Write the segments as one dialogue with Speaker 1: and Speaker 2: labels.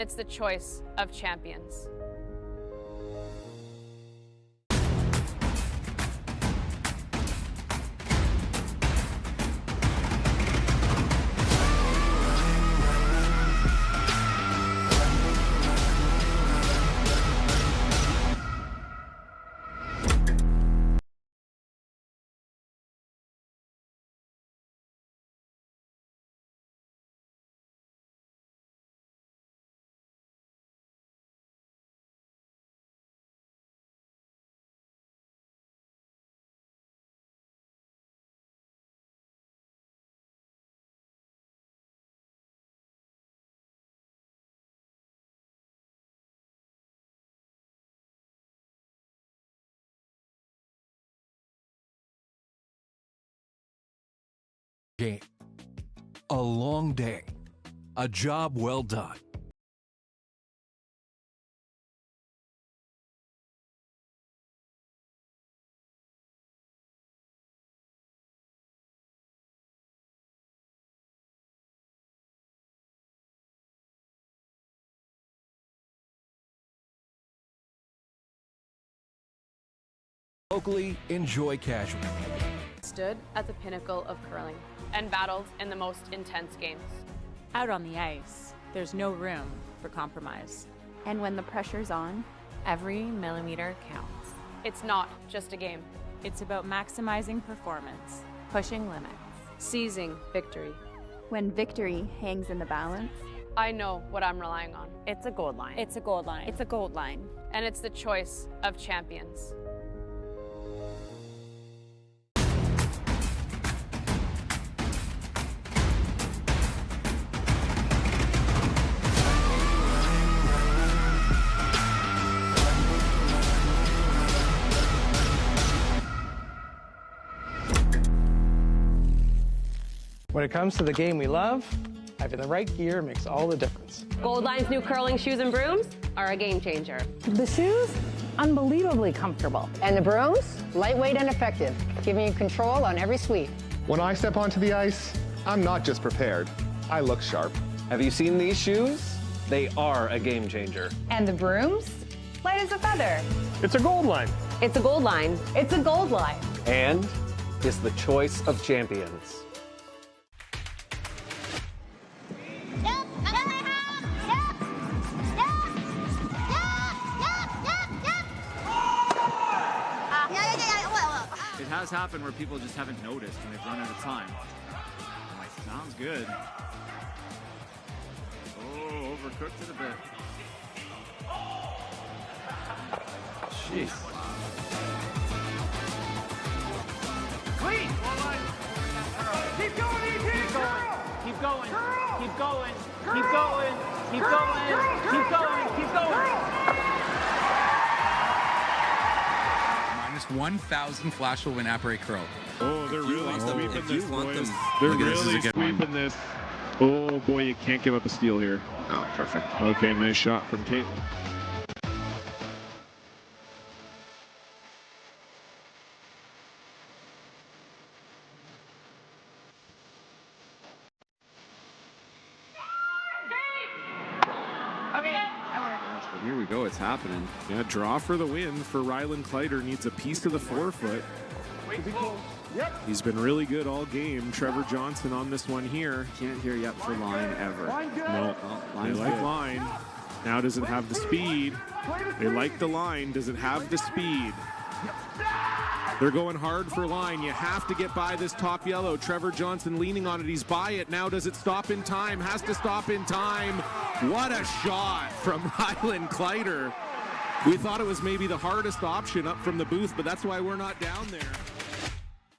Speaker 1: It's the choice of champions.
Speaker 2: Game. A long day. A job well done. Locally, enjoy casual.
Speaker 1: Stood at the pinnacle of curling and battled in the most intense games.
Speaker 3: Out on the ice, there's no room for compromise.
Speaker 4: And when the pressure's on,
Speaker 5: every millimeter counts.
Speaker 1: It's not just a game.
Speaker 3: It's about maximizing performance,
Speaker 5: Pushing limits.
Speaker 1: Seizing victory.
Speaker 4: when victory hangs in the balance,
Speaker 1: I know what I'm relying on.
Speaker 5: It's a gold line.
Speaker 3: It's a gold line.
Speaker 5: It's a gold line.
Speaker 1: And it's the choice of champions.
Speaker 6: When it comes to the game we love, having the right gear makes all the difference.
Speaker 7: Gold Line's new curling shoes and brooms are a game changer.
Speaker 8: The shoes, unbelievably comfortable.
Speaker 9: And the brooms, lightweight and effective, giving you control on every sweep.
Speaker 10: When I step onto the ice, I'm not just prepared, I look sharp.
Speaker 11: Have you seen these shoes? They are a game changer.
Speaker 8: And the brooms, light as a feather.
Speaker 6: It's a gold line.
Speaker 7: It's a gold line.
Speaker 8: It's a gold line.
Speaker 11: And is the choice of champions.
Speaker 12: It has happened where people just haven't noticed and they've run out of time. I'm like, sounds good. Oh, overcooked it a bit. Jeez.
Speaker 13: Clean! Keep going, ET! Keep going! Keep going! Keep going! Keep going! Keep going! Keep going!
Speaker 14: 1,000 flash will win apres curl.
Speaker 15: Oh, they're really sweeping this, boys.
Speaker 14: They're
Speaker 15: really sweeping this. Oh, boy, you can't give up a steal here.
Speaker 14: Oh, perfect.
Speaker 15: Okay, nice shot from Kate.
Speaker 12: Here we go, it's happening.
Speaker 15: Yeah, draw for the win for Ryland Kleider. Needs a piece of the forefoot. He's been really good all game. Trevor Johnson on this one here.
Speaker 12: Can't hear yet for line ever.
Speaker 15: No, they like
Speaker 12: good.
Speaker 15: line. Now does it have the speed? They like the line. Does it have the speed? They're going hard for line. You have to get by this top yellow. Trevor Johnson leaning on it. He's by it. Now does it stop in time? Has to stop in time. What a shot from Ryland Kleider. We thought it was maybe the hardest option up from the booth, but that's why we're not down there.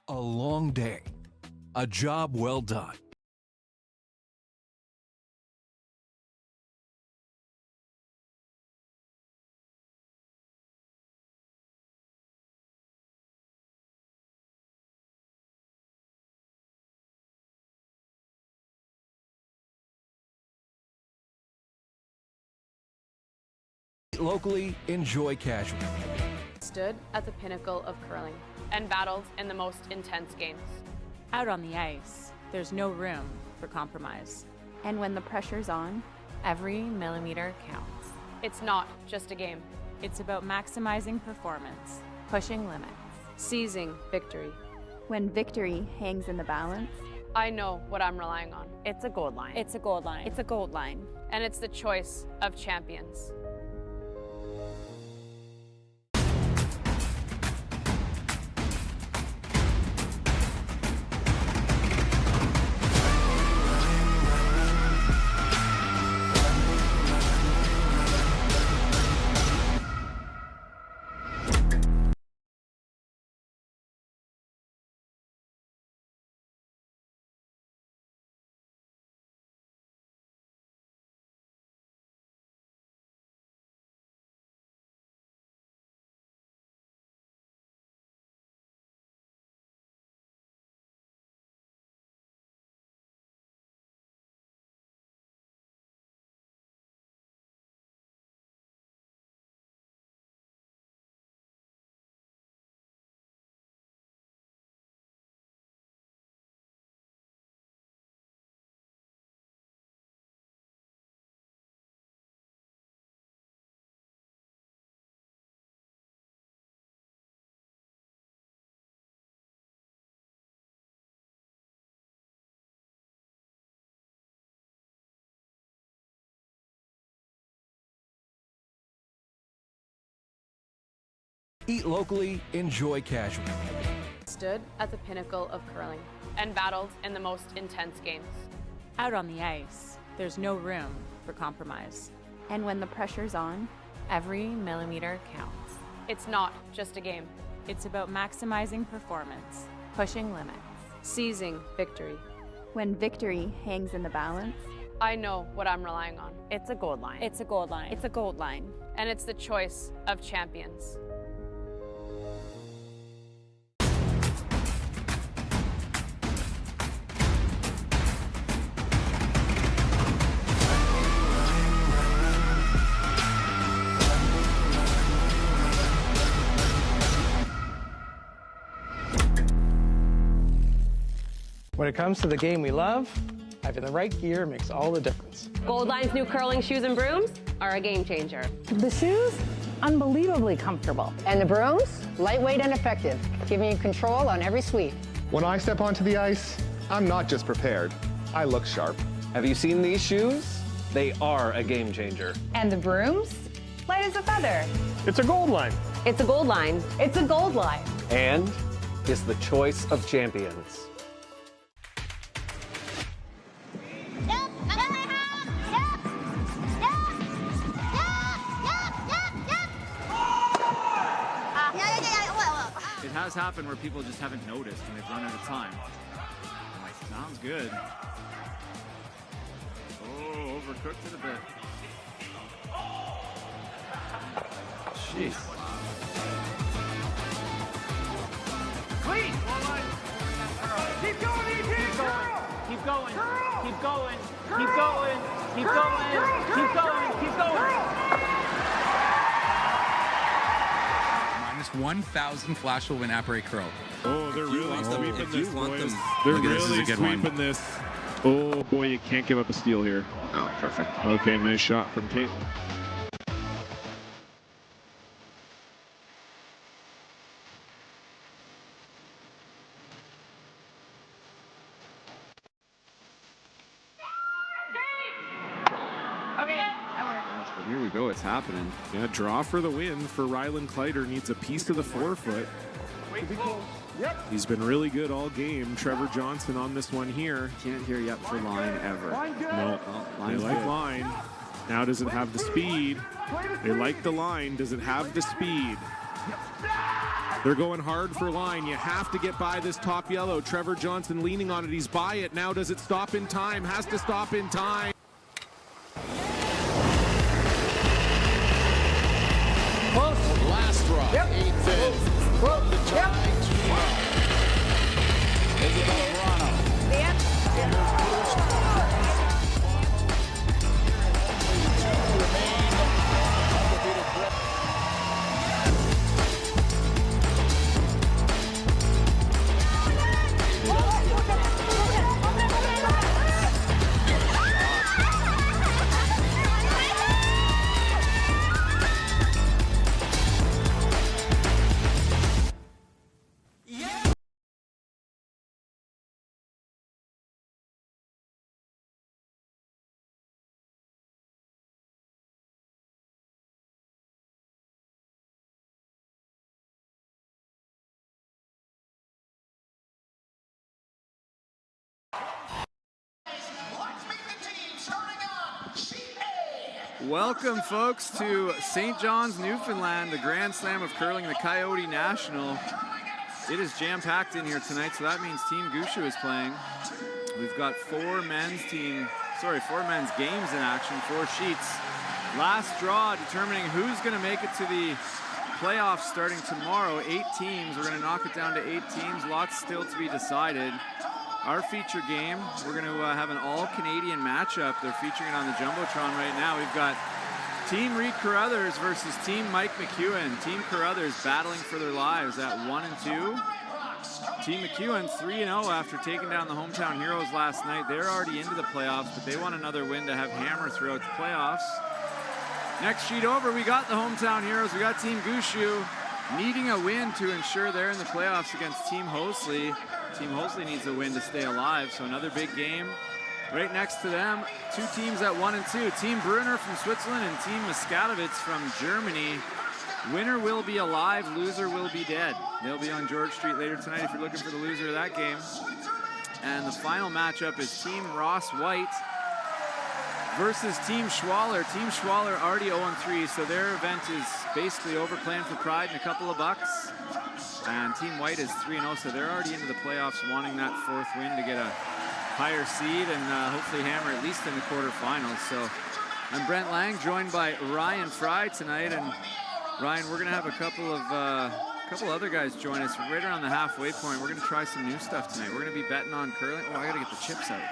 Speaker 2: A long day. A job well done. Locally, enjoy casual.
Speaker 1: Stood at the pinnacle of curling and battled in the most intense games.
Speaker 3: Out on the ice, there's no room for compromise.
Speaker 4: and when the pressure's on,
Speaker 5: Every millimeter counts.
Speaker 1: It's not just a game.
Speaker 3: It's about maximizing performance.
Speaker 5: Pushing limits.
Speaker 1: Seizing victory.
Speaker 4: When victory hangs in the balance,
Speaker 1: I know what I'm relying on.
Speaker 5: It's a gold line.
Speaker 3: It's a gold line.
Speaker 5: It's a gold line.
Speaker 1: And it's the choice of champions.
Speaker 2: Eat locally, enjoy casually.
Speaker 1: Stood at the pinnacle of curling and battled in the most intense games.
Speaker 3: Out on the ice, there's no room for compromise.
Speaker 4: and when the pressure's on,
Speaker 5: every millimeter counts.
Speaker 1: It's not just a game.
Speaker 3: It's about maximizing performance,
Speaker 5: pushing limits,
Speaker 1: seizing victory.
Speaker 4: When victory hangs in the balance,
Speaker 1: I know what I'm relying on.
Speaker 5: It's a gold line.
Speaker 3: It's a gold line.
Speaker 5: It's a gold line.
Speaker 1: And it's the choice of champions.
Speaker 6: When it comes to the game we love, having the right gear makes all the difference.
Speaker 7: Gold Line's new curling shoes and brooms are a game changer.
Speaker 8: The shoes, unbelievably comfortable.
Speaker 9: And the brooms, lightweight and effective, giving you control on every sweep.
Speaker 10: When I step onto the ice, I'm not just prepared, I look sharp.
Speaker 11: Have you seen these shoes? They are a game changer.
Speaker 8: And the brooms, light as a feather.
Speaker 15: It's a gold line.
Speaker 7: It's a gold line.
Speaker 8: It's a gold line.
Speaker 11: And is the choice of champions.
Speaker 12: It has happened where people just haven't noticed and they've run out of time. I'm like, sounds good. Oh, overcooked it a bit. Jeez.
Speaker 13: Clean! Keep going, ET! Keep going! Keep going! Keep going! Keep going! Keep going! Keep going!
Speaker 14: Minus 1,000 flash will win apparet curl.
Speaker 15: Oh, they're really sweeping this, boys. They're
Speaker 14: Look at this,
Speaker 15: really
Speaker 14: this is a good
Speaker 15: sweeping
Speaker 14: one.
Speaker 15: this. Oh, boy, you can't give up a steal here.
Speaker 14: Oh, perfect.
Speaker 15: Okay, nice shot from Kate.
Speaker 12: Here we go, it's happening.
Speaker 15: Yeah, draw for the win for Rylan Kleider. Needs a piece of the forefoot. He's been really good all game. Trevor Johnson on this one here.
Speaker 12: Can't hear yet for line ever.
Speaker 15: No,
Speaker 12: Oh,
Speaker 15: they
Speaker 12: line's
Speaker 15: like
Speaker 12: good.
Speaker 15: line. Now does it have the speed? They like the line. Does it have the speed? They're going hard for line. You have to get by this top yellow. Trevor Johnson leaning on it. He's by it. Now does it stop in time? Has to stop in time.
Speaker 2: Last drop.
Speaker 9: Yep.
Speaker 2: 8-5. From the tie to Isabella Brunner.
Speaker 12: Welcome, folks, to St. John's, Newfoundland, the Grand Slam of Curling, the Coyote National. It is jam-packed in here tonight, so that means Team Gushue is playing. We've got four men's games in action, 4 sheets. Last draw determining who's going to make it to the playoffs starting tomorrow. 8 teams. We're going to knock it down to 8 teams. Lots still to be decided. Our feature game, we're going to have an all-Canadian matchup. They're featuring it on the Jumbotron right now. We've got Team Reed Carruthers versus Team Mike McEwen. Team Carruthers battling for their lives at 1-2. Team McEwen 3-0 after taking down the Hometown Heroes last night. They're already into the playoffs, but they want another win to have hammer throughout the playoffs. Next sheet over, we got the Hometown Heroes. We got Team Gushue needing a win to ensure they're in the playoffs against Team Hösli. Team Hösli needs a win to stay alive, so another big game. Right next to them, 2 teams at 1-2. Team Brunner from Switzerland and Team Muskatewitz from Germany. Winner will be alive, loser will be dead. They'll be on George Street later tonight if you're looking for the loser of that game. And the final matchup is Team Ross Whyte versus Team Schwaller. Team Schwaller already 0-3, so their event is basically over, playing for pride and a couple of bucks. And Team Whyte is 3-0, so they're already into the playoffs, wanting that 4th win to get a higher seed and hopefully hammer at least in the quarterfinals. So I'm Brent Lang, joined by Ryan Fry tonight. And Ryan, we're gonna have a couple other guys join us right around the halfway point. We're gonna try some new stuff tonight. We're gonna be betting on curling. Oh, I gotta get the chips out.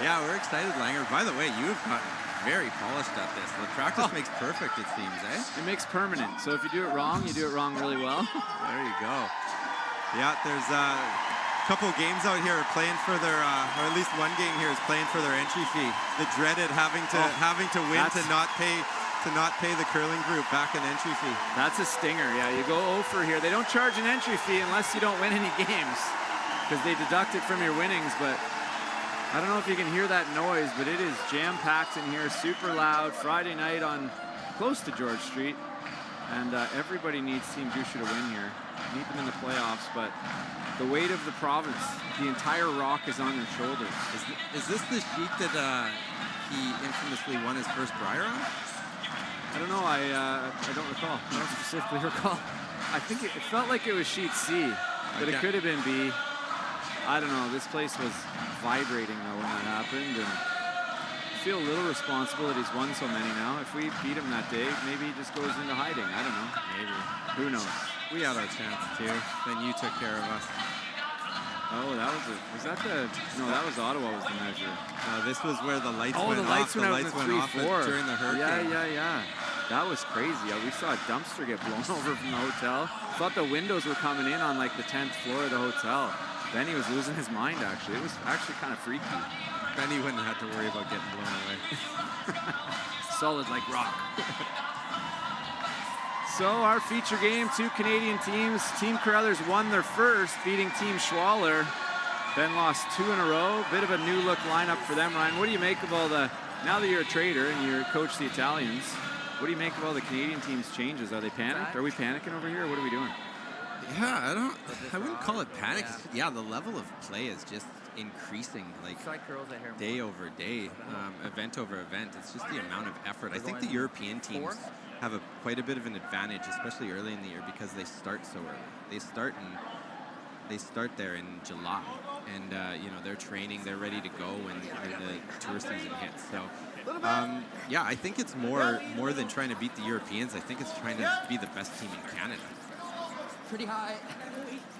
Speaker 16: Yeah, we're excited, Langer. By the way, you've gotten very polished at this. The practice makes perfect, it seems, eh?
Speaker 12: It makes permanent. So if you do it wrong, you do it wrong really well.
Speaker 16: There you go. Yeah, there's a couple games out here playing for their, or at least one game here is playing for their entry fee. The dreaded having to win to not pay the curling group back an entry fee.
Speaker 12: That's a stinger. Yeah, you go over here. They don't charge an entry fee unless you don't win any games, because they deduct it from your winnings. But I don't know if you can hear that noise, but it is jam-packed in here, super loud. Friday night on close to George Street, and everybody needs Team Gushue to win here. Need them in the playoffs, but the weight of the province, the entire rock is on their shoulders.
Speaker 16: Is this the sheet that he infamously won his first Brier on?
Speaker 12: I don't know. I don't recall. I don't specifically recall. I think it felt like it was sheet C, but it could have been B. I don't know. This place was vibrating though when that happened, and I feel a little responsible that he's won so many now. If we beat him that day, maybe he just goes into hiding. I don't know.
Speaker 16: Maybe.
Speaker 12: Who knows?
Speaker 16: We had our chance too. Then you took care of us.
Speaker 12: Oh, that was it. Was that the? No, that was Ottawa was the measure.
Speaker 16: This was where the lights went off.
Speaker 12: The lights went off
Speaker 16: during the hurricane.
Speaker 12: Yeah. That was crazy. We saw a dumpster get blown over from the hotel. Thought the windows were coming in on like the 10th floor of the hotel. Then he was losing his mind, actually. It was actually kind of freaky.
Speaker 16: Then he wouldn't have to worry about getting blown away.
Speaker 12: Solid like rock. So our feature game, 2 Canadian teams. Team Carruthers won their first, beating Team Schwaller. Then lost 2 in a row. Bit of a new look lineup for them, Ryan. What do you make of all the, now that you're a trader and you coach the Italians, what do you make of all the Canadian teams' changes? Are they panicked? Are we panicking over here? What are we doing?
Speaker 16: Yeah, I wouldn't call it panic. Yeah, the level of play is just increasing, like day over day, event over event. It's just the amount of effort. I think the European teams have quite a bit of an advantage, especially early in the year, because they start so early. They start there in July, and you know, they're training, they're ready to go when the tour season hits. So yeah, I think it's more than trying to beat the Europeans. I think it's trying to be the best team in Canada.
Speaker 12: Pretty high.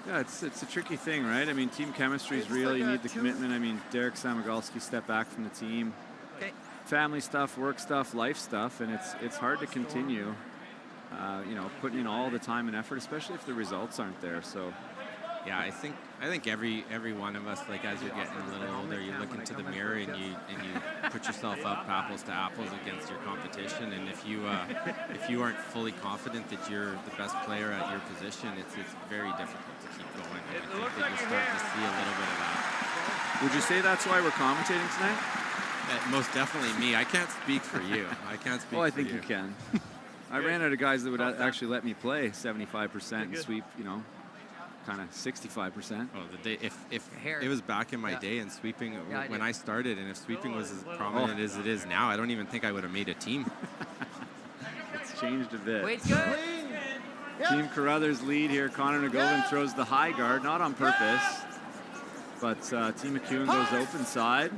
Speaker 12: Yeah, it's a tricky thing, right? I mean, team chemistry is real. You need the commitment. I mean, Derek Samagalski stepped back from the team. Family stuff, work stuff, life stuff, and it's hard to continue, you know, putting in all the time and effort, especially if the results aren't there. So,
Speaker 16: yeah, I think every one of us, like, as you're getting a little older, you look into the mirror and you put yourself up apples to apples against your competition, and if you aren't fully confident that you're the best player at your position, it's very difficult to keep going. And I think that you're starting to see a little bit of that.
Speaker 12: Would you say that's why we're commentating tonight?
Speaker 16: Most definitely me. I can't speak for you. I can't speak.
Speaker 12: Well, I think you can. I ran out of guys that would actually let me play 75% and sweep, you know, kind of 65%.
Speaker 16: Oh, the day if it was back in my day and sweeping when I started, and if sweeping was as prominent as it is now, I don't even think I would have made a team.
Speaker 12: It's changed a bit.
Speaker 13: Wade's good.
Speaker 12: Team Carruthers lead here. Connor McEwen throws the high guard, not on purpose, but Team McEwen goes open side,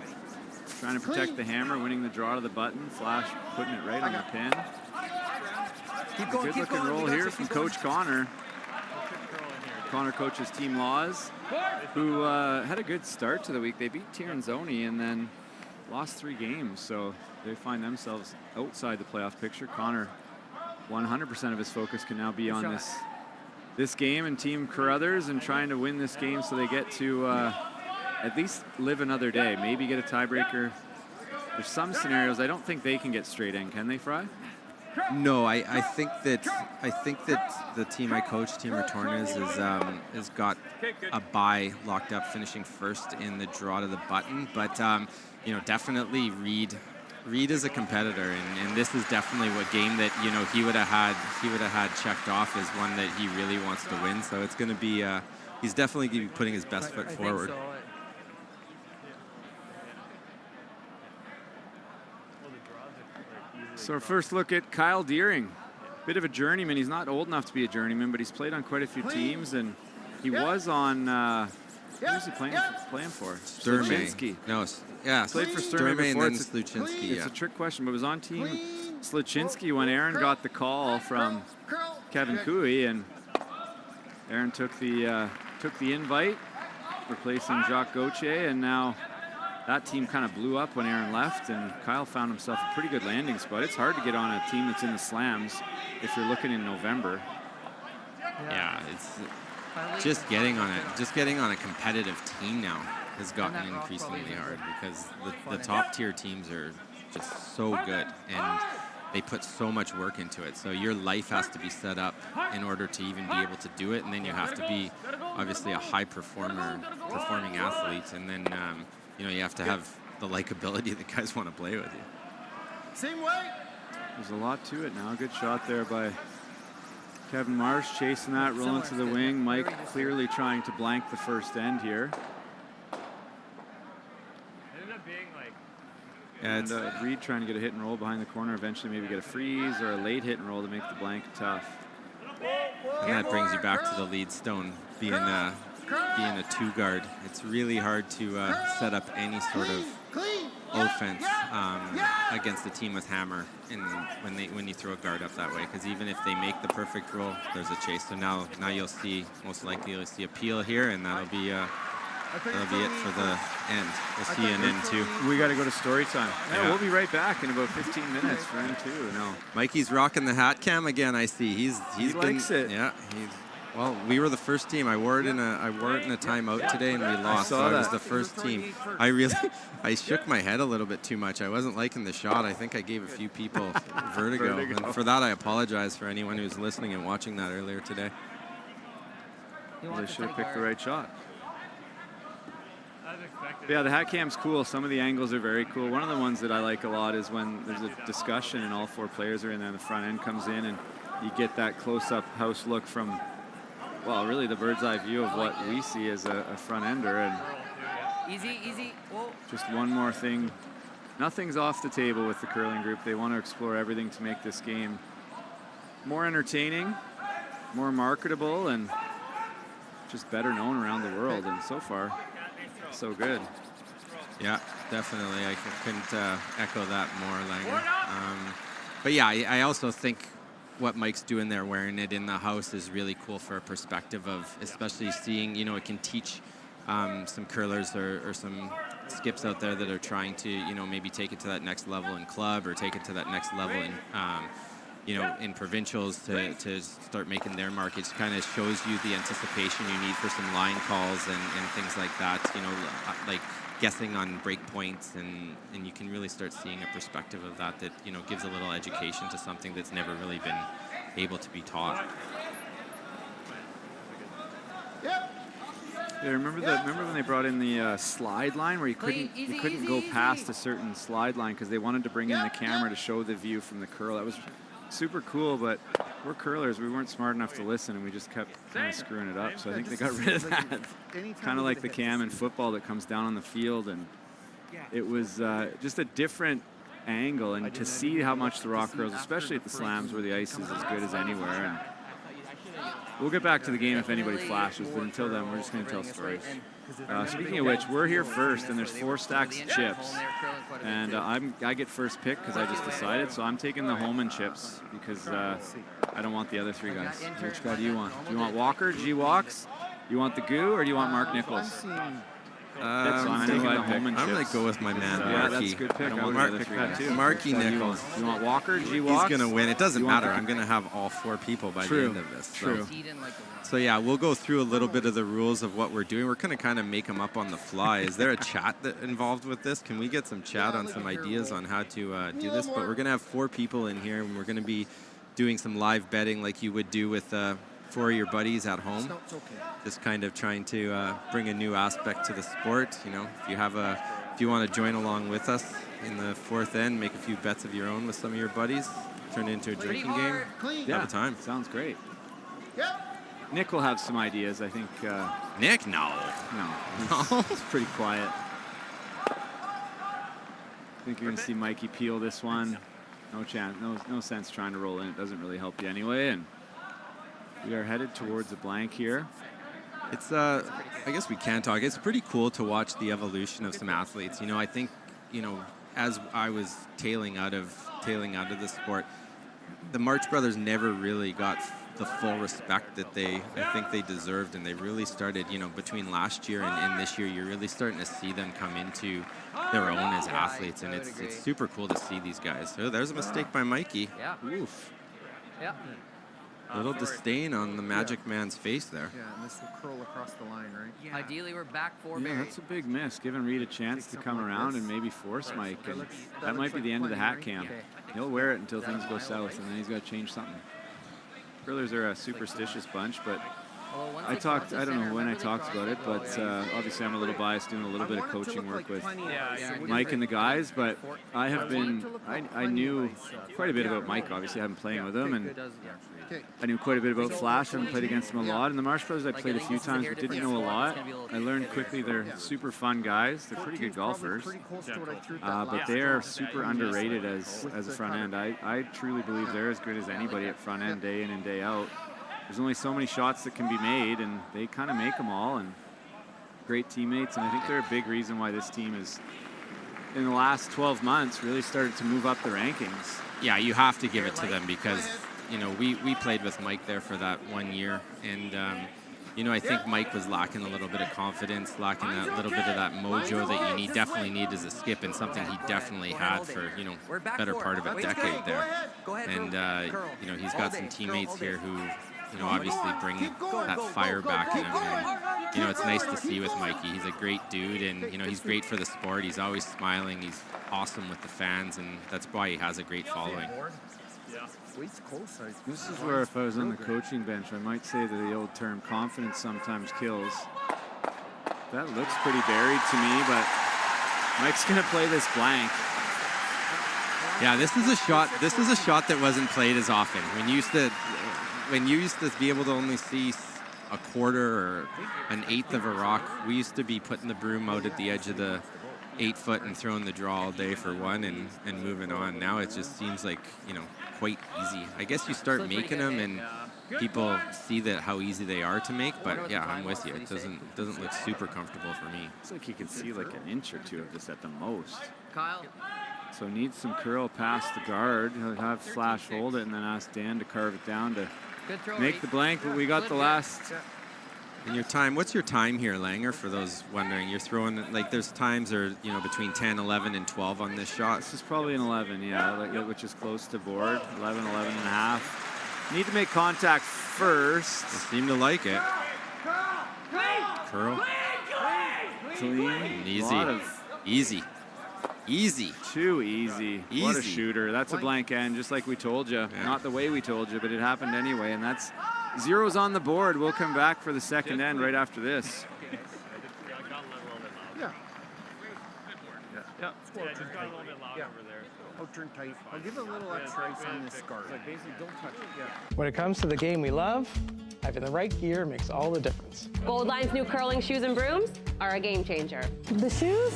Speaker 12: trying to protect the hammer, winning the draw to the button. Flash putting it right on the pin. Good looking roll here from Coach Connor. Connor coaches Team Laws, who had a good start to the week. They beat Tirinzoni and then lost 3 games, so they find themselves outside the playoff picture. Connor, 100% of his focus can now be on this game and Team Carruthers and trying to win this game so they get to at least live another day, maybe get a tiebreaker. There's some scenarios I don't think they can get straight in, can they, Fry?
Speaker 16: No, I think that the team I coach, Team Retornas, has got a bye locked up, finishing first in the draw to the button. But you know, definitely Reed is a competitor, and this is definitely what game that he would have had checked off as one that he really wants to win. So it's going to be he's definitely going to be putting his best foot forward.
Speaker 12: So our first look at Kyle Deering, bit of a journeyman. He's not old enough to be a journeyman, but he's played on quite a few teams, and he was on. Who was he playing for? Sluchinski.
Speaker 16: No, yeah,
Speaker 12: played for Sturmey
Speaker 16: and then
Speaker 12: It's
Speaker 16: Sluchinski.
Speaker 12: a trick question, but was on Team Sluchinski when Aaron got the call from Kevin Cooey, and Aaron took the invite, replacing Jacques Gauthier, and now that team kind of blew up when Aaron left, and Kyle found himself a pretty good landing spot. It's hard to get on a team that's in the slams if you're looking in November.
Speaker 16: Yeah, it's just getting on a competitive team now has gotten increasingly hard, because the top tier teams are just so good and they put so much work into it. So your life has to be set up in order to even be able to do it, and then you have to be obviously a high performing athlete, and then you have to have the likability that guys want to play with you.
Speaker 12: Same way. There's a lot to it now. Good shot there by Kevin Marsh, chasing that, rolling to the wing. Mike clearly trying to blank the first end here. And Reed trying to get a hit and roll behind the corner, eventually maybe get a freeze or a late hit and roll to make the blank tough.
Speaker 16: And that brings you back to the lead stone, being a 2-guard. It's really hard to set up any sort of offense against a team with hammer, and when you throw a guard up that way, because even if they make the perfect roll, there's a chase. So now you'll see, most likely you'll see a peel here, and that'll be it for the end. We'll see an end too.
Speaker 12: We got to go to story time.
Speaker 16: Yeah.
Speaker 12: We'll be right back in about 15 minutes for end 2. No,
Speaker 16: Mikey's rocking the hat cam again. I see he
Speaker 12: likes it.
Speaker 16: Yeah, well, we were the first team. I wore it in a timeout today, and we lost. So I was the first team. I shook my head a little bit too much. I wasn't liking the shot. I think I gave a few people vertigo. And for that, I apologize for anyone who's listening and watching that earlier today.
Speaker 12: They should have picked the right shot. Yeah, the hat cam's cool. Some of the angles are very cool. One of the ones that I like a lot is when there's a discussion and all 4 players are in there, and the front end comes in, and you get that close-up house look from, well, really the bird's eye view of what we see as a front ender. And
Speaker 13: Easy. Whoa.
Speaker 12: just one more thing. Nothing's off the table with the curling group. They want to explore everything to make this game more entertaining, more marketable, and just better known around the world. And so far, so good.
Speaker 16: Yeah, definitely. I couldn't echo that more, Langer. But yeah, I also think what Mike's doing there, wearing it in the house, is really cool for a perspective of, especially seeing, it can teach some curlers or some skips out there that are trying to, maybe take it to that next level in club, or take it to that next level in, in provincials to start making their mark. It just kind of shows you the anticipation you need for some line calls and things like that, like guessing on break points, and you can really start seeing a perspective of that gives a little education to something that's never really been able to be taught.
Speaker 12: Yeah, remember when they brought in the slide line, where you couldn't go past a certain slide line because they wanted to bring in the camera to show the view from the curl. That was super cool, but we're curlers. We weren't smart enough to listen, and we just kept kind of screwing it up. So I think they got rid of that. Kind of like the cam in football that comes down on the field, and it was just a different angle. And to see how much the rock curls, especially at the slams where the ice is as good as anywhere. And we'll get back to the game if anybody flashes, but until then, we're just going to tell stories. Speaking of which, we're here first, and there's 4 stacks of chips. And I get first pick because I just decided, so I'm taking the Holman chips because I don't want the other 3 guys. Which guy do you want? Do you want Walker, G-Walks? You want the Goo, or do you want Mark Nichols?
Speaker 16: I'm going to go with my man, Marky.
Speaker 12: Yeah, that's a good pick. I want
Speaker 16: Marky Nichols.
Speaker 12: You want Walker, G-Walks?
Speaker 16: He's going to win. It doesn't matter. I'm going to have all 4 people by the end of this. So yeah, we'll go through a little bit of the rules of what we're doing. We're going to kind of make them up on the fly. Is there a chat involved with this? Can we get some chat on some ideas on how to do this? But we're going to have 4 people in here, and we're going to be doing some live betting like you would do with 4 of your buddies at home. Just kind of trying to bring a new aspect to the sport. You know, if you want to join along with us in the 4th end, make a few bets of your own with some of your buddies, turn it into a drinking game.
Speaker 12: Yeah,
Speaker 16: have a time.
Speaker 12: Sounds great. Nick will have some ideas, I think.
Speaker 16: Nick? No.
Speaker 12: He's pretty quiet. I think you're going to see Mikey peel this one. No chance, no sense trying to roll in. It doesn't really help you anyway. And we are headed towards a blank here.
Speaker 16: It's, I guess we can talk. It's pretty cool to watch the evolution of some athletes. You know, I think, you know, as I was tailing out of the sport, the March brothers never really got the full respect that I think they deserved, and they really started, you know, between last year and this year, you're really starting to see them come into their own as athletes, and it's super cool to see these guys. So there's a mistake by Mikey.
Speaker 13: Yeah.
Speaker 16: Oof.
Speaker 13: Yeah.
Speaker 16: Little disdain on the Magic Man's face there.
Speaker 17: Yeah, and this will curl across the line, right?
Speaker 13: Yeah. Ideally, we're back 4
Speaker 12: Yeah, that's a big miss. Giving Reed a chance to come around and maybe force Mike. And that might be the end of the hat cam. He'll wear it until things go south, and then he's got to change something. Curlers are a superstitious bunch, but I don't know when I talked about it, but obviously I'm a little biased doing a little bit of coaching work with Mike and the guys, but I knew quite a bit about Mike, obviously. I've been playing with him, and I knew quite a bit about Flash. I haven't played against him a lot. And the Marsh Brothers I played a few times, but didn't know a lot. I learned quickly they're super fun guys. They're pretty good golfers, but they are super underrated as a front end. I truly believe they're as good as anybody at front end, day in and day out. There's only so many shots that can be made, and they kind of make them all, and great teammates. And I think they're a big reason why this team is, in the last 12 months, really started to move up the rankings.
Speaker 16: Yeah, you have to give it to them because, you know, we played with Mike there for that 1 year, and you know, I think Mike was lacking a little bit of confidence, lacking that little bit of that mojo that you definitely need as a skip, and something he definitely had for, you know, better part of a decade there. And you know, he's got some teammates here who, you know, obviously bring that fire back in him. And, you know, it's nice to see with Mikey. He's a great dude, and, you know, he's great for the sport. He's always smiling. He's awesome with the fans, and that's why he has a great following.
Speaker 12: This is where, if I was on the coaching bench, I might say that the old term confidence sometimes kills. That looks pretty buried to me, but Mike's going to play this blank.
Speaker 16: Yeah, this is a shot that wasn't played as often. When you used to be able to only see a quarter or an eighth of a rock, we used to be putting the broom out at the edge of the 8-foot and throwing the draw all day for one and moving on. Now it just seems like, you know, quite easy. I guess you start making them and people see that how easy they are to make, but yeah, I'm with you. It doesn't look super comfortable for me.
Speaker 12: It's like you can see like an inch or two of this at the most.
Speaker 13: Kyle.
Speaker 12: So needs some curl past the guard. He'll have Flash hold it and then ask Dan to carve it down to make the blank, but we got the last.
Speaker 16: And your time, what's your time here, Langer, for those wondering? You're throwing, like, there's times are, you know, between 10, 11, and 12 on this shot.
Speaker 12: This is probably an 11, yeah, like, which is close to board. 11, 11 and a half. Need to make contact first.
Speaker 16: They seem to like it. Curl.
Speaker 12: Clean.
Speaker 16: Easy. Easy. Easy.
Speaker 12: Too easy. What a shooter. That's a blank end, just like we told you. Yeah. Not the way we told you, but it happened anyway, and that's zeros on the board. We'll come back for the second end right after this.
Speaker 17: Yeah.
Speaker 13: Yeah, just got a little bit loud over there.
Speaker 17: I'll turn tight. I'll give a little extra ice on this guard.
Speaker 13: Like basically, don't touch it. Yeah.
Speaker 6: When it comes to the game we love, having the right gear makes all the difference.
Speaker 7: Gold Line's new curling shoes and brooms are a game changer.
Speaker 8: The shoes,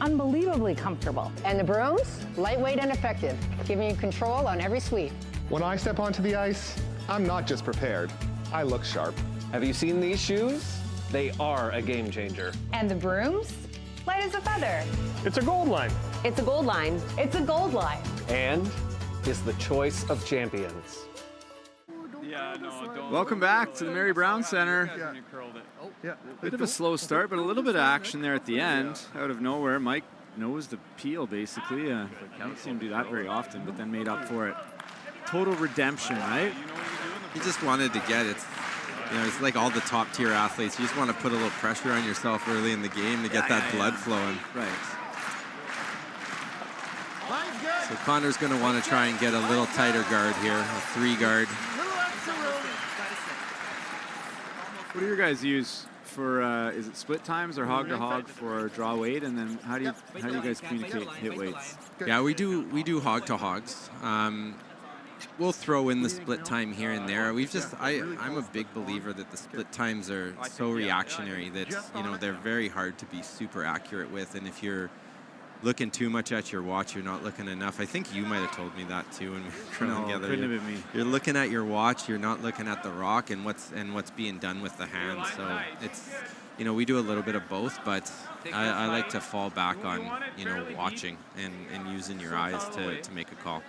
Speaker 8: unbelievably comfortable.
Speaker 9: And the brooms, lightweight and effective, giving you control on every sweep.
Speaker 10: When I step onto the ice, I'm not just prepared, I look sharp.
Speaker 11: Have you seen these shoes? They are a game changer.
Speaker 8: And the brooms, light as a feather.
Speaker 15: It's a Gold Line.
Speaker 7: It's a Gold Line.
Speaker 8: It's a Gold Line.
Speaker 11: And is the choice of champions.
Speaker 12: Welcome back to the Mary Brown Center. Bit of a slow start, but a little bit of action there at the end. Out of nowhere, Mike knows the peel, basically. Don't see him do that very often, but then made up for it. Total redemption, right?
Speaker 16: He just wanted to get it. You know, it's like all the top tier athletes. You just want to put a little pressure on yourself early in the game to get that blood flowing.
Speaker 12: Right.
Speaker 16: So Connor's going to want to try and get a little tighter guard here, a 3 guard.
Speaker 12: What do your guys use for, is it split times or hog to hog for draw weight? And then how do you guys communicate hit weights?
Speaker 16: Yeah, we do hog to hogs. We'll throw in the split time here and there. I'm a big believer that the split times are so reactionary that, you know, they're very hard to be super accurate with. And if you're looking too much at your watch, you're not looking enough. I think you might have told me that too when we were curling together.
Speaker 12: Couldn't have been me.
Speaker 16: You're looking at your watch, you're not looking at the rock and what's being done with the hand. So it's, you know, we do a little bit of both, but I like to fall back on, you know, watching and using your eyes to make a call.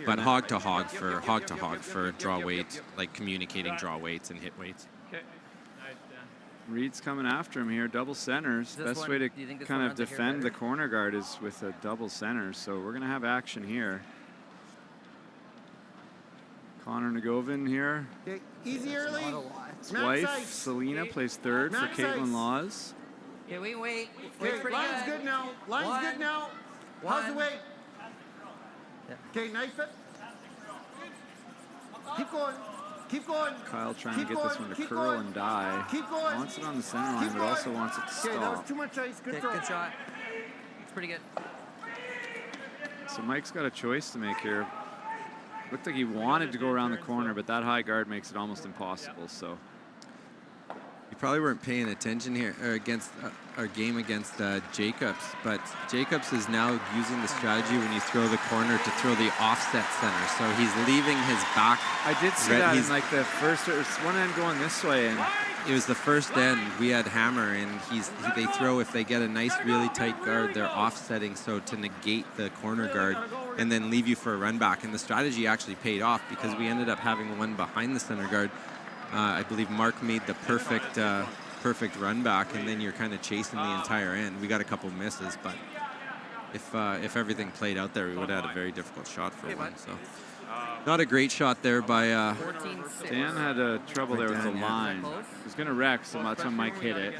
Speaker 16: But hog to hog for draw weight, like communicating draw weights and hit weights.
Speaker 12: Reed's coming after him here, double centers. Best way to kind of defend the corner guard is with a double center. So we're going to have action here. Connor Nagovin here.
Speaker 17: Okay, easy early.
Speaker 12: His wife, Selena, plays third for Caitlin Laws.
Speaker 13: Okay, wait.
Speaker 17: Okay, line's good now. Line's good now. How's the weight? Okay, knife it. Keep going. Keep going.
Speaker 12: Kyle trying to get this one to curl and die.
Speaker 17: Keep going.
Speaker 12: Wants it on the center line, but also wants it to stop.
Speaker 17: Okay, that was too much ice. Good throw.
Speaker 13: Good shot. It's pretty good.
Speaker 12: So Mike's got a choice to make here. Looked like he wanted to go around the corner, but that high guard makes it almost impossible. So
Speaker 16: You probably weren't paying attention here against our game against Jacobs, but Jacobs is now using the strategy when you throw the corner to throw the offset center. So he's leaving his back.
Speaker 12: I did see that in like the first, it was one end going this way, and
Speaker 16: it was the first end. We had hammer, and they throw, if they get a nice, really tight guard, they're offsetting, so to negate the corner guard and then leave you for a run back. And the strategy actually paid off because we ended up having one behind the center guard. I believe Mark made the perfect run back, and then you're kind of chasing the entire end. We got a couple misses, but if everything played out there, we would have had a very difficult shot for one. So not a great shot there by
Speaker 12: Dan had trouble there with the line. He was going to wreck, so that's when Mike hit it.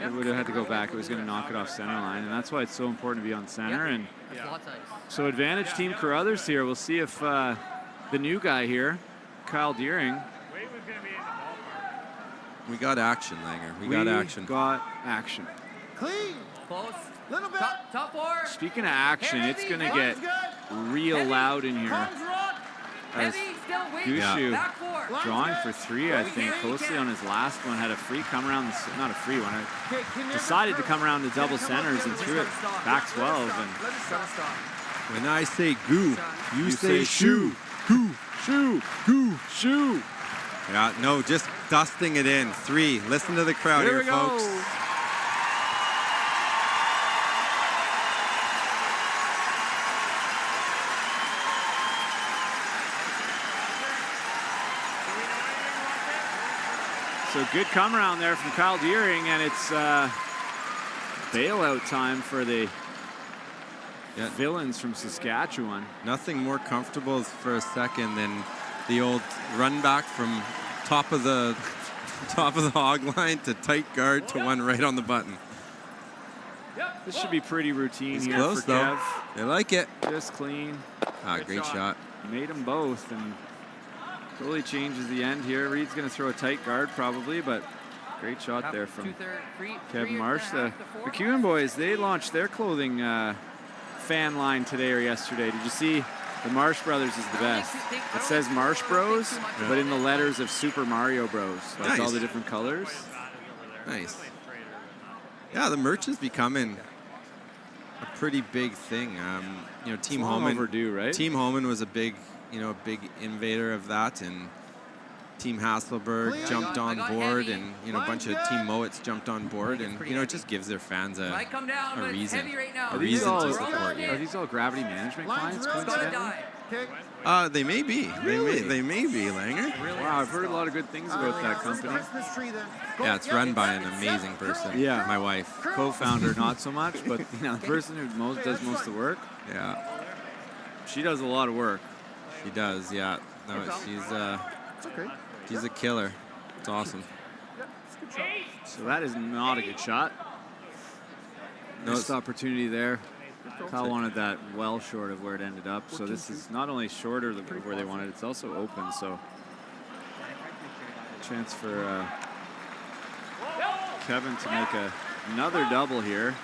Speaker 12: It would have had to go back. It was going to knock it off center line, and that's why it's so important to be on center. And so advantage team Carruthers here. We'll see if the new guy here, Kyle Deering.
Speaker 16: We got action, Langer. We got action.
Speaker 17: Clean.
Speaker 13: Close.
Speaker 17: Little bit.
Speaker 13: Top 4.
Speaker 12: Speaking of action, it's going to get real loud in here. As Gushue drawing for 3, I think, closely on his last one, had a free come around, not a free one, decided to come around the double centers and threw it back 12. And
Speaker 16: when I say goo, you say shoe.
Speaker 12: Goo, shoe, goo, shoe.
Speaker 16: Yeah, no, just dusting it in. 3. Listen to the crowd here, folks.
Speaker 12: So good come around there from Kyle Deering, and it's bailout time for the villains from Saskatchewan.
Speaker 16: Nothing more comfortable for a second than the old run back from top of the hog line to tight guard to one right on the button.
Speaker 12: This should be pretty routine here
Speaker 16: close,
Speaker 12: for Kev.
Speaker 16: They like it.
Speaker 12: Just clean.
Speaker 16: Great shot.
Speaker 12: Made them both, and totally changes the end here. Reed's going to throw a tight guard probably, but great shot there from Kevin Marsh. The McEwen boys, they launched their clothing fan line today or yesterday. Did you see? The Marsh Brothers is the best. It says Marsh Bros, but in the letters of Super Mario Bros. Like all the different colors.
Speaker 16: Nice. Yeah, the merch is becoming a pretty big thing. You know, Team Homan
Speaker 12: overdue, right?
Speaker 16: Team Homan was a big, you know, a big innovator of that, and Team Hasselberg jumped on board, and you know, a bunch of Team Mowat's jumped on board, and you know, it just gives their fans a reason, to support you.
Speaker 12: Are these all Gravity Management clients?
Speaker 16: They may be. They may be, Langer.
Speaker 12: Wow, I've heard a lot of good things about that company.
Speaker 16: Yeah, it's run by an amazing person.
Speaker 12: Yeah,
Speaker 16: my wife,
Speaker 12: co-founder, not so much, but you know, the person who does most of the work.
Speaker 16: Yeah,
Speaker 12: she does a lot of work.
Speaker 16: She does. Yeah, no, she's a killer. It's awesome.
Speaker 12: So that is not a good shot. Missed opportunity there. Kyle wanted that well short of where it ended up. So this is not only shorter of where they wanted, it's also open. So chance for Kevin to make another double here.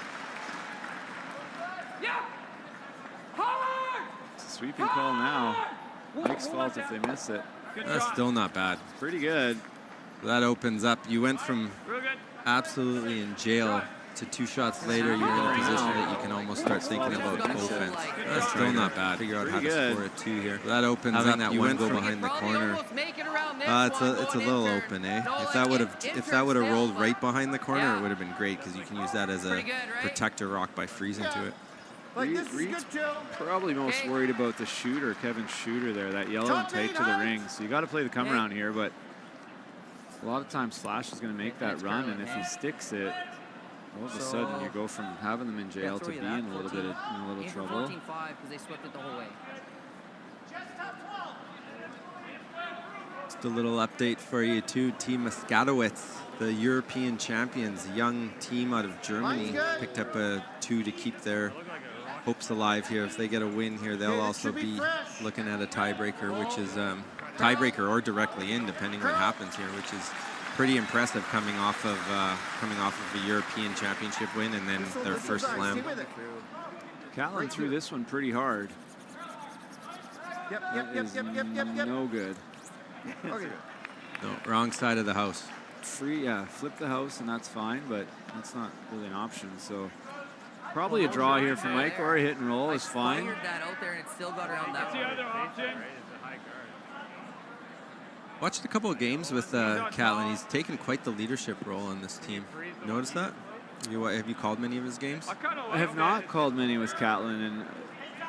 Speaker 12: It's a sweeping call now. Mike's fault if they miss it.
Speaker 16: That's still not bad.
Speaker 12: Pretty good.
Speaker 16: That opens up. You went from absolutely in jail to 2 shots later. You're in a position that you can almost start thinking about offense. That's still not bad. Figure out how to score a 2 here. That opens up. That one go behind the corner. It's a little open, eh? If that would have rolled right behind the corner, it would have been great because you can use that as a protector rock by freezing to it.
Speaker 12: Reed's probably most worried about the shooter, Kevin's shooter there, that yellow and tight to the ring. So you got to play the come around here, but a lot of times Slash is going to make that run, and if he sticks it, all of a sudden you go from having them in jail to being a little bit in a little trouble.
Speaker 16: Just a little update for you too. Team Muskatewitz, the European champions, young team out of Germany, picked up a 2 to keep their hopes alive here. If they get a win here, they'll also be looking at a tiebreaker, which is tiebreaker or directly in, depending what happens here, which is pretty impressive coming off of a European championship win and then their first slam.
Speaker 12: Catlin threw this one pretty hard. No good.
Speaker 16: No, wrong side of the house.
Speaker 12: Flip the house and that's fine, but that's not really an option. So probably a draw here for Mike, or a hit and roll is fine.
Speaker 16: Watched a couple of games with Catlin. He's taken quite the leadership role on this team. Notice that? Have you called many of his games?
Speaker 12: I have not called many with Catlin, and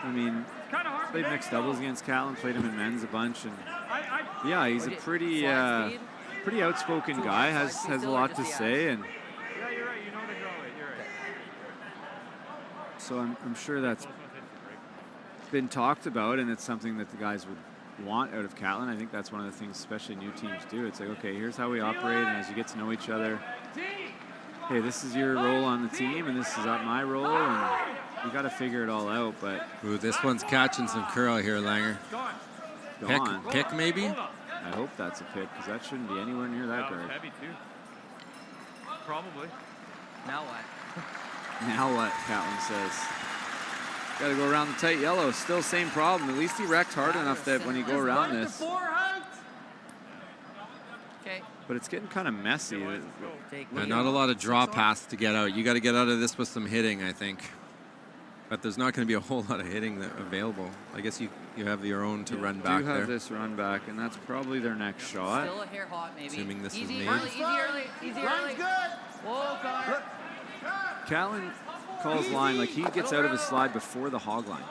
Speaker 12: I mean, played mixed doubles against Catlin, played him in men's a bunch, and yeah, he's a pretty outspoken guy. Has a lot to say, and so I'm sure that's been talked about, and it's something that the guys would want out of Catlin. I think that's one of the things especially new teams do. It's like, okay, here's how we operate, and as you get to know each other, hey, this is your role on the team, and this is my role, and you got to figure it all out. But
Speaker 16: ooh, this one's catching some curl here, Langer. Pick maybe?
Speaker 12: I hope that's a pick, because that shouldn't be anywhere near that guard.
Speaker 13: Heavy too. Probably.
Speaker 18: Now what?
Speaker 12: Now what, Catlin says. Got to go around the tight yellow. Still same problem. At least he wrecked hard enough that when you go around this. But it's getting kind of messy.
Speaker 16: Not a lot of draw paths to get out. You got to get out of this with some hitting, I think. But there's not going to be a whole lot of hitting available. I guess you have your own to run back there.
Speaker 12: You have this run back, and that's probably their next shot.
Speaker 18: Still a hair hot, maybe.
Speaker 16: Assuming this is made.
Speaker 18: Easy early. Whoa, Connor.
Speaker 12: Catlin calls line like he gets out of his slide before the hog line.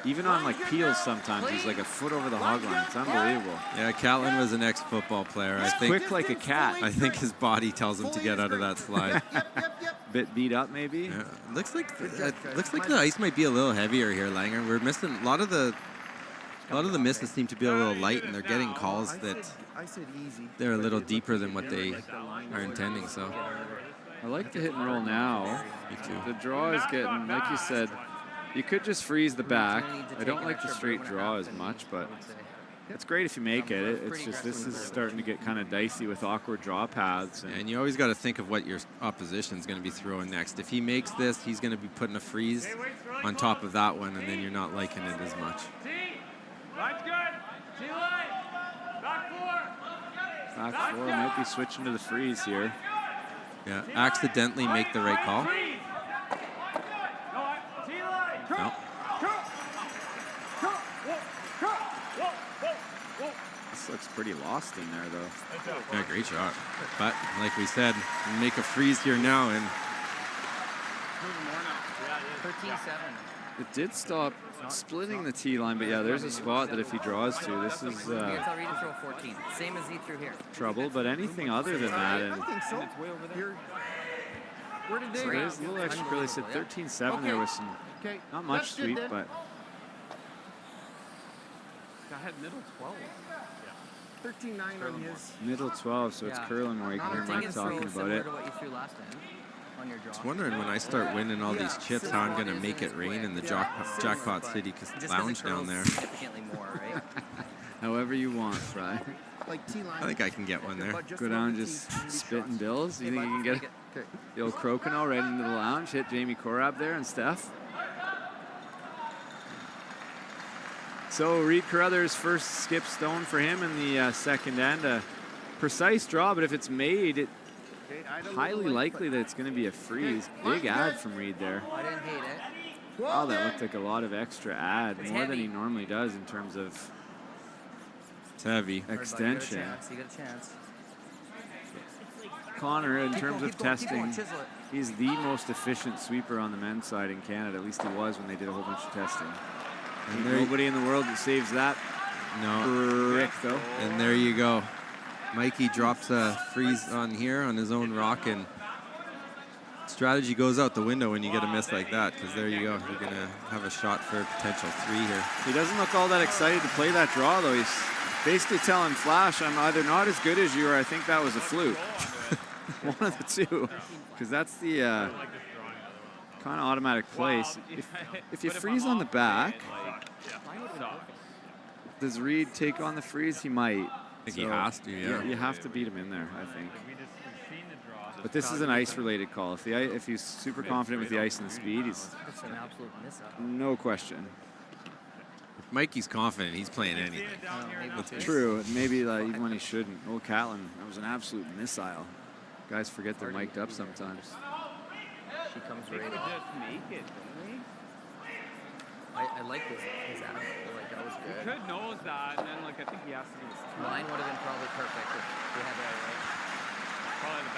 Speaker 12: Even on like peels sometimes he's like a foot over the hog line. It's unbelievable.
Speaker 16: Yeah, Catlin was an ex-football player.
Speaker 12: He's quick like a cat.
Speaker 16: I think his body tells him to get out of that slide.
Speaker 12: Bit beat up maybe.
Speaker 16: Yeah. Looks like the ice might be a little heavier here, Langer. We're missing a lot of the misses seem to be a little light, and they're getting calls that they're a little deeper than what they are intending. So
Speaker 12: I like the hit and roll now.
Speaker 16: Me too.
Speaker 12: The draw is getting, like you said, you could just freeze the back. I don't like the straight draw as much, but It's great if you make it. It's just this is starting to get kind of dicey with awkward draw paths.
Speaker 16: And you always got to think of what your opposition is going to be throwing next. If he makes this, he's going to be putting a freeze on top of that one, and then you're not liking it as much.
Speaker 13: Line's good. T line. Back four.
Speaker 12: Back four might be switching to the freeze here.
Speaker 16: Yeah, accidentally make the right call. No.
Speaker 12: This looks pretty lost in there, though.
Speaker 16: Yeah, great shot. But like we said, make a freeze here now, and
Speaker 18: 13-7.
Speaker 12: it did stop splitting the T line, but yeah, there's a spot that if he draws to, this is
Speaker 18: We can tell Reed to throw 14. Same as he threw here.
Speaker 12: trouble. But anything other than that, and
Speaker 17: I think so.
Speaker 18: It's way over there.
Speaker 17: Where did they
Speaker 12: so there's a little extra. Really said 13-7 there with some not much sweep, but
Speaker 13: I had middle 12.
Speaker 17: 13-9 on his.
Speaker 12: middle 12, so it's curling where you can hear Mike talking about it.
Speaker 18: To what you threw last time on your draw.
Speaker 16: I was wondering when I start winning all these chips how I'm going to make it rain in the jackpot city lounge down there.
Speaker 18: Significantly more, right?
Speaker 12: However you want, Fry.
Speaker 17: Like T-line.
Speaker 16: I think I can get one there.
Speaker 12: Go down, just spitting bills. You think you can get the old Crokinole right into the lounge, hit Jamie Korab there and Steph? So Reed Carruthers first skip stone for him in the second end. A precise draw, but if it's made, it's highly likely that it's going to be a freeze. Big ad from Reed there.
Speaker 18: I didn't hate it.
Speaker 12: Wow, that looked like a lot of extra ad, more than he normally does in terms of
Speaker 16: it's heavy
Speaker 12: extension.
Speaker 18: You got a chance.
Speaker 12: Connor, in terms of testing,
Speaker 18: chisel it.
Speaker 12: he's the most efficient sweeper on the men's side in Canada. At least he was when they did a whole bunch of testing. And nobody in the world that saves that.
Speaker 16: No.
Speaker 12: Rick, though.
Speaker 16: And there you go. Mikey drops a freeze on here on his own rock, and strategy goes out the window when you get a miss like that, because there you go. You're going to have a shot for a potential 3 here.
Speaker 12: He doesn't look all that excited to play that draw, though. He's basically telling Flash, I'm either not as good as you or I think that was a fluke. One of the two. Because that's the kind of automatic place. If you freeze on the back, does Reed take on the freeze? He might.
Speaker 16: I think he has to, yeah.
Speaker 12: You have to beat him in there, I think. But this is an ice-related call. If he's super confident with the ice and the speed, he's no question.
Speaker 16: If Mikey's confident, he's playing anything.
Speaker 12: True. Maybe even when he shouldn't. Old Catlin, that was an absolute missile. Guys forget they're mic'd up sometimes.
Speaker 18: She comes right off. I like his angle. Like, that was good.
Speaker 13: He could nose that, and then, like, I think he has to do this.
Speaker 18: Line would have been probably perfect if we had that right.
Speaker 13: Probably the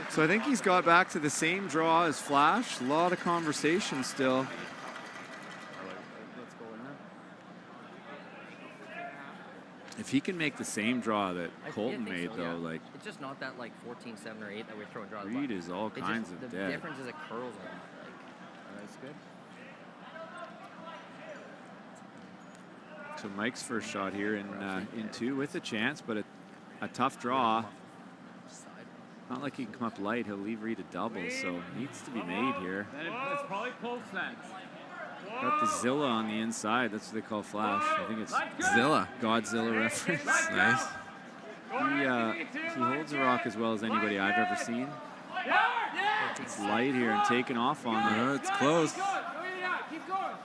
Speaker 13: best.
Speaker 12: So I think he's got back to the same draw as Flash. A lot of conversation still.
Speaker 18: Let's go in there.
Speaker 12: If he can make the same draw that Colton made, though, like
Speaker 18: it's just not that like 14-7 or 8 that we're throwing draws.
Speaker 12: Reed is all kinds of
Speaker 18: the
Speaker 12: dead.
Speaker 18: The difference is it curls on. That's good.
Speaker 12: So Mike's first shot here in 2 with a chance, but a tough draw. Not like he can come up light. He'll leave Reed a double, so it needs to be made here.
Speaker 13: It's probably close then.
Speaker 12: Got the Zilla on the inside. That's what they call Flash. I think it's
Speaker 16: Zilla.
Speaker 12: Godzilla reference.
Speaker 16: Nice.
Speaker 12: He holds a rock as well as anybody I've ever seen. It's light here and taking off on them.
Speaker 16: It's close.
Speaker 13: Keep going.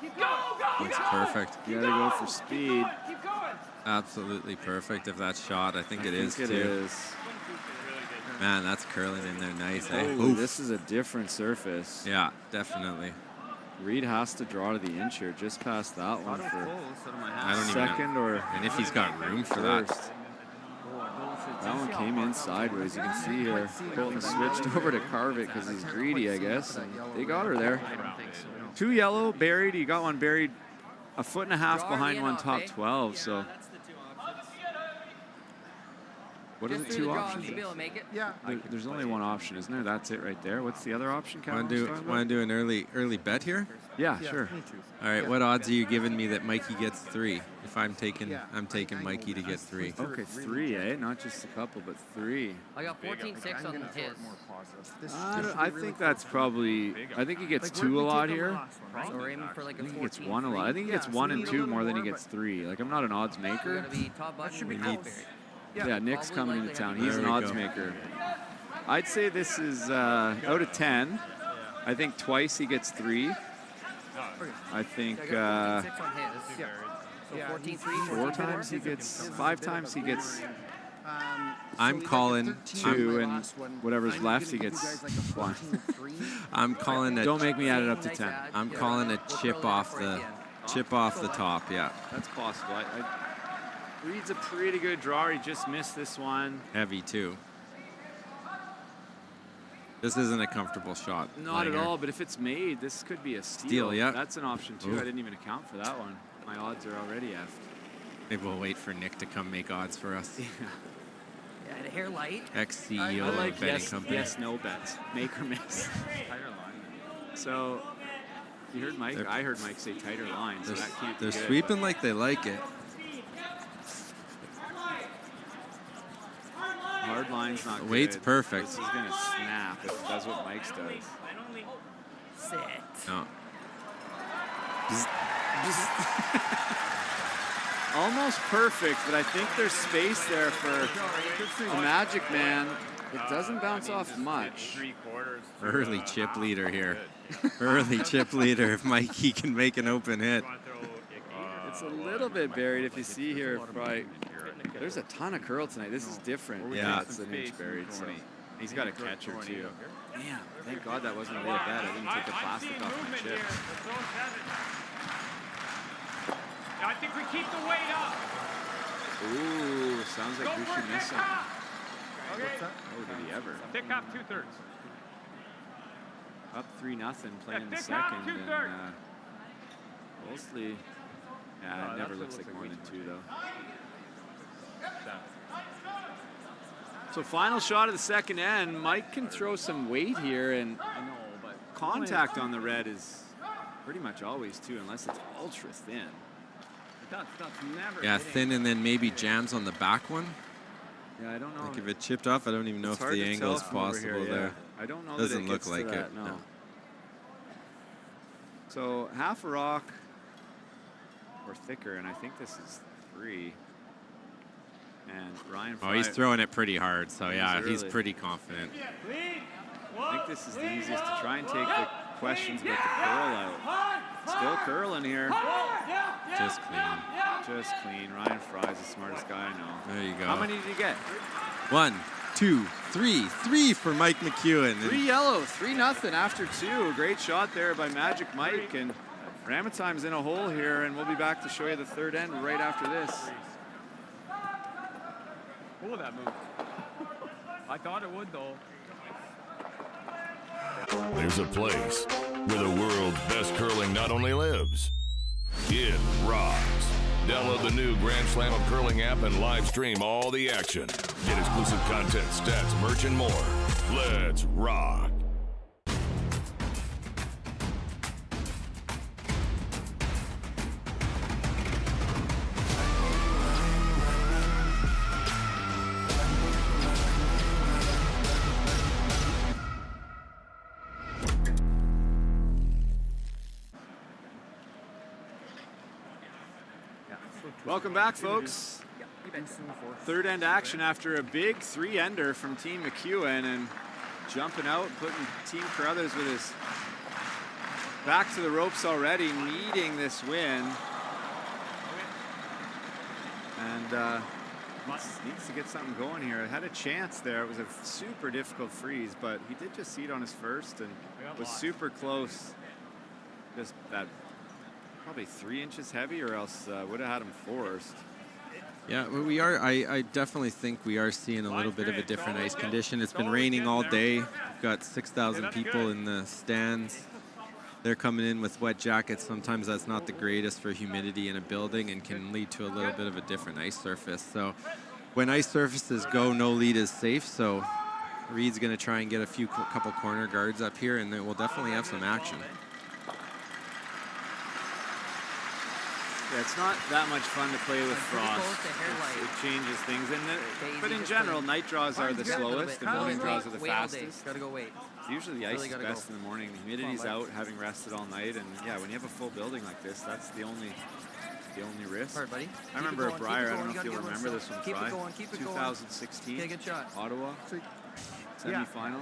Speaker 16: It's perfect.
Speaker 12: You gotta go for speed.
Speaker 16: Absolutely perfect if that's shot. I think it is, too.
Speaker 12: It is.
Speaker 16: Man, that's curling in there nice, eh?
Speaker 12: Ooh, this is a different surface.
Speaker 16: Yeah, definitely.
Speaker 12: Reed has to draw to the inch here, just past that one for
Speaker 16: I don't
Speaker 12: second
Speaker 16: even know.
Speaker 12: or
Speaker 16: and if he's got room for that.
Speaker 12: That one came in sideways. You can see here. Colton switched over to carve it because he's greedy, I guess. And they got her there. 2 yellow buried. He got one buried a 1.5 feet behind one top 12. So What are the two options?
Speaker 17: Yeah.
Speaker 12: There's only one option, isn't there? That's it right there. What's the other option?
Speaker 16: Want to do an early bet here?
Speaker 12: Yeah, sure.
Speaker 17: Me too.
Speaker 16: All right. What odds are you giving me that Mikey gets 3? If I'm taking Mikey to get 3.
Speaker 12: Okay, 3, eh? Not just a couple, but 3.
Speaker 18: I got 14-6 on his.
Speaker 12: I think that's probably. I think he gets 2 a lot here.
Speaker 18: So we're aiming for like a 14.
Speaker 12: He gets 1 a lot. I think he gets 1 and 2 more than he gets 3. Like, I'm not an odds maker.
Speaker 18: Gonna be top button.
Speaker 12: Yeah, Nick's coming into town. He's an odds maker. I'd say this is out of 10. I think twice he gets 3. I think 4 times he gets, 5 times he gets.
Speaker 16: I'm calling
Speaker 12: 2, and whatever's left he gets 1.
Speaker 16: I'm calling it.
Speaker 12: Don't make me add it up to 10.
Speaker 16: I'm calling a chip off the top. Yeah,
Speaker 12: that's possible. Reed's a pretty good drawer. He just missed this one.
Speaker 16: Heavy too. This isn't a comfortable shot.
Speaker 12: Not at all, but if it's made, this could be a steal.
Speaker 16: Yeah.
Speaker 12: That's an option too.
Speaker 16: Ooh.
Speaker 12: I didn't even account for that one. My odds are already effed.
Speaker 16: Maybe we'll wait for Nick to come make odds for us.
Speaker 18: Yeah, the hair light.
Speaker 16: Ex-CEO
Speaker 12: I like
Speaker 16: of betting company.
Speaker 12: yes, no bets. Make or miss. So, you heard Mike? I heard Mike say tighter line, so that can't be
Speaker 16: They're
Speaker 12: good,
Speaker 16: sweeping like they like it.
Speaker 12: Hard line's not good.
Speaker 16: Weight's perfect.
Speaker 12: This is going to snap if it does what Mike's does.
Speaker 18: Sit.
Speaker 16: No.
Speaker 12: Almost perfect, but I think there's space there for the Magic Man. It doesn't bounce off much.
Speaker 16: Early chip leader here. Early chip leader if Mikey can make an open hit.
Speaker 12: It's a little bit buried if you see here. Probably, there's a ton of curl tonight. This is different.
Speaker 16: Yeah.
Speaker 12: It's an inch buried, so he's got a catcher too. Man, thank God that wasn't a real bet. I didn't take the plastic off my chip.
Speaker 13: I think we keep the weight up.
Speaker 12: Ooh, sounds like we should miss him.
Speaker 13: Okay.
Speaker 12: Oh, did he ever?
Speaker 13: Pick up 2/3.
Speaker 12: Up 3-0 playing the
Speaker 13: pick
Speaker 12: second.
Speaker 13: up 2/3.
Speaker 12: And, Hösli, yeah, it never looks like more than 2 though. So final shot of the second end. Mike can throw some weight here, and contact on the red is pretty much always 2, unless it's ultra thin.
Speaker 16: Yeah, thin and then maybe jams on the back one.
Speaker 12: Yeah, I don't know.
Speaker 16: Like if it chipped off, I don't even know if the angle is possible there.
Speaker 12: I don't know.
Speaker 16: Doesn't
Speaker 12: that it
Speaker 16: look
Speaker 12: gets
Speaker 16: like
Speaker 12: to that,
Speaker 16: it.
Speaker 12: No. So half a rock or thicker, and I think this is 3. And Ryan.
Speaker 16: Oh, he's throwing it pretty hard, so yeah, he's
Speaker 12: early.
Speaker 16: pretty confident.
Speaker 12: I think this is the easiest to try and take the questions about the curl out. Still curling here.
Speaker 16: Just clean.
Speaker 12: Just clean. Ryan Fry's the smartest guy I know.
Speaker 16: There you go.
Speaker 12: How many did you get?
Speaker 16: 1, 2, 3. 3 for Mike McEwen.
Speaker 12: 3 yellow, 3-0 after 2. Great shot there by Magic Mike. And Ramatime's in a hole here, and we'll be back to show you the third end right after this.
Speaker 13: Cool that move. I thought it would though.
Speaker 19: There's a place where the world's best curling not only lives, it rocks. Download the new Grand Slam of Curling app and live stream all the action. Get exclusive content, stats, merch, and more. Let's rock.
Speaker 12: Welcome back, folks. Third end action after a big 3-ender from Team McEwen, and jumping out, putting Team Carruthers with his back to the ropes already, needing this win. And needs to get something going here. Had a chance there. It was a super difficult freeze, but he did just seat on his first and was super close. Just that probably 3 inches heavy, or else would have had him forced.
Speaker 16: Yeah, well, we are. I definitely think we are seeing a little bit of a different ice condition. It's been raining all day. We've got 6,000 people in the stands. They're coming in with wet jackets. Sometimes that's not the greatest for humidity in a building and can lead to a little bit of a different ice surface. So when ice surfaces go, no lead is safe. So Reed's going to try and get a couple corner guards up here, and then we'll definitely have some action.
Speaker 12: Yeah, it's not that much fun to play with frost. It changes things. But in general, night draws are the slowest, and morning draws are the fastest.
Speaker 18: Gotta go wait.
Speaker 12: Usually the ice is best in the morning. The humidity's out, having rested all night, and yeah, when you have a full building like this, that's the only risk.
Speaker 18: All right, buddy.
Speaker 12: I remember a Briar, I don't know if you'll remember this one,
Speaker 18: Keep
Speaker 12: Fry.
Speaker 18: it going, keep it going.
Speaker 12: 2016,
Speaker 18: Take a shot.
Speaker 12: Ottawa, semi-final.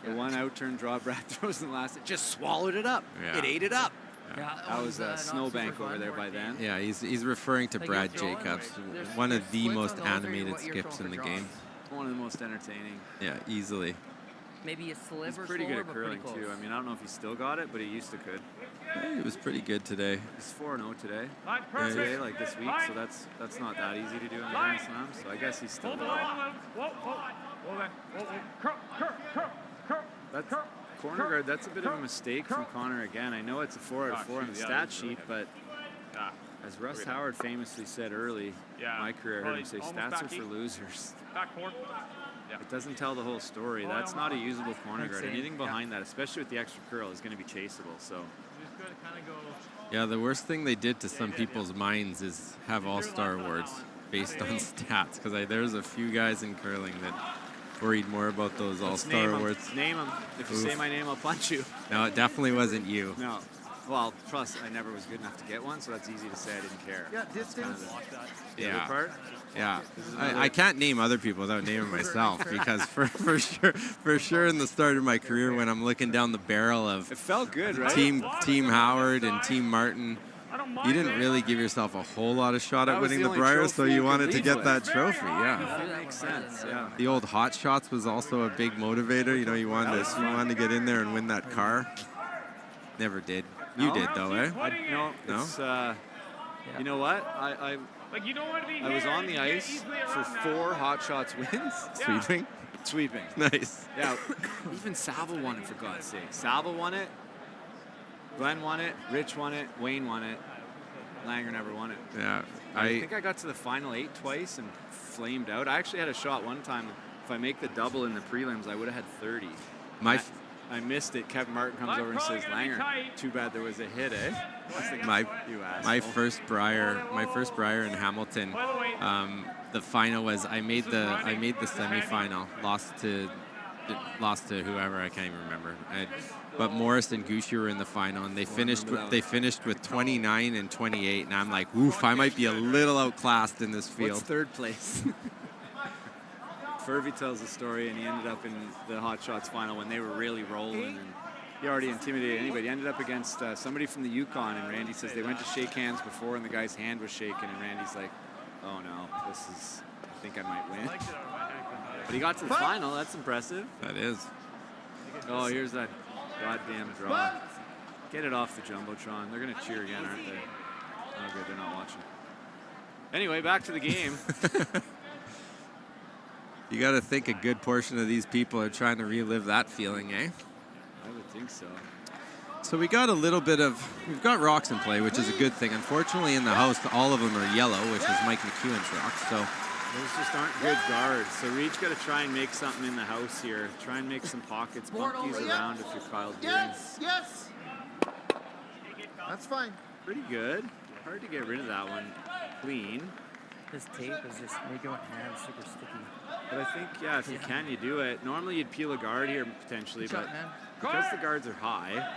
Speaker 12: The one out-turn draw Brad throws in the last, it just swallowed it up.
Speaker 16: Yeah.
Speaker 12: It ate it up.
Speaker 18: Yeah,
Speaker 12: That was a snowbank over there by then.
Speaker 16: Yeah, he's referring to Brad Jacobs, one of the most animated skips in the game.
Speaker 12: One of the most entertaining.
Speaker 16: Yeah, easily.
Speaker 18: Maybe a sliver.
Speaker 12: He's pretty good at curling too. I mean, I don't know if he still got it, but he used to could.
Speaker 16: Yeah, he was pretty good today.
Speaker 12: He's 4-0 today. Today, like this week, so that's not that easy to do in the Grand Slam. So I guess he's still good. That's corner guard. That's a bit of a mistake from Connor again. I know it's a 4 out of 4 on the stat sheet, but as Russ Howard famously said early in my career, I heard him say, stats are for losers. It doesn't tell the whole story. That's not a usable corner guard. Anything behind that, especially with the extra curl, is going to be chaseable. So.
Speaker 16: Yeah, the worst thing they did to some people's minds is have all-star awards based on stats, because there's a few guys in curling that worried more about those all-star awards.
Speaker 12: Name them. If you say my name, I'll punch you.
Speaker 16: No, it definitely wasn't you.
Speaker 12: No. Well, plus I never was good enough to get one, so that's easy to say I didn't care.
Speaker 17: Yeah, distance.
Speaker 12: The other part?
Speaker 16: Yeah, I can't name other people without naming myself, because for sure in the start of my career, when I'm looking down the barrel of
Speaker 12: it felt good, right?
Speaker 16: Team Howard and Team Martin, you didn't really give yourself a whole lot of shot at winning the Brier, so you wanted to get that trophy. Yeah,
Speaker 12: that makes sense. Yeah.
Speaker 16: The old hot shots was also a big motivator. You know, you wanted to get in there and win that car. Never did. You did though, eh?
Speaker 12: No. It's, you know what? I was on the ice for 4 hot shots wins. Sweeping.
Speaker 16: Nice.
Speaker 12: Yeah. Even Salva won it, for God's sake. Salva won it. Glenn won it. Rich won it. Wayne won it. Langer never won it.
Speaker 16: Yeah.
Speaker 12: I think I got to the final 8 twice and flamed out. I actually had a shot one time. If I make the double in the prelims, I would have had 30. I missed it. Kevin Martin comes over and says, Langer, too bad there was a hit, eh?
Speaker 16: My first Brier in Hamilton, the final was I made the semifinal, lost to whoever, I can't even remember. But Morris and Gushue were in the final, and they finished with 29 and 28, and I'm like, oof, I might be a little outclassed in this field.
Speaker 12: What's third place? Furby tells the story, and he ended up in the Hot Shots final when they were really rolling, and he already intimidated anybody. He ended up against somebody from the Yukon, and Randy says they went to shake hands before, and the guy's hand was shaking, and Randy's like, oh no, I think I might win. But he got to the final. That's impressive.
Speaker 16: That is.
Speaker 12: Oh, here's that goddamn draw. Get it off the Jumbotron. They're going to cheer again, aren't they? Oh, good, they're not watching. Anyway, back to the game.
Speaker 16: You got to think a good portion of these people are trying to relive that feeling, eh?
Speaker 12: I would think so.
Speaker 16: So we got we've got rocks in play, which is a good thing. Unfortunately, in the house, all of them are yellow, which is Mike McEwen's rocks. So
Speaker 12: those just aren't good guards. So Reed's got to try and make something in the house here. Try and make some pockets, bump these around if you're Kyle Deering.
Speaker 17: Yes. That's fine.
Speaker 12: Pretty good. Hard to get rid of that one clean.
Speaker 18: This tape is just making my hands super sticky.
Speaker 12: But I think, yeah, if you can, you do it. Normally you'd peel a guard here potentially, but because the guards are high,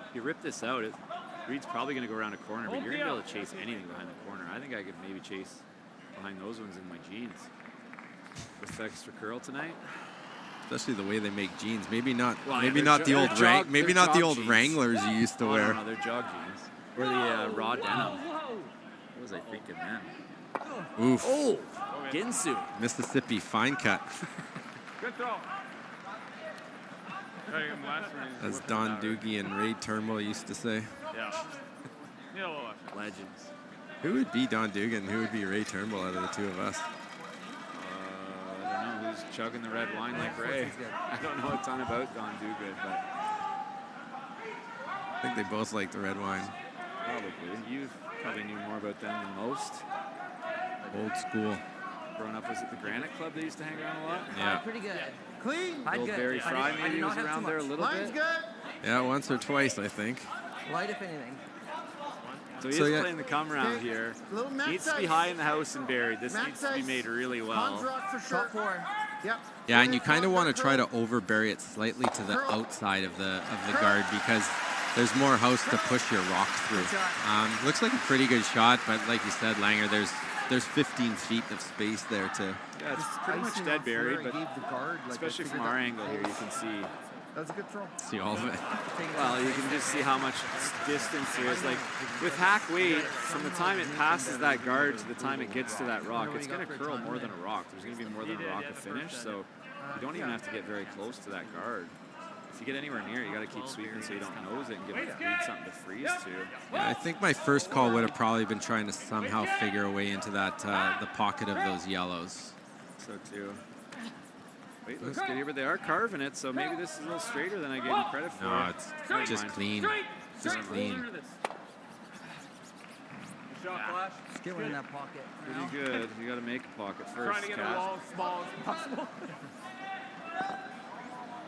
Speaker 12: if you rip this out, Reed's probably going to go around a corner, but you're going to be able to chase anything behind the corner. I think I could maybe chase behind those ones in my jeans. With extra curl tonight.
Speaker 16: Especially the way they make jeans. Maybe not.
Speaker 12: Well,
Speaker 16: maybe
Speaker 12: yeah,
Speaker 16: not the old
Speaker 12: jeans.
Speaker 16: Wranglers you used to wear.
Speaker 12: No, they're jog jeans or the raw denim. What was I thinking then?
Speaker 16: Oof.
Speaker 12: Oh, Ginsu.
Speaker 16: Mississippi fine cut.
Speaker 13: Good throw.
Speaker 16: As Don Doogie and Ray Turnbull used to say.
Speaker 13: Yeah.
Speaker 12: Legends.
Speaker 16: Who would be Don Dugan and who would be Ray Turnbull out of the two of us?
Speaker 12: I don't know who's chugging the red wine like Ray. I don't know a ton about Don Dugan, but
Speaker 16: I think they both like the red wine.
Speaker 12: Probably. You probably knew more about them than most.
Speaker 16: Old school.
Speaker 12: growing up, was it the Granite Club they used to hang around a lot?
Speaker 16: Yeah.
Speaker 18: Pretty good.
Speaker 17: Clean.
Speaker 12: Old Barry Fry maybe was around there a little
Speaker 17: Line's
Speaker 12: bit.
Speaker 17: good.
Speaker 16: Yeah, once or twice, I think.
Speaker 18: Light if anything.
Speaker 12: So he is playing the come round here. Needs to be high in the house and buried. This needs to be made really well.
Speaker 17: For sure. Yep.
Speaker 16: Yeah, and you kind of want to try to overbury it slightly to the outside of the guard because there's more house to push your rock through. Looks like a pretty good shot, but like you said, Langer, there's 15 feet of space there to.
Speaker 12: Yeah, it's pretty much dead buried, but especially from our angle here, you can see.
Speaker 17: That was a good throw.
Speaker 16: See all of it.
Speaker 12: Well, you can just see how much distance there is. Like with hack weight, from the time it passes that guard to the time it gets to that rock, it's going to curl more than a rock. There's going to be more than a rock to finish, so you don't even have to get very close to that guard. If you get anywhere near, you got to keep sweeping so you don't nose it and give it something to freeze to.
Speaker 16: Yeah, I think my first call would have probably been trying to somehow figure a way into that the pocket of those yellows.
Speaker 12: So too. Wait, looks good here, but they are carving it, so maybe this is a little straighter than I gave them credit for.
Speaker 16: No, it's just clean. Just clean.
Speaker 18: Just get one in that pocket.
Speaker 12: Pretty good. You got to make a pocket first.
Speaker 13: Trying to get it all as small as possible.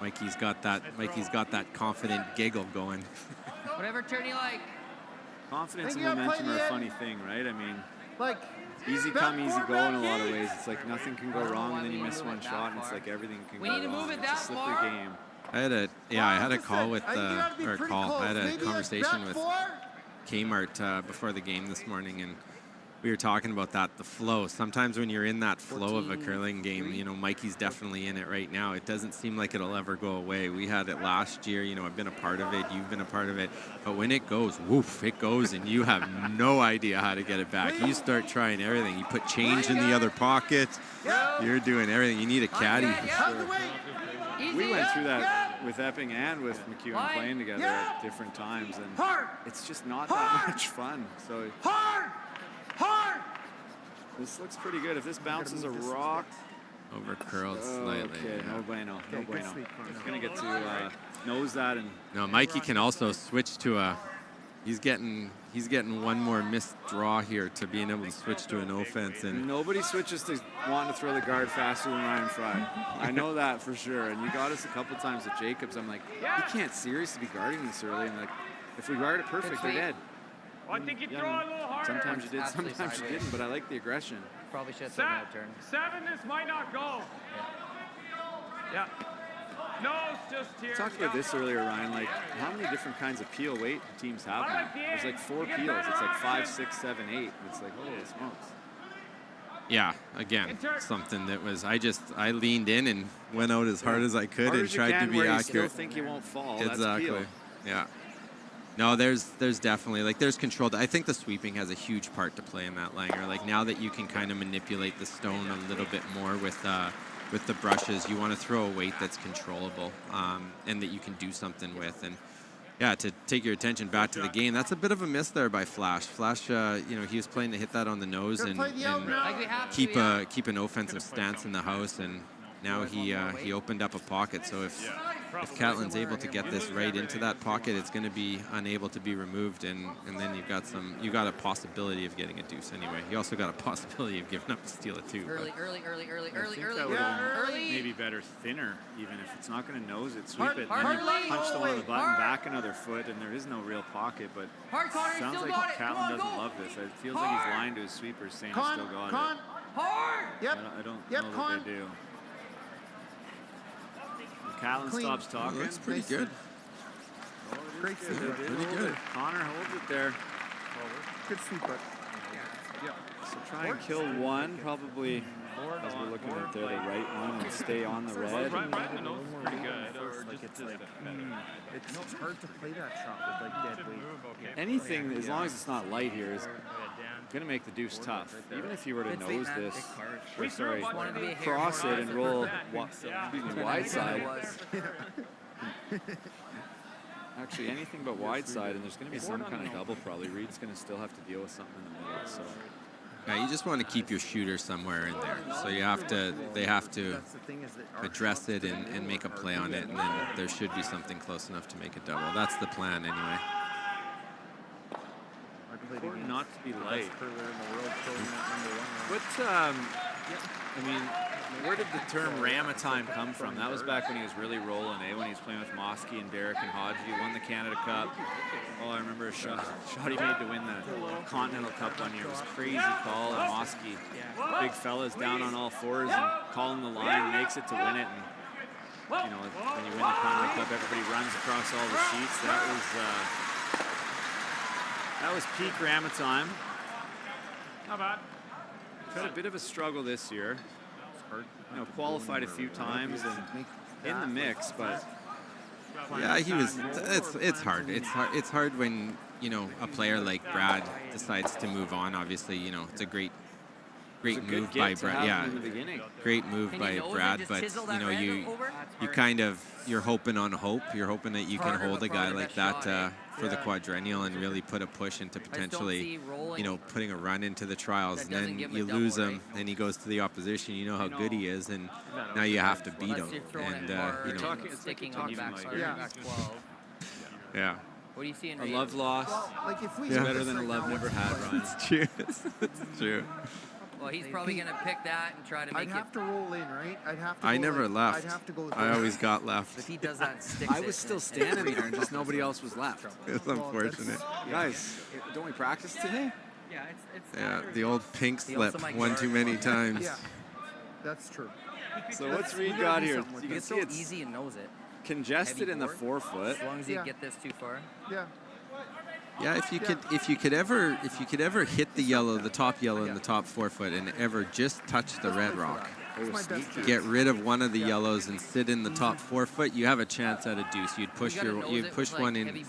Speaker 16: Mikey's got that confident giggle going.
Speaker 18: Whatever turn you like.
Speaker 12: Confidence and momentum are a funny thing, right? I mean,
Speaker 17: like
Speaker 12: easy come, easy go in a lot of ways. It's like nothing can go wrong, and then you miss one shot, and it's like everything can go wrong. We need to move it that far. It's a slippery game.
Speaker 16: I had a call with I had a conversation with Kmart before the game this morning, and we were talking about that, the flow. Sometimes when you're in that flow of a curling game, you know, Mikey's definitely in it right now. It doesn't seem like it'll ever go away. We had it last year, you know, I've been a part of it, you've been a part of it, but when it goes, woof, it goes, and you have no idea how to get it back. You start trying everything. You put change in the other pocket, you're doing everything. You need a caddy for sure.
Speaker 12: We went through that with Epping and with McEwen playing together at different times, and it's just not that much fun. So this looks pretty good. If this bounces a rock,
Speaker 16: over curled slightly.
Speaker 12: Okay, no bueno, no bueno. It's gonna get to nose that and.
Speaker 16: No, Mikey can also switch to a. He's getting one more missed draw here to being able to switch to an offense, and
Speaker 12: nobody switches to wanting to throw the guard faster than Ryan Fry. I know that for sure. And you got us a couple times at Jacobs. I'm like, you can't seriously be guarding this early. And like, if we guard it perfect, they're dead.
Speaker 13: I think you throw a little harder.
Speaker 12: Sometimes you did, sometimes you didn't, but I like the aggression.
Speaker 18: Probably should have thrown that turn.
Speaker 13: 7, this might not go. Yeah. No, it's just here.
Speaker 12: We talked about this earlier, Ryan. Like, how many different kinds of peel weight teams have now? There's like 4 peels. It's like 5, 6, 7, 8. It's like, holy smokes.
Speaker 16: Yeah, again, something that was, I leaned in and went out as hard as I could and tried to be accurate.
Speaker 12: You still think you won't fall.
Speaker 16: Exactly.
Speaker 12: That's peel.
Speaker 16: Yeah. No, there's definitely, like, there's control. I think the sweeping has a huge part to play in that, Langer. Like, now that you can kind of manipulate the stone a little bit more with the brushes, you want to throw a weight that's controllable and that you can do something with. And yeah, to take your attention back to the game, that's a bit of a miss there by Flash. Flash, you know, he was playing to hit that on the nose and keep an offensive stance in the house, and now he opened up a pocket. So if Catlin's able to get this right into that pocket, it's going to be unable to be removed, and then you got a possibility of getting a deuce anyway. You also got a possibility of giving up a steal at 2.
Speaker 18: Early.
Speaker 12: Maybe better thinner, even if it's not going to nose it, sweep it, and then you punch the one on the button, back another foot, and there is no real pocket. But sounds like Catlin doesn't love this. It feels like he's lying to his sweepers, saying he's still got it.
Speaker 17: Yep.
Speaker 12: I don't know what they do. Catlin stops talking.
Speaker 16: Looks pretty good.
Speaker 17: Great
Speaker 12: sweeper. Pretty good. Connor holds it there.
Speaker 17: Good sweeper.
Speaker 12: So try and kill one, probably, as we're looking at there, the right one, and stay on the red.
Speaker 13: Right in the nose is pretty good. Or just
Speaker 17: It's hard to play that shot with like dead weight.
Speaker 12: Anything, as long as it's not light here, is going to make the deuce tough. Even if you were to nose this, cross it and roll wide side. Actually, anything but wide side, and there's going to be some kind of double probably. Reed's going to still have to deal with something in the middle. So.
Speaker 16: Yeah, you just want to keep your shooter somewhere in there. So they have to address it and make a play on it, and then there should be something close enough to make a double. That's the plan anyway.
Speaker 12: Important not to be light. I mean, where did the term Ramatime come from? That was back when he was really rolling, when he was playing with Mosky and Derek and Hodgie. He won the Canada Cup. Oh, I remember a shot he made to win the Continental Cup one year. It was crazy call, and Mosky, big fella's down on all fours and calling the line, makes it to win it. And you know, when you win the Continental Cup, everybody runs across all the sheets. That was peak Ramatime.
Speaker 13: Not bad.
Speaker 12: Had a bit of a struggle this year. You know, qualified a few times and in the mix, but
Speaker 16: yeah, he was. It's hard. It's hard when, you know, a player like Brad decides to move on. Obviously, you know, it's a great move by Brad. Yeah, great move by Brad. But you know, you're hoping on hope. You're hoping that you can hold a guy like that for the quadrennial and really put a push into potentially, you know, putting a run into the trials. And then you lose him, and he goes to the opposition. You know how good he is, and now you have to beat him. And you know,
Speaker 18: sticking on backside. Back 12.
Speaker 16: yeah.
Speaker 18: What do you see in
Speaker 12: a love lost?
Speaker 17: Like if we
Speaker 12: it's better than a love never had, Ryan.
Speaker 16: It's true. It's true.
Speaker 18: Well, he's probably going to pick that and try to make
Speaker 17: I'd have to roll in, right? I'd have to
Speaker 16: I
Speaker 17: go
Speaker 16: never
Speaker 17: like,
Speaker 16: left.
Speaker 17: I'd have to go
Speaker 16: I always got left.
Speaker 18: If he does that and sticks
Speaker 12: I was still standing there and just nobody else was left.
Speaker 16: It's unfortunate.
Speaker 12: Guys, don't we practice today?
Speaker 18: Yeah, it's
Speaker 16: yeah, the old pink slip one too many times.
Speaker 17: Yeah, that's true.
Speaker 12: So what's Reed got here? You can
Speaker 18: it's
Speaker 12: see
Speaker 18: so
Speaker 12: it's
Speaker 18: easy and knows it.
Speaker 12: congested in the forefoot.
Speaker 18: As long as you get this too far.
Speaker 17: Yeah.
Speaker 16: Yeah, if you could ever hit the yellow, the top yellow in the top forefoot, and ever just touch the red rock, get rid of one of the yellows and sit in the top forefoot, you have a chance at a deuce. You'd push one in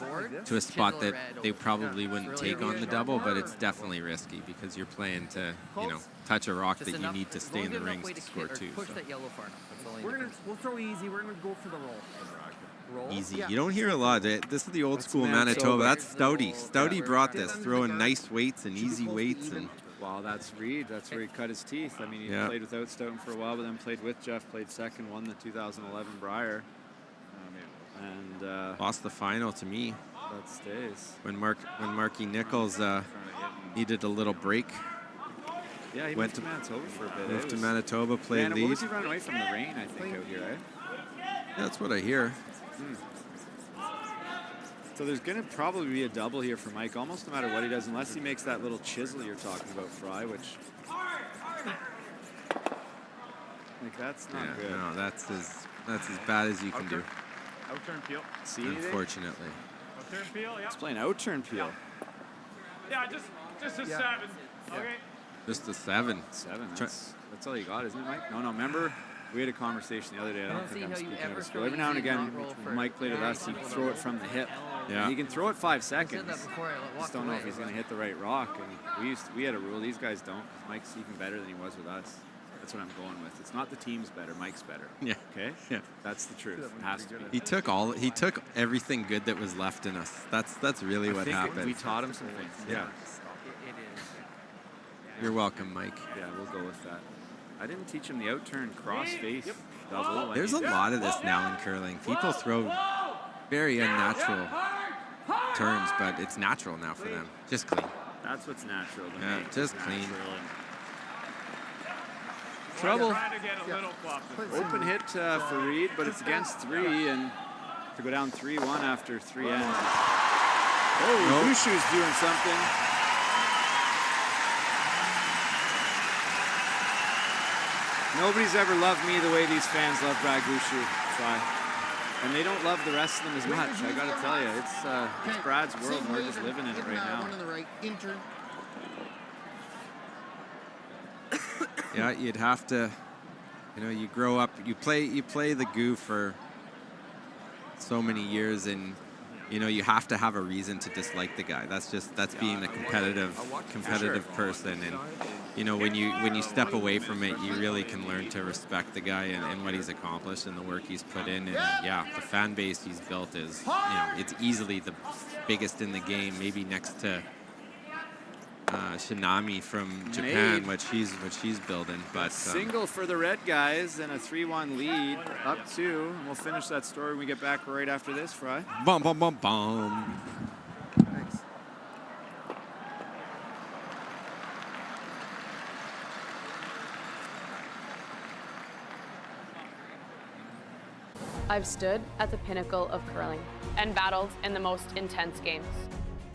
Speaker 16: to a spot that they probably wouldn't take on the double, but it's definitely risky because you're playing to, you know, touch a rock that you need to stay in the rings to score two.
Speaker 18: Push that yellow far enough.
Speaker 17: We'll throw easy. We're gonna go for the roll.
Speaker 16: Easy. You don't hear a lot. This is the old school Manitoba. That's Stouty. Stouty brought this, throwing nice weights and easy weights. And
Speaker 12: wow, that's Reed. That's where he cut his teeth. I mean, he played without Stoughton for a while, but then played with Jeff, played second, won the 2011 Brier. And
Speaker 16: lost the final to me.
Speaker 12: That stays.
Speaker 16: When Marky Nichols needed a little break.
Speaker 12: Yeah, he went to Manitoba for a bit.
Speaker 16: Moved to Manitoba, played lead.
Speaker 12: What was he running away from the rain, I think, out here, eh?
Speaker 16: Yeah, that's what I hear.
Speaker 12: So there's going to probably be a double here for Mike, almost no matter what he does, unless he makes that little chisel you're talking about, Fry, which... Like, that's not good.
Speaker 16: No, that's as bad as you can do.
Speaker 13: Out-turn peel.
Speaker 12: See
Speaker 16: unfortunately.
Speaker 13: Out-turn peel, yeah.
Speaker 12: He's playing out-turn peel.
Speaker 13: Yeah, just a 7. Okay.
Speaker 16: Just a 7.
Speaker 12: 7. That's all you got, isn't it, Mike? No, remember... We had a conversation the other day. I don't think I'm speaking out of school. Every now and again, when Mike played with us, he'd throw it from the hip.
Speaker 16: Yeah.
Speaker 12: He can throw it 5 seconds. Just don't know if he's going to hit the right rock. And we had a rule. These guys don't. Mike's even better than he was with us. That's what I'm going with. It's not the team's better. Mike's better.
Speaker 16: Yeah.
Speaker 12: Okay.
Speaker 16: Yeah.
Speaker 12: That's the truth. It has to be.
Speaker 16: He took everything good that was left in us. That's really what happened.
Speaker 12: We taught him some things. Yeah.
Speaker 18: It is.
Speaker 16: You're welcome, Mike.
Speaker 12: Yeah, we'll go with that. I didn't teach him the out-turn cross-face double.
Speaker 16: There's a lot of this now in curling. People throw very unnatural turns, but it's natural now for them. Just clean.
Speaker 12: That's what's natural.
Speaker 16: Yeah, just clean.
Speaker 12: Trouble. Open hit for Reed, but it's against 3, and to go down 3-1 after 3 ends. Oh, Gushue's doing something. Nobody's ever loved me the way these fans love Brad Gushue. And they don't love the rest of them as much. I got to tell you, it's Brad's world, and we're just living in it right now.
Speaker 17: One on the right, intern.
Speaker 16: Yeah, you'd have to, you know, you grow up, you play the Goo for so many years, and you know, you have to have a reason to dislike the guy. That's being a competitive person. And you know, when you step away from it, you really can learn to respect the guy and what he's accomplished and the work he's put in. And yeah, the fan base he's built is, you know, it's easily the biggest in the game, maybe next to Shinami from Japan, which he's building. But
Speaker 12: single for the red guys and a 3-1 lead, up 2. And we'll finish that story when we get back right after this, Fry.
Speaker 16: Bum bum bum bum.
Speaker 17: Thanks.
Speaker 1: I've stood at the pinnacle of curling and battled in the most intense games.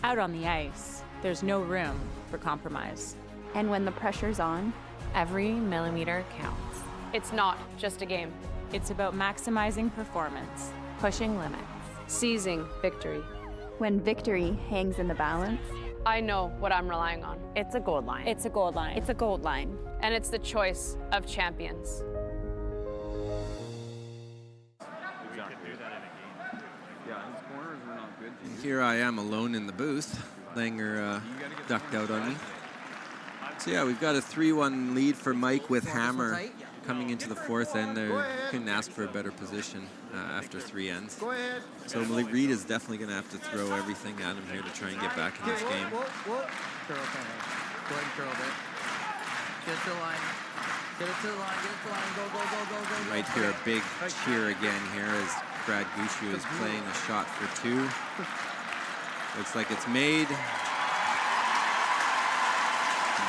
Speaker 3: Out on the ice, there's no room for compromise.
Speaker 4: And when the pressure's on,
Speaker 5: Every millimeter counts.
Speaker 1: It's not just a game.
Speaker 3: It's about maximizing performance.
Speaker 5: Pushing limits.
Speaker 1: Seizing victory.
Speaker 4: when victory hangs in the balance,
Speaker 1: I know what I'm relying on.
Speaker 5: It's a gold line.
Speaker 3: It's a gold line.
Speaker 5: It's a gold line.
Speaker 1: And it's the choice of champions.
Speaker 16: Here I am alone in the booth. Langer ducked out on me. So yeah, we've got a 3-1 lead for Mike with Hammer coming into the fourth end. They couldn't ask for a better position after 3 ends. So Malik Reed is definitely going to have to throw everything at him here to try and get back in this game.
Speaker 18: Curl, go ahead and curl it. Get it to the line. Get it to the line. Get it to the line. Go, go, go, go, go.
Speaker 16: You might hear a big cheer again here as Brad Gushue is playing a shot for 2. Looks like it's made.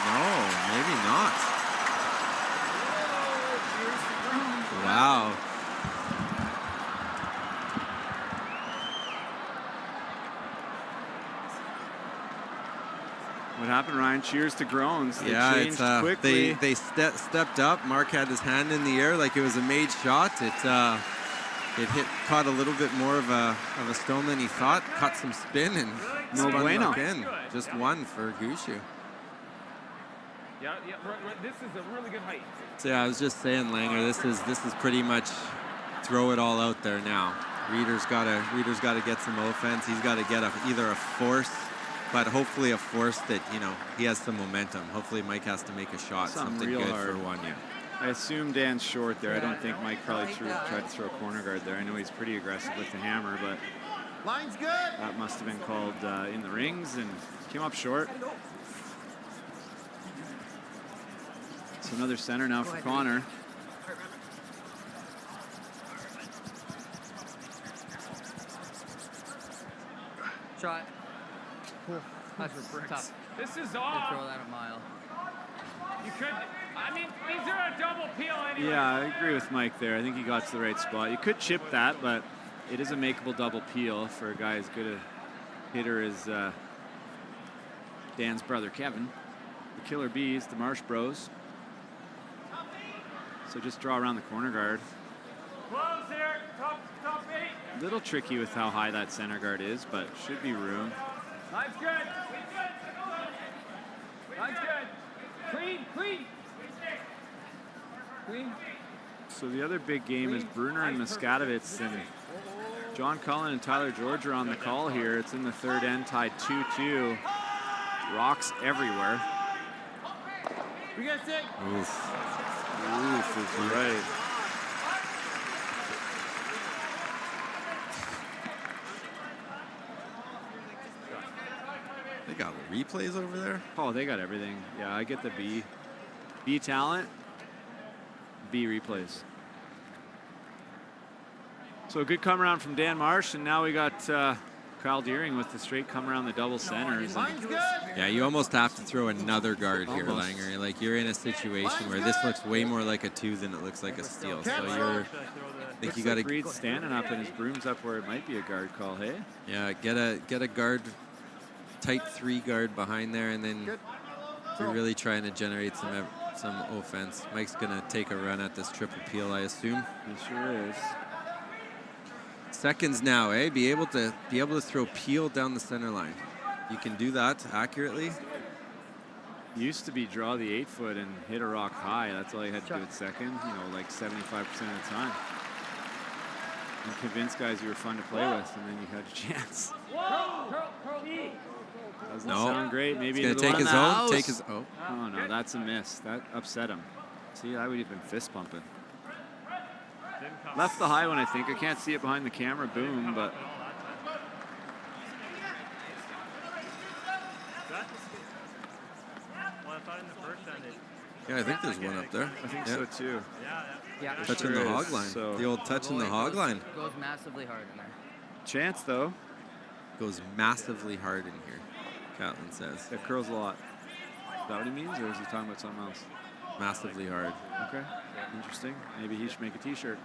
Speaker 16: No, maybe not. Wow.
Speaker 12: What happened, Ryan? Cheers to groans. They
Speaker 16: Yeah,
Speaker 12: changed quickly.
Speaker 16: they stepped up. Mark had his hand in the air like it was a made shot. It caught a little bit more of a stone than he thought. Caught some spin and
Speaker 12: No
Speaker 16: spun
Speaker 12: bueno.
Speaker 16: back in. Just one for Gushue.
Speaker 13: Yeah, this is a really good height.
Speaker 16: So yeah, I was just saying, Langer, this is pretty much throw it all out there now. Reeder's gotta get some offense. He's got to get either a force, but hopefully a force that, you know, he has some momentum. Hopefully Mike has to make a shot, something
Speaker 12: real
Speaker 16: good
Speaker 12: hard.
Speaker 16: for one. Yeah.
Speaker 12: I assume Dan's short there. I don't think Mike probably tried to throw a corner guard there. I know he's pretty aggressive with the hammer, but
Speaker 17: line's good.
Speaker 12: That must have been called in the rings and came up short. So another center now for Connor.
Speaker 18: Shot. That's tough.
Speaker 13: This is
Speaker 18: You
Speaker 13: off.
Speaker 18: throw that a mile.
Speaker 13: You could, I mean, is there a double peel anyway?
Speaker 12: Yeah, I agree with Mike there. I think he got to the right spot. You could chip that, but it is a makeable double peel for a guy as good a hitter as Dan's brother, Kevin. The Killer Bees, the Marsh Bros. So just draw around the corner guard.
Speaker 13: Close here, top 8.
Speaker 12: Little tricky with how high that center guard is, but should be room.
Speaker 13: Line's good. Line's good. Clean, clean. Clean.
Speaker 12: So the other big game is Brunner and Muskatewitz, and John Cullen and Tyler George are on the call here. It's in the third end, tied 2-2. Rocks everywhere.
Speaker 17: We got sick.
Speaker 12: Oof. Oof is right.
Speaker 16: They got replays over there.
Speaker 12: Oh, they got everything. Yeah, I get the B talent, B replays. So a good come around from Dan Marsh, and now we got Kyle Deering with the straight come around the double centers.
Speaker 16: Yeah, you almost have to throw another guard here,
Speaker 12: Almost.
Speaker 16: Langer. Like, you're in a situation where this looks way more like a 2 than it looks like a steal. So I think you got to.
Speaker 12: Reed's standing up and his broom's up where it might be a guard call. Hey.
Speaker 16: Yeah, get a guard, tight 3 guard behind there, and then you're really trying to generate some offense. Mike's gonna take a run at this triple peel, I assume.
Speaker 12: He sure is.
Speaker 16: Seconds now, eh? Be able to throw peel down the center line. You can do that accurately.
Speaker 12: Used to be draw the 8-foot and hit a rock high. That's all you had to do at second. You know, like 75% of the time. And convince guys you were fun to play with, and then you had a chance. Doesn't sound great. Maybe
Speaker 16: he's gonna take his own. Take his own.
Speaker 12: Oh no, that's a miss. That upset him. See, I would have been fist pumping. Left the high one, I think. I can't see it behind the camera. Boom, but.
Speaker 16: Yeah, I think there's one up there.
Speaker 12: I think so too.
Speaker 18: Yeah,
Speaker 16: touching the hog line.
Speaker 12: So
Speaker 16: the old touching the hog line.
Speaker 18: Goes massively hard in there.
Speaker 12: Chance though.
Speaker 16: Goes massively hard in here, Catlin says.
Speaker 12: It curls a lot. Is that what he means, or is he talking about something else?
Speaker 16: Massively hard.
Speaker 12: Okay, interesting. Maybe he should make a t-shirt.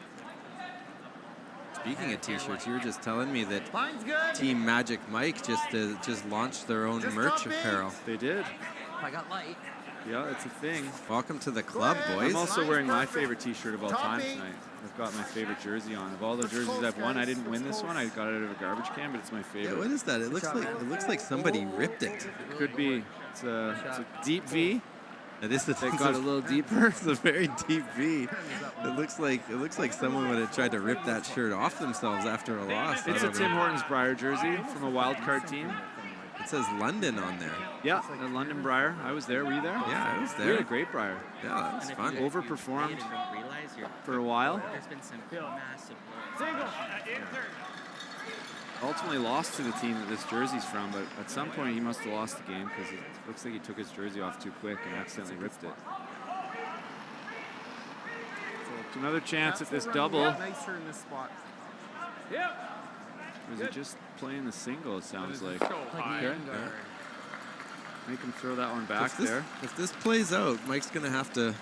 Speaker 16: Speaking of T-shirts, you were just telling me that
Speaker 17: Line's good.
Speaker 16: Team Magic Mike just launched their own merch apparel.
Speaker 12: They did.
Speaker 18: I got light.
Speaker 12: Yeah, it's a thing.
Speaker 16: Welcome to the club, boys.
Speaker 12: I'm also wearing my favorite T-shirt of all time tonight. I've got my favorite jersey on. Of all the jerseys I've won, I didn't win this one. I got it out of a garbage can, but it's my favorite.
Speaker 16: Yeah, what is that? It looks like somebody ripped it.
Speaker 12: Could be. It's a deep V.
Speaker 16: It is.
Speaker 12: They got a little deeper.
Speaker 16: It's a very deep V. It looks like someone would have tried to rip that shirt off themselves after a loss.
Speaker 12: It's a Tim Hortons Briar jersey from a wild card team.
Speaker 16: It says London on there.
Speaker 12: Yeah, at London Briar. I was there. Were you there?
Speaker 16: Yeah, I was there.
Speaker 12: We had a great Briar.
Speaker 16: Yeah, that was fun.
Speaker 12: Overperformed for a while.
Speaker 18: There's been some massive
Speaker 12: Ultimately lost to the team that this jersey's from, but at some point he must have lost the game because it looks like he took his jersey off too quick and accidentally ripped it. So another chance at this double.
Speaker 17: Nicer in this spot.
Speaker 12: Yep. Or is he just playing the single, it sounds like. Okay. Make him throw that one back there.
Speaker 16: If this plays out, Mike's going to have to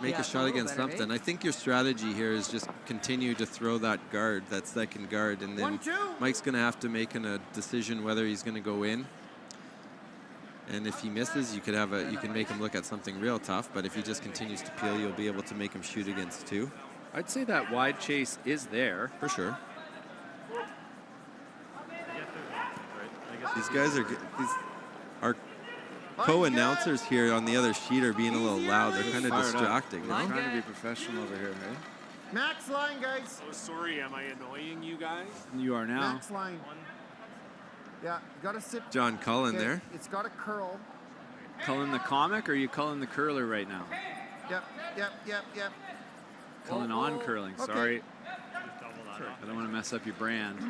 Speaker 16: make a shot against something. I think your strategy here is just continue to throw that guard, that second guard, and then Mike's going to have to make a decision whether he's going to go in. And if he misses, you can make him look at something real tough. But if he just continues to peel, you'll be able to make him shoot against two.
Speaker 12: I'd say that wide chase is there
Speaker 16: for sure. These guys are co-announcers here on the other sheet are being a little loud. They're kind of distracting.
Speaker 12: We're trying to be professional over here, right?
Speaker 17: Max line, guys.
Speaker 15: Oh, sorry, am I annoying you guys?
Speaker 12: You are now.
Speaker 17: Max line. Yeah, you got to sit.
Speaker 16: John Cullen there.
Speaker 17: It's got to curl.
Speaker 12: Cullen the comic, or are you Cullen the curler right now?
Speaker 17: Yep.
Speaker 12: Cullen on curling, sorry. I don't want to mess up your brand.
Speaker 13: You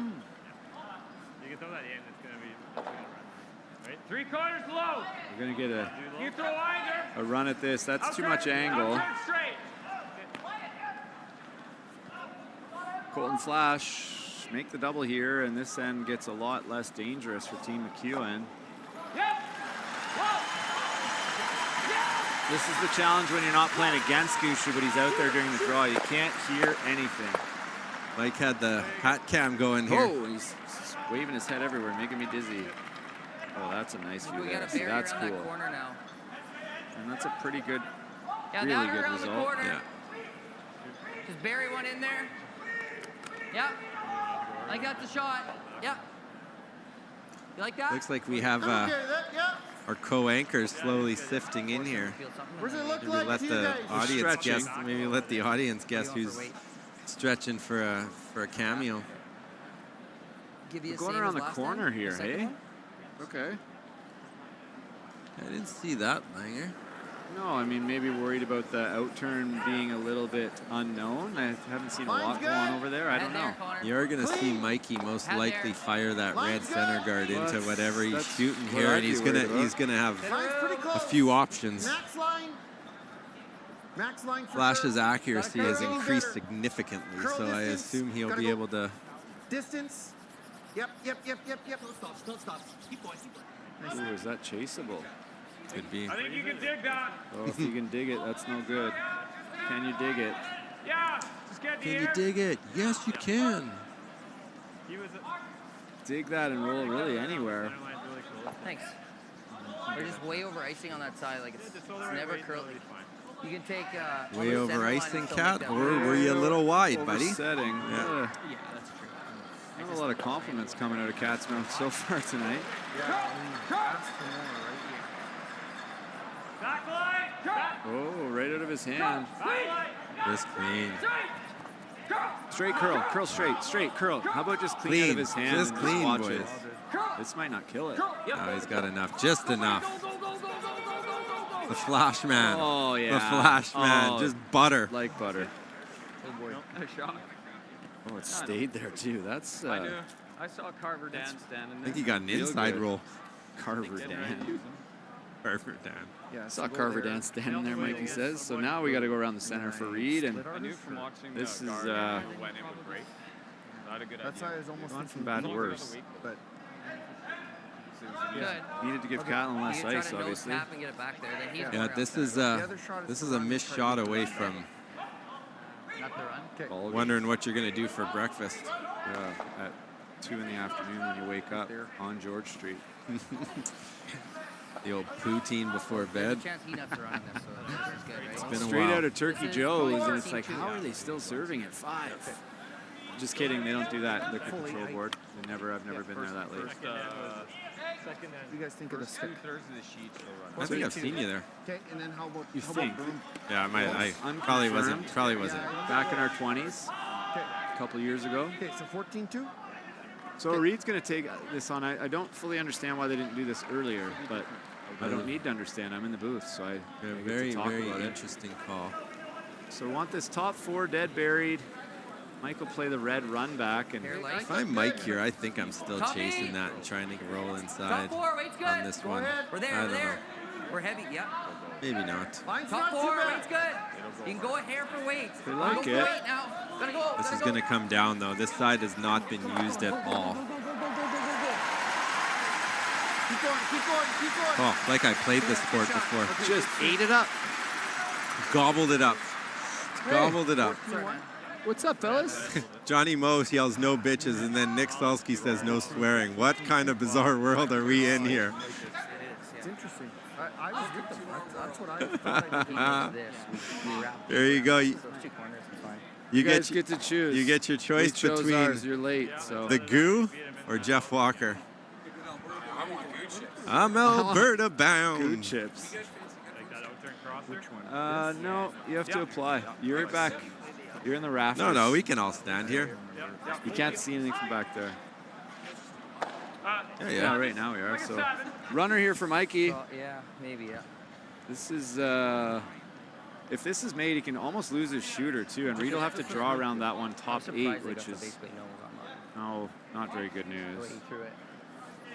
Speaker 13: can throw that in, it's going to be right? 3 quarters low.
Speaker 12: We're going to get
Speaker 13: You throw either.
Speaker 12: a run at this. That's too much angle. Colton Flash make the double here, and this end gets a lot less dangerous for Team McEwen. This is the challenge when you're not playing against Gushue, but he's out there during the draw. You can't hear anything.
Speaker 16: Mike had the hat cam going here.
Speaker 12: Oh, he's waving his head everywhere, making me dizzy. Oh, that's a nice view there. See, that's cool.
Speaker 18: That corner now.
Speaker 12: And that's a pretty good,
Speaker 18: now
Speaker 12: really good
Speaker 18: around
Speaker 12: result.
Speaker 18: The corner.
Speaker 16: Yeah.
Speaker 18: Just bury one in there. Yep. I got the shot. Yep. You like that?
Speaker 16: Looks like we have our co-anchors slowly sifting in here.
Speaker 17: What does it look
Speaker 16: Maybe
Speaker 17: like
Speaker 16: let
Speaker 17: to you
Speaker 16: the
Speaker 17: guys?
Speaker 16: audience guess. Maybe let the audience guess who's stretching for a cameo.
Speaker 12: We're going around the corner here, hey? Okay.
Speaker 16: I didn't see that, Langer.
Speaker 12: No, I mean, maybe worried about the outturn being a little bit unknown. I haven't seen a lot going on over there. I don't know.
Speaker 16: You're going to see Mikey most likely fire that red center guard into whatever he's shooting here, and he's gonna have a few options. Flash's accuracy has increased significantly, so I assume he'll be able to.
Speaker 17: Distance. Yep.
Speaker 18: Don't stop. Keep going.
Speaker 12: Ooh, is that chaseable?
Speaker 16: Could be.
Speaker 13: I think you can dig that.
Speaker 12: Oh, if you can dig it, that's no good. Can you dig it?
Speaker 13: Yeah, just get
Speaker 16: Can you dig it? Yes, you can.
Speaker 12: Dig that and roll really anywhere.
Speaker 18: Thanks. We're just way over icing on that side. Like it's never curly. You can take
Speaker 16: way over icing, Cat, or were you a little wide, buddy?
Speaker 12: Setting.
Speaker 18: Yeah, that's true.
Speaker 12: Not a lot of compliments coming out of Cat's mouth so far tonight. Oh, right out of his hand.
Speaker 16: Just clean.
Speaker 12: Straight curl straight curl. How about just clean out of his hand?
Speaker 16: Just clean,
Speaker 12: watch
Speaker 16: boys.
Speaker 12: it. This might not kill it.
Speaker 16: Oh, he's got enough, just enough. The Flash Man.
Speaker 12: Oh, yeah.
Speaker 16: The Flash Man, just butter.
Speaker 12: Like butter.
Speaker 18: Oh boy. Nice shot.
Speaker 12: Oh, it stayed there too. That's.
Speaker 13: I do. I saw Carver Dan standing there.
Speaker 16: I think he got an inside roll.
Speaker 12: Carver Dan.
Speaker 16: Carver Dan.
Speaker 12: Yeah, I saw Carver Dan standing there, Mikey says. So now we got to go around the center for Reed, and
Speaker 13: I knew from watching
Speaker 12: this is
Speaker 13: went in with break. Not a good
Speaker 17: That's
Speaker 13: idea.
Speaker 17: why I was almost
Speaker 12: gone from bad to worse.
Speaker 17: But
Speaker 18: Good.
Speaker 12: Needed to give Catlin less
Speaker 18: You can try
Speaker 12: ice,
Speaker 18: to nose
Speaker 12: obviously.
Speaker 18: tap and get it back there. Then he's
Speaker 16: Yeah, this is a missed shot away from
Speaker 18: Not the run.
Speaker 12: Ball
Speaker 16: Wondering what you're going to do for breakfast.
Speaker 12: Yeah, at 2 in the afternoon when you wake up on George Street.
Speaker 16: The old poutine before bed.
Speaker 18: Chance he nuts are on this, so this is good, right?
Speaker 16: It's been a
Speaker 12: Straight
Speaker 16: while.
Speaker 12: out of Turkey Joe's, and it's like, how are they still serving at 5? Just kidding, they don't do that. Liquor control board. I've never been there that late.
Speaker 17: You guys think of the stick?
Speaker 16: I think I've seen you there.
Speaker 17: Okay, and then how about
Speaker 12: You think?
Speaker 16: Yeah, I probably wasn't. Probably wasn't.
Speaker 12: Back in our 20s, a couple years ago.
Speaker 17: Okay, so 14-2.
Speaker 12: So Reed's going to take this on. I don't fully understand why they didn't do this earlier, but I don't need to understand. I'm in the booth, so I get
Speaker 16: Very,
Speaker 12: to talk
Speaker 16: very
Speaker 12: about it.
Speaker 16: interesting call.
Speaker 12: So we want this top 4 dead buried. Mike will play the red run back. And
Speaker 16: If I'm Mike here, I think I'm still chasing that and trying to roll inside
Speaker 18: Top 4, weight's good.
Speaker 16: on this one.
Speaker 18: We're there,
Speaker 16: I
Speaker 18: we're
Speaker 16: don't
Speaker 18: there.
Speaker 16: know.
Speaker 18: We're heavy, yeah.
Speaker 16: Maybe not.
Speaker 18: Top 4, weight's good. You can go a hair for weight.
Speaker 12: They like
Speaker 18: go
Speaker 12: it.
Speaker 18: For weight now. Gotta go.
Speaker 16: This is going to come down, though. This side has not been used at all.
Speaker 17: Keep going, keep going, keep going.
Speaker 16: Oh, like I played this sport before.
Speaker 12: Just ate it up.
Speaker 16: Gobbled it up. Gobbled it up.
Speaker 12: What's up, fellas?
Speaker 16: Johnny Moe yells no bitches, and then Nick Stulsky says no swearing. What kind of bizarre world are we in here?
Speaker 17: It's interesting. I was with them. That's what I thought.
Speaker 16: There you go. You
Speaker 12: guys get to choose.
Speaker 16: You get your choice
Speaker 12: We chose
Speaker 16: between
Speaker 12: ours. You're late, so.
Speaker 16: the Goo or Jeff Walker. I'm Alberta bound.
Speaker 12: Goo chips. No, you have to apply. You're back. You're in the rafters.
Speaker 16: No, we can all stand here.
Speaker 12: You can't see anything from back there.
Speaker 16: Yeah.
Speaker 12: Right now we are. So, runner here for Mikey.
Speaker 18: Yeah, maybe, yeah.
Speaker 12: This is, if this is made, he can almost lose his shooter too, and Reed will have to draw around that one top 8, which is, no, not very good
Speaker 18: The way
Speaker 12: news.
Speaker 18: he threw it.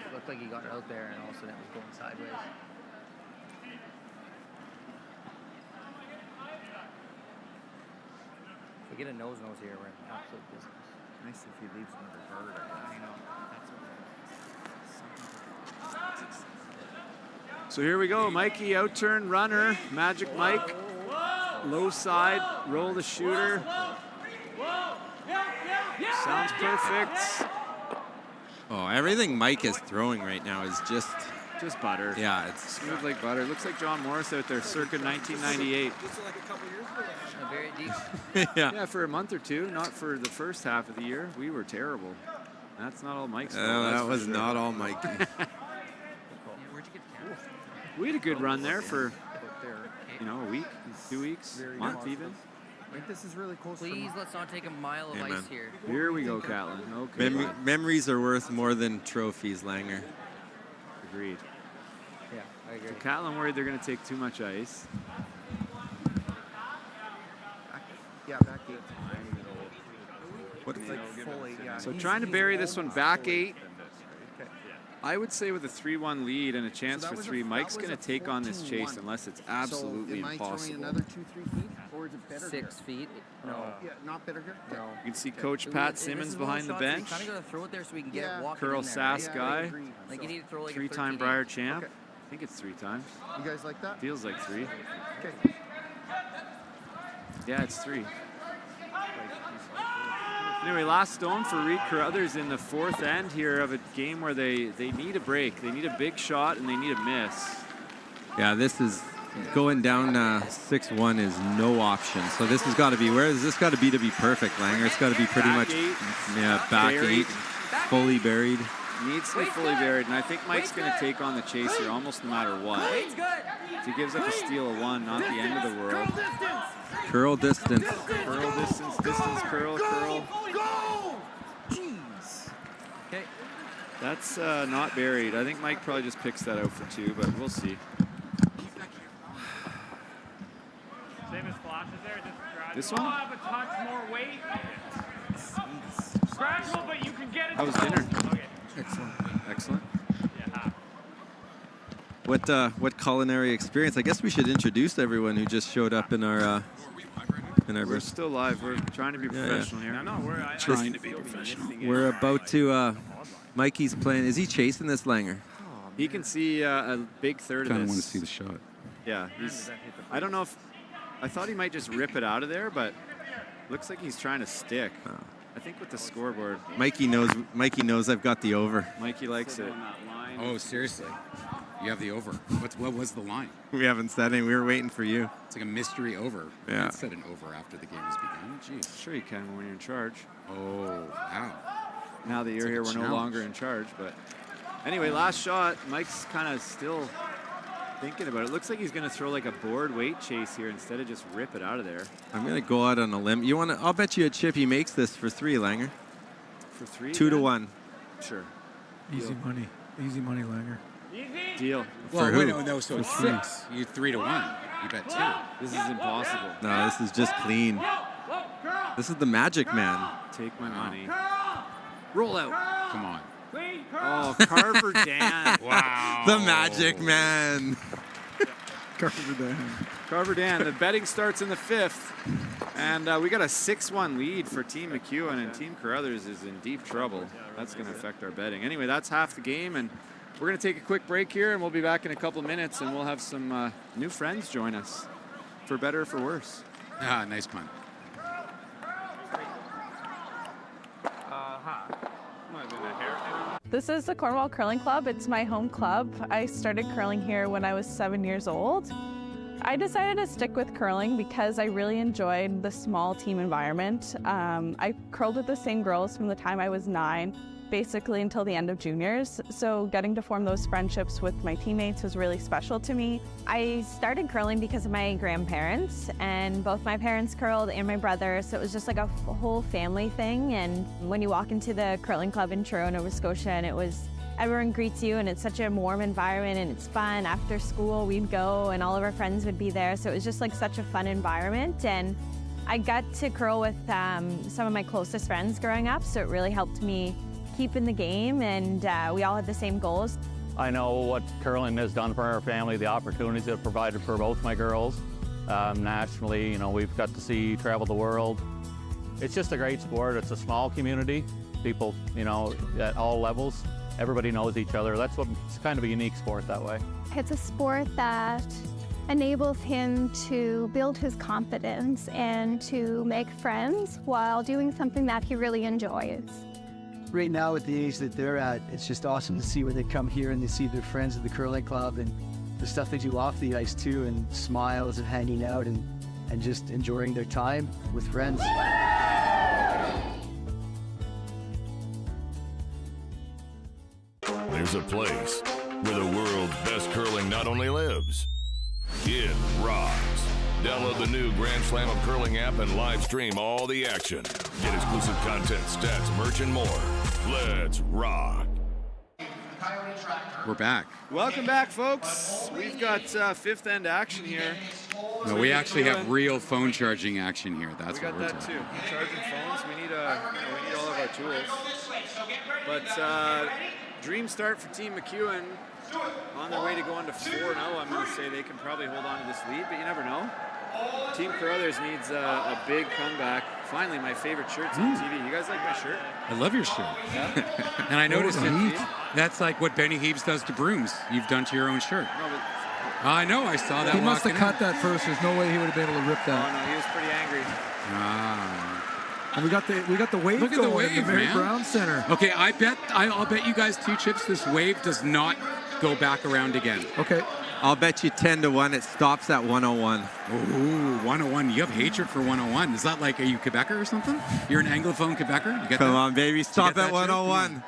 Speaker 18: It looked like he got it out there, and all of a sudden it was going sideways. If we get a nose here, we're in absolute business.
Speaker 17: Nice if he leaves another bird.
Speaker 18: I know.
Speaker 12: So here we go, Mikey, outturn, runner, Magic Mike, low side, roll the shooter. Sounds perfect.
Speaker 16: Oh, everything Mike is throwing right now is just
Speaker 12: butter.
Speaker 16: Yeah, it's
Speaker 12: smooth like butter. Looks like John Morris out there circa 1998.
Speaker 18: Very deep.
Speaker 16: Yeah,
Speaker 12: for a month or two, not for the first half of the year. We were terrible. That's not all Mike's fault.
Speaker 16: that
Speaker 12: that's
Speaker 16: was
Speaker 12: for sure.
Speaker 16: not all Mikey.
Speaker 12: We had a good run there for, a week, 2 weeks, month even.
Speaker 17: I think this is really close.
Speaker 18: Please, let's not take a mile of
Speaker 16: Amen.
Speaker 18: ice here.
Speaker 12: Here we go, Catlin. Okay.
Speaker 16: Memories are worth more than trophies, Langer.
Speaker 12: Agreed.
Speaker 18: Yeah, I agree.
Speaker 12: So Catlin worried they're going to take too much ice.
Speaker 17: Yeah, back 8.
Speaker 16: What?
Speaker 17: It's like fully, yeah.
Speaker 12: So trying to bury this one back 8. I would say with a 3-1 lead and a chance for 3, Mike's going to take on this chase unless it's absolutely
Speaker 17: so am I
Speaker 12: impossible.
Speaker 17: throwing another 2-3 feet, or is it better
Speaker 18: 6 feet? No.
Speaker 17: Yeah, not better here?
Speaker 18: No.
Speaker 12: You can see Coach Pat Simmons behind the bench.
Speaker 18: You kind of got to throw it there so we can get it walking
Speaker 12: Curl
Speaker 18: in there.
Speaker 12: Sass guy.
Speaker 18: Like you need to throw like
Speaker 12: 3-time
Speaker 18: a
Speaker 12: Briar champ. I think it's 3 times.
Speaker 17: You guys like that?
Speaker 12: Feels like 3.
Speaker 17: Okay.
Speaker 12: Yeah, it's 3. Anyway, last stone for Reed Carruthers in the 4th end here of a game where they need a break. They need a big shot and they need a miss.
Speaker 16: Yeah, this is going down 6-1 is no option. So this has got to be, where has this got to be perfect, Langer? It's got to be pretty
Speaker 12: Back
Speaker 16: much,
Speaker 12: 8,
Speaker 16: back
Speaker 12: buried.
Speaker 16: 8, fully buried.
Speaker 12: Needs to be fully buried, and I think Mike's going to take on the chaser almost no matter what. If he gives up a steal of 1, not the end of the world.
Speaker 16: Curl distance.
Speaker 12: Curl distance, curl.
Speaker 17: Jeez.
Speaker 18: Okay.
Speaker 12: That's not buried. I think Mike probably just picks that out for 2, but we'll see.
Speaker 13: Same as flashes there, just gradual.
Speaker 12: This one?
Speaker 13: Have a touch more weight. Gradual, but you can get it.
Speaker 12: How was dinner?
Speaker 13: Okay.
Speaker 12: Excellent.
Speaker 13: Yeah.
Speaker 16: What culinary experience? I guess we should introduce everyone who just showed up in our
Speaker 12: We're still live. We're trying to be professional here.
Speaker 13: No, we're
Speaker 12: trying to be professional.
Speaker 16: We're about to. Mikey's playing. Is he chasing this, Langer?
Speaker 12: He can see a big third of this.
Speaker 20: Kind of want to see the shot.
Speaker 12: Yeah, I don't know if I thought he might just rip it out of there, but Looks like he's trying to stick. I think with the scoreboard.
Speaker 16: Mikey knows I've got the over.
Speaker 12: Mikey likes it.
Speaker 14: Oh, seriously? You have the over. What was the line?
Speaker 16: We haven't said any. We were waiting for you.
Speaker 14: It's like a mystery over.
Speaker 16: Yeah.
Speaker 14: You can't set an over after the game has begun. Jeez.
Speaker 12: Sure you can when you're in charge.
Speaker 14: Oh, wow.
Speaker 12: Now that you're here, we're no longer in charge. But anyway, last shot. Mike's kind of still thinking about it. Looks like he's going to throw like a board weight chase here instead of just rip it out of there.
Speaker 16: I'm going to go out on a limb. You want to? I'll bet you a chip he makes this for 3, Langer.
Speaker 12: For 3?
Speaker 16: 2 to 1.
Speaker 12: Sure.
Speaker 2: Easy money. Easy money, Langer.
Speaker 12: Deal.
Speaker 14: Well, wait, no, so it's 6. You 3 to 1. You bet 2.
Speaker 12: This is impossible.
Speaker 16: No, this is just clean. This is the magic man.
Speaker 12: Take my money. Roll out.
Speaker 14: Come on.
Speaker 12: Oh, Carver Dan.
Speaker 14: Wow.
Speaker 16: The magic man.
Speaker 12: Carver Dan. The betting starts in the 5th. And we got a 6-1 lead for Team McEwen, and Team Carruthers is in deep trouble. That's going to affect our betting. Anyway, that's half the game, and we're going to take a quick break here, and we'll be back in a couple of minutes, and we'll have some new friends join us, for better or for worse.
Speaker 14: Ah, nice pun.
Speaker 20: This is the Cornwall Curling Club. It's my home club. I started curling here when I was 7 years old. I decided to stick with curling because I really enjoyed the small team environment. I curled with the same girls from the time I was 9, basically until the end of juniors. So getting to form those friendships with my teammates was really special to me.
Speaker 5: I started curling because of my grandparents, and both my parents curled and my brother, so it was just like a whole family thing. And when you walk into the curling club in Truro, Nova Scotia, and everyone greets you, and it's such a warm environment, and it's fun. After school, we'd go, and all of our friends would be there, so it was just like such a fun environment. And I got to curl with some of my closest friends growing up, so it really helped me keep in the game, and we all had the same goals.
Speaker 21: I know what curling has done for our family, the opportunities it provided for both my girls. Nationally, you know, we've got to see travel the world. It's just a great sport. It's a small community. People, you know, at all levels, everybody knows each other. That's what, it's kind of a unique sport that way.
Speaker 22: It's a sport that enables him to build his confidence and to make friends while doing something that he really enjoys.
Speaker 23: Right now, at the age that they're at, it's just awesome to see when they come here and they see their friends at the curling club and the stuff they do off the ice too, and smiles and hanging out and just enjoying their time with friends.
Speaker 19: There's a place where the world's best curling not only lives, it rocks. Download the new Grand Slam of Curling app and live stream all the action. Get exclusive content, stats, merch, and more. Let's rock.
Speaker 14: We're back.
Speaker 12: Welcome back, folks. We've got 5th end action here.
Speaker 14: No, we actually have real phone charging action here. That's what we're
Speaker 12: talking about. We got that too. Charging phones. We need all of our tools. But dream start for Team McEwen. On their way to going to 4-0. I'm going to say they can probably hold on to this lead, but you never know. Team Carruthers needs a big comeback. Finally, my favorite shirt's on TV. You guys like my shirt?
Speaker 14: I love your shirt.
Speaker 12: Yeah?
Speaker 14: And I noticed that's like what Benny Heaves does to brooms. You've done to your own shirt.
Speaker 12: No, but
Speaker 14: I know. I saw that.
Speaker 2: He must have cut that first. There's no way he would have been able to rip that.
Speaker 12: Oh no, he was pretty angry.
Speaker 2: And we got the wave.
Speaker 14: Look at the wave,
Speaker 2: in the Mary
Speaker 14: man.
Speaker 2: Brown Center.
Speaker 14: Okay, I'll bet you guys 2 chips. This wave does not go back around again.
Speaker 2: Okay.
Speaker 16: I'll bet you 10 to 1 it stops at 101.
Speaker 14: Ooh, 101. You have hatred for 101. Is that like, are you Quebecer or something? You're an Anglophone Quebecer? You get
Speaker 16: Come
Speaker 14: that?
Speaker 16: on, baby. Stop at 101.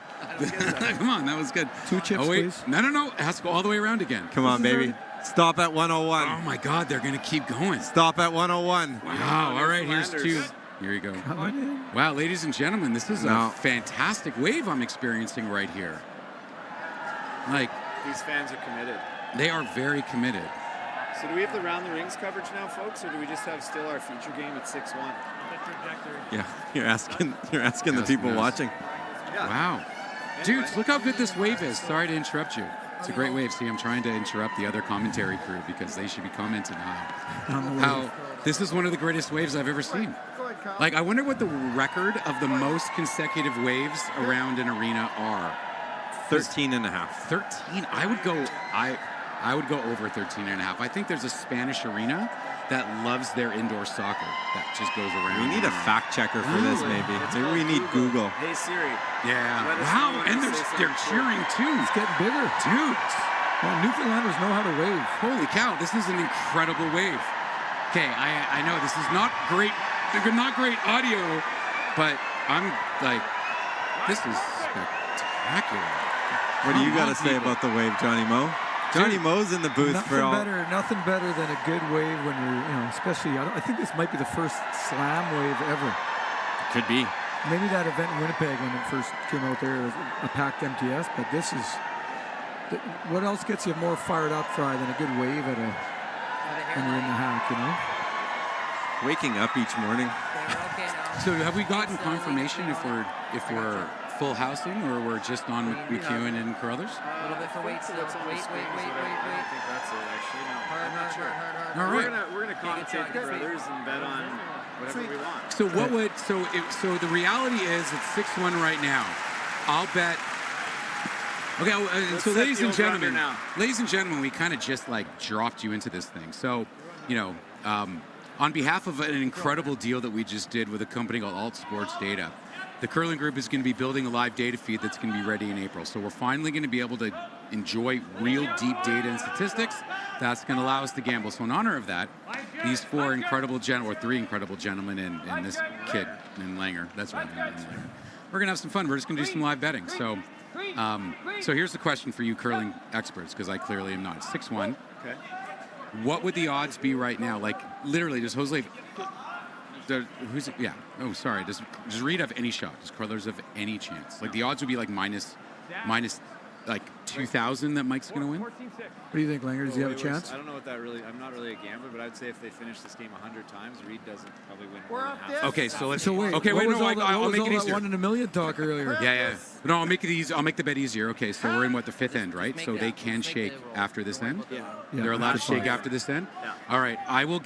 Speaker 14: Come on, that was good.
Speaker 2: 2 chips, please.
Speaker 14: No. It has to go all the way around again.
Speaker 16: Come on, baby. Stop at 101.
Speaker 14: Oh, my God. They're going to keep going.
Speaker 16: Stop at 101.
Speaker 14: Wow. All right, here's 2. Here you go. Wow, ladies and gentlemen, this is a fantastic wave I'm experiencing right here. Like,
Speaker 12: these fans are committed.
Speaker 14: They are very committed.
Speaker 12: So do we have the round the rings coverage now, folks, or do we just have still our feature game at 6-1?
Speaker 16: Yeah, you're asking the people watching.
Speaker 12: Yeah.
Speaker 14: Wow.
Speaker 12: Anyway.
Speaker 14: Dudes, look how good this wave is. Sorry to interrupt you. It's a great wave. See, I'm trying to interrupt the other commentary crew because they should be commenting how this is one of the greatest waves I've ever seen. Like, I wonder what the record of the most consecutive waves around an arena are.
Speaker 16: 13 and a half.
Speaker 14: 13? I would go over 13 and a half. I think there's a Spanish arena that loves their indoor soccer that just goes around.
Speaker 16: We need a fact checker for this, maybe. Maybe we need Google.
Speaker 12: Hey Siri.
Speaker 14: Yeah. Wow, and they're cheering too.
Speaker 6: It's getting bigger.
Speaker 14: Dude.
Speaker 6: Well, Newfoundlanders know how to wave.
Speaker 14: Holy cow, this is an incredible wave. Okay, I know this is not great audio, but I'm like, this is spectacular.
Speaker 16: What do you got to say about the wave, Johnny Mo? Johnny Mo's in the booth for all.
Speaker 6: Nothing better than a good wave when you're, especially. I think this might be the first slam wave ever.
Speaker 14: Could be.
Speaker 6: Maybe that event in Winnipeg when it first came out there was a packed MTS, but this is. What else gets you more fired up, Fry, than a good wave when you're in the hack,
Speaker 16: Waking up each morning.
Speaker 14: So have we gotten confirmation if we're full housing or we're just on McEwen and Carruthers?
Speaker 18: A little bit for weight still. Wait.
Speaker 12: I think that's it, actually. No,
Speaker 18: Hard.
Speaker 14: All right.
Speaker 12: We're gonna compensate Carruthers and bet on whatever we want.
Speaker 14: So what would so the reality is it's 6-1 right now. I'll bet. Okay, so ladies and gentlemen, we kind of just like dropped you into this thing. So, on behalf of an incredible deal that we just did with a company called Alt Sports Data, the Curling Group is going to be building a live data feed that's going to be ready in April. So we're finally going to be able to enjoy real deep data and statistics. That's going to allow us to gamble. So in honor of that, these three incredible gentlemen and this kid in Langer, that's right, we're going to have some fun. We're just going to do some live betting. So here's the question for you curling experts, because I clearly am not. 6-1.
Speaker 12: Okay.
Speaker 14: What would the odds be right now? Like, literally, does Hösli... who's it? Yeah. Oh, sorry. Does Reed have any shot? Does Carruthers have any chance? Like, the odds would be like minus like 2,000 that Mike's going to win?
Speaker 6: What do you think, Langer? Does he have a chance?
Speaker 12: I don't know what that really... I'm not really a gambler, but I'd say if they finish this game 100 times, Reed doesn't probably win more than half.
Speaker 14: Okay, so let's...
Speaker 6: wait.
Speaker 14: Okay, wait, no, I'll make it easier.
Speaker 6: 1 in a million talk earlier.
Speaker 14: Yeah. No, I'll make it easy. I'll make the bet easier. Okay, so we're in the fifth end, right? So they can shake after this end?
Speaker 12: Yeah.
Speaker 14: They're allowed to shake after this end?
Speaker 12: Yeah.
Speaker 14: All right, I will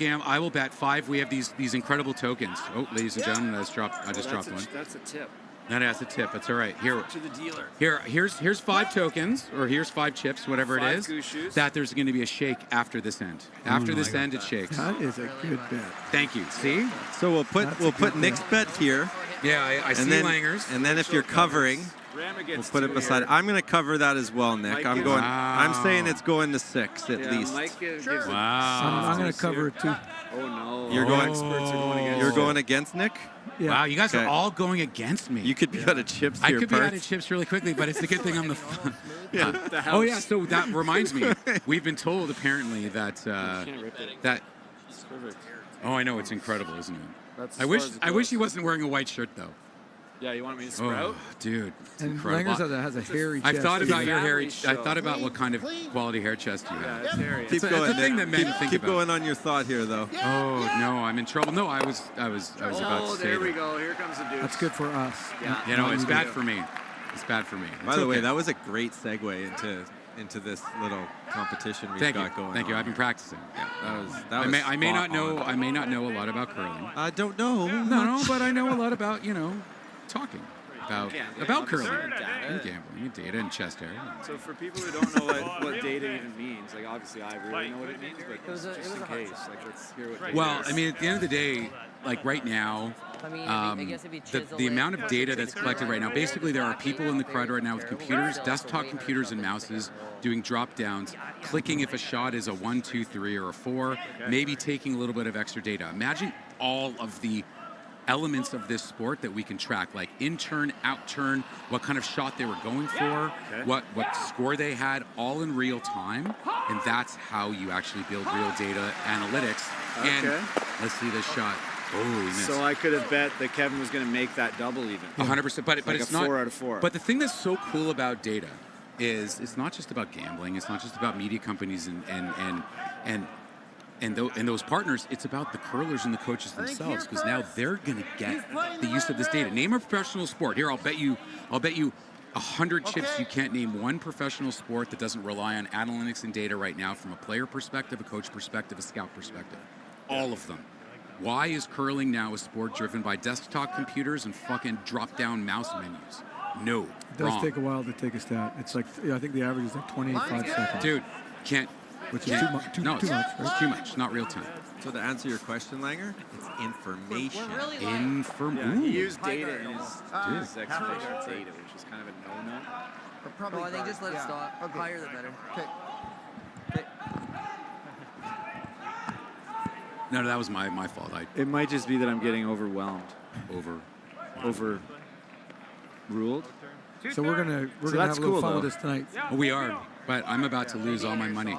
Speaker 14: bet 5. We have these incredible tokens. Oh, ladies and gentlemen, I just dropped one.
Speaker 12: That's a tip.
Speaker 14: No, that's a tip. That's all right. Here,
Speaker 12: to the dealer.
Speaker 14: Here's 5 tokens, or here's 5 chips, whatever it is.
Speaker 12: 5 Gushues.
Speaker 14: That there's going to be a shake after this end. After this end, it shakes.
Speaker 6: That is a good bet.
Speaker 14: Thank you. See?
Speaker 16: So we'll put Nick's bet here.
Speaker 14: Yeah, I see Langer's.
Speaker 16: And then if you're covering, we'll put it beside. I'm going to cover that as well, Nick. I'm saying it's going to 6 at least.
Speaker 14: Wow.
Speaker 6: I'm going to cover it too.
Speaker 12: Oh no.
Speaker 16: You're going.
Speaker 12: Experts are going against.
Speaker 16: You're going against Nick.
Speaker 6: Yeah.
Speaker 14: Wow, you guys are all going against me.
Speaker 16: You could be out of chips here,
Speaker 14: I could be out of chips really quickly, but it's a good thing I'm the fun.
Speaker 12: The house.
Speaker 14: Oh yeah, so that reminds me. We've been told apparently that that. Oh, I know, it's incredible, isn't it? I wish he wasn't wearing a white shirt though.
Speaker 12: Yeah, you want me to sprout?
Speaker 14: Oh, dude, it's
Speaker 6: And
Speaker 14: incredible.
Speaker 6: Langer's has a hairy chest.
Speaker 14: I've thought about your hairy.
Speaker 12: Show.
Speaker 14: I thought about what kind of quality hair chest you have.
Speaker 12: Yeah, it's hairy.
Speaker 16: Keep going,
Speaker 14: It's a thing
Speaker 16: Nick.
Speaker 14: that men think
Speaker 16: Keep
Speaker 14: about.
Speaker 16: going on your thought here, though.
Speaker 14: Oh no, I'm in trouble. No, I was about to say
Speaker 12: there we
Speaker 14: that.
Speaker 12: go. Here comes the deuce.
Speaker 6: That's good for us.
Speaker 12: Yeah.
Speaker 14: It's bad for me. It's bad for me.
Speaker 16: By the way, that was a great segue into this little competition we've got going.
Speaker 14: Thank you.
Speaker 16: on
Speaker 14: I've been practicing.
Speaker 16: Yeah, that was
Speaker 14: I may
Speaker 16: spot
Speaker 14: not know.
Speaker 16: on.
Speaker 14: I may not know a lot about curling.
Speaker 16: I don't know.
Speaker 14: No, but I know a lot about talking about curling
Speaker 12: data.
Speaker 14: and gambling and data and chest hair.
Speaker 12: So for people who don't know what data even means, like obviously I really know what it means, but just in case, like let's hear what data
Speaker 14: Well,
Speaker 12: is.
Speaker 14: I mean, at the end of the day, like right now, the amount of data that's collected right now, basically there are people in the crowd right now with computers, desktop computers and mouses doing drop downs, clicking if a shot is a 1, 2, 3, or a 4, maybe taking a little bit of extra data. Imagine all of the elements of this sport that we can track, like in turn, out turn, what kind of shot they were going for, what score they had, all in real time, and that's how you actually build real data analytics. And let's see this shot. Oh, he missed.
Speaker 12: So I could have bet that Kevin was going to make that double even.
Speaker 14: 100%, but
Speaker 12: like
Speaker 14: it's
Speaker 12: a
Speaker 14: not
Speaker 12: 4 out of 4.
Speaker 14: But the thing that's so cool about data is it's not just about gambling. It's not just about media companies and those partners. It's about the curlers and the coaches themselves, because now they're going to get the use of this data. Name a professional sport. Here, I'll bet you 100 chips you can't name one professional sport that doesn't rely on analytics and data right now from a player perspective, a coach perspective, a scout perspective. All of them. Why is curling now a sport driven by desktop computers and fucking drop-down mouse menus? No,
Speaker 6: It does take a while to take a stat. It's like, I think the average is like 25 seconds.
Speaker 14: Dude,
Speaker 6: which is too much.
Speaker 14: No, it's too much. Not real time.
Speaker 16: So to answer your question, Langer, it's information.
Speaker 12: Yeah, he used data in his explanation of data, which is kind of a no-no.
Speaker 18: No, I think just let it stop. Higher the better.
Speaker 17: Okay.
Speaker 14: No, that was my fault.
Speaker 12: It might just be that I'm getting overwhelmed. Overruled.
Speaker 6: So we're gonna
Speaker 12: So
Speaker 6: have
Speaker 12: that's
Speaker 6: a little
Speaker 12: cool,
Speaker 6: fun
Speaker 12: though.
Speaker 6: with this tonight.
Speaker 14: We are, but I'm about to lose all my money.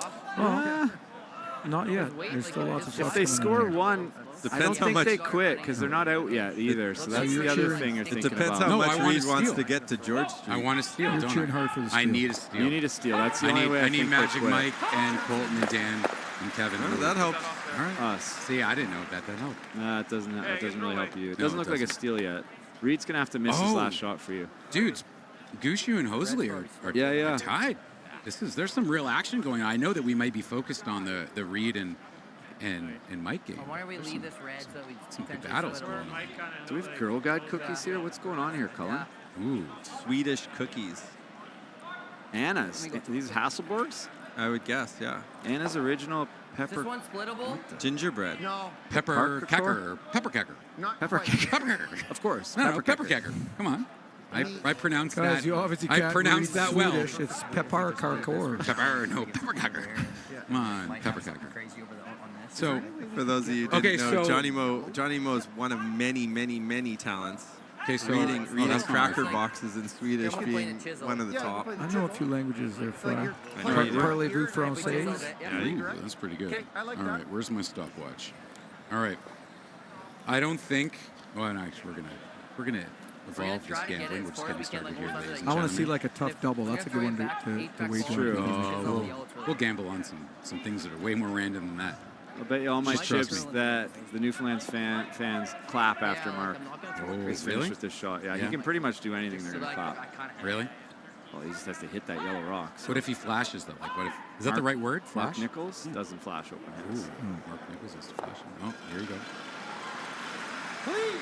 Speaker 6: Not yet. There's still lots of
Speaker 12: If
Speaker 6: shots
Speaker 12: they
Speaker 6: coming
Speaker 12: score
Speaker 6: in.
Speaker 12: one, I don't think they quit because they're not out yet either. So that's the other thing you're thinking
Speaker 16: depends
Speaker 12: about.
Speaker 16: how
Speaker 14: No,
Speaker 16: much
Speaker 14: I wanna
Speaker 16: Reed wants
Speaker 14: steal.
Speaker 16: to get to George Street.
Speaker 14: I want to steal.
Speaker 6: You're
Speaker 14: don't
Speaker 6: cheering
Speaker 14: I?
Speaker 6: hard for the
Speaker 14: I
Speaker 6: steal.
Speaker 14: need a steal.
Speaker 12: You need a steal. That's the only way
Speaker 14: I need
Speaker 12: think
Speaker 14: Magic
Speaker 12: they'll quit.
Speaker 14: Mike and Colton and Dan and Kevin.
Speaker 16: Oh, that helps.
Speaker 14: All right.
Speaker 12: Us.
Speaker 14: See, I didn't know that helped.
Speaker 12: Nah, it doesn't. That doesn't really help you. It
Speaker 14: No,
Speaker 12: doesn't
Speaker 14: it
Speaker 12: look like a
Speaker 14: doesn't.
Speaker 12: steal yet. Reed's gonna have to miss his
Speaker 14: Oh.
Speaker 12: last shot for you.
Speaker 14: Dudes, Gushue and Hösli are tied. There's some real action going on. I know that we might be focused on the Reed and Mike game.
Speaker 18: Why don't we
Speaker 14: There's
Speaker 18: leave
Speaker 14: some-
Speaker 18: this red so we
Speaker 14: some good
Speaker 18: potentially
Speaker 14: battles
Speaker 18: split
Speaker 14: going
Speaker 18: over?
Speaker 14: on.
Speaker 12: Do we have Girl Guide cookies here? What's going on here, Cullen?
Speaker 14: Ooh,
Speaker 16: Swedish cookies.
Speaker 12: Anna's. These Hasselborgs?
Speaker 16: I would guess, yeah.
Speaker 12: Anna's original
Speaker 18: Is
Speaker 12: pepper.
Speaker 18: this one splittable?
Speaker 16: Gingerbread.
Speaker 17: No.
Speaker 14: pepper
Speaker 12: Parker
Speaker 14: kecker, pepper kecker,
Speaker 17: Not
Speaker 12: Pepper
Speaker 17: quite.
Speaker 12: cake.
Speaker 14: pepper kecker.
Speaker 12: Of course.
Speaker 14: No, pepper kecker. Come on. I pronounced
Speaker 6: Guys,
Speaker 14: that.
Speaker 6: you obviously
Speaker 14: I
Speaker 6: can't
Speaker 14: pronounced
Speaker 6: read
Speaker 14: that well.
Speaker 6: Swedish. It's Pepar Karkor.
Speaker 14: Pepper, no, pepper kecker. Come on, pepper kecker. So,
Speaker 16: For those of you who
Speaker 14: Okay,
Speaker 16: didn't know,
Speaker 14: so-
Speaker 16: Johnny Mo's one of many, many, many talents.
Speaker 14: okay, so
Speaker 16: Reading
Speaker 14: that's not
Speaker 16: cracker
Speaker 14: my fault.
Speaker 16: boxes in Swedish being one of the top.
Speaker 6: I know a few languages there, Fry.
Speaker 16: I know you do.
Speaker 6: Parlez-vous français?
Speaker 14: Ooh, that's pretty good.
Speaker 17: Okay, I like
Speaker 14: All
Speaker 17: that.
Speaker 14: right, where's my stopwatch? All right. I don't think. Well, no, actually, we're gonna evolve this gambling. We're just getting started here, ladies and
Speaker 6: I want to see
Speaker 14: gentlemen.
Speaker 6: like a tough double. That's a good one to wager
Speaker 12: True.
Speaker 6: on.
Speaker 14: We'll gamble on some things that are way more random than that.
Speaker 12: I'll bet you all my
Speaker 14: Just trust
Speaker 12: chips
Speaker 14: me.
Speaker 12: that the Newfoundlands fans clap after Mark
Speaker 14: Oh,
Speaker 12: is finished
Speaker 14: really?
Speaker 12: with this shot. Yeah,
Speaker 14: Yeah.
Speaker 12: he can pretty much do anything they're going to clap.
Speaker 14: Really?
Speaker 12: Well, he just has to hit that yellow rock. So
Speaker 14: What if he flashes though? Like, what if? Is that the
Speaker 12: Mark-
Speaker 14: right word?
Speaker 12: Mark
Speaker 14: Flash?
Speaker 12: Nichols doesn't flash open
Speaker 14: Ooh,
Speaker 12: hands.
Speaker 14: Mark Nichols is flashing. Oh, here you go.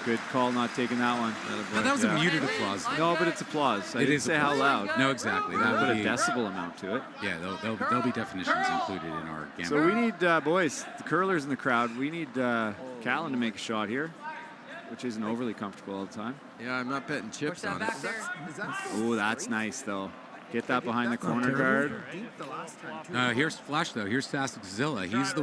Speaker 12: Good call not taking that one.
Speaker 14: Now, that was a
Speaker 12: Yeah.
Speaker 14: muted applause.
Speaker 12: No, but it's applause. I
Speaker 14: It
Speaker 12: didn't
Speaker 14: is
Speaker 12: say how
Speaker 14: applause.
Speaker 12: loud.
Speaker 14: No, exactly.
Speaker 12: We'll
Speaker 14: That
Speaker 12: put
Speaker 14: would
Speaker 12: a
Speaker 14: be
Speaker 12: decibel amount to it.
Speaker 14: Yeah, there'll be definitions included in our gambling.
Speaker 12: So we need, boys, the curlers in the crowd, we need Callan to make a shot here, which isn't overly comfortable all the time.
Speaker 16: Yeah, I'm not betting chips on it.
Speaker 12: Oh, that's nice, though. Get that behind the corner guard.
Speaker 14: Here's Flash though. Here's Saskzilla. He's the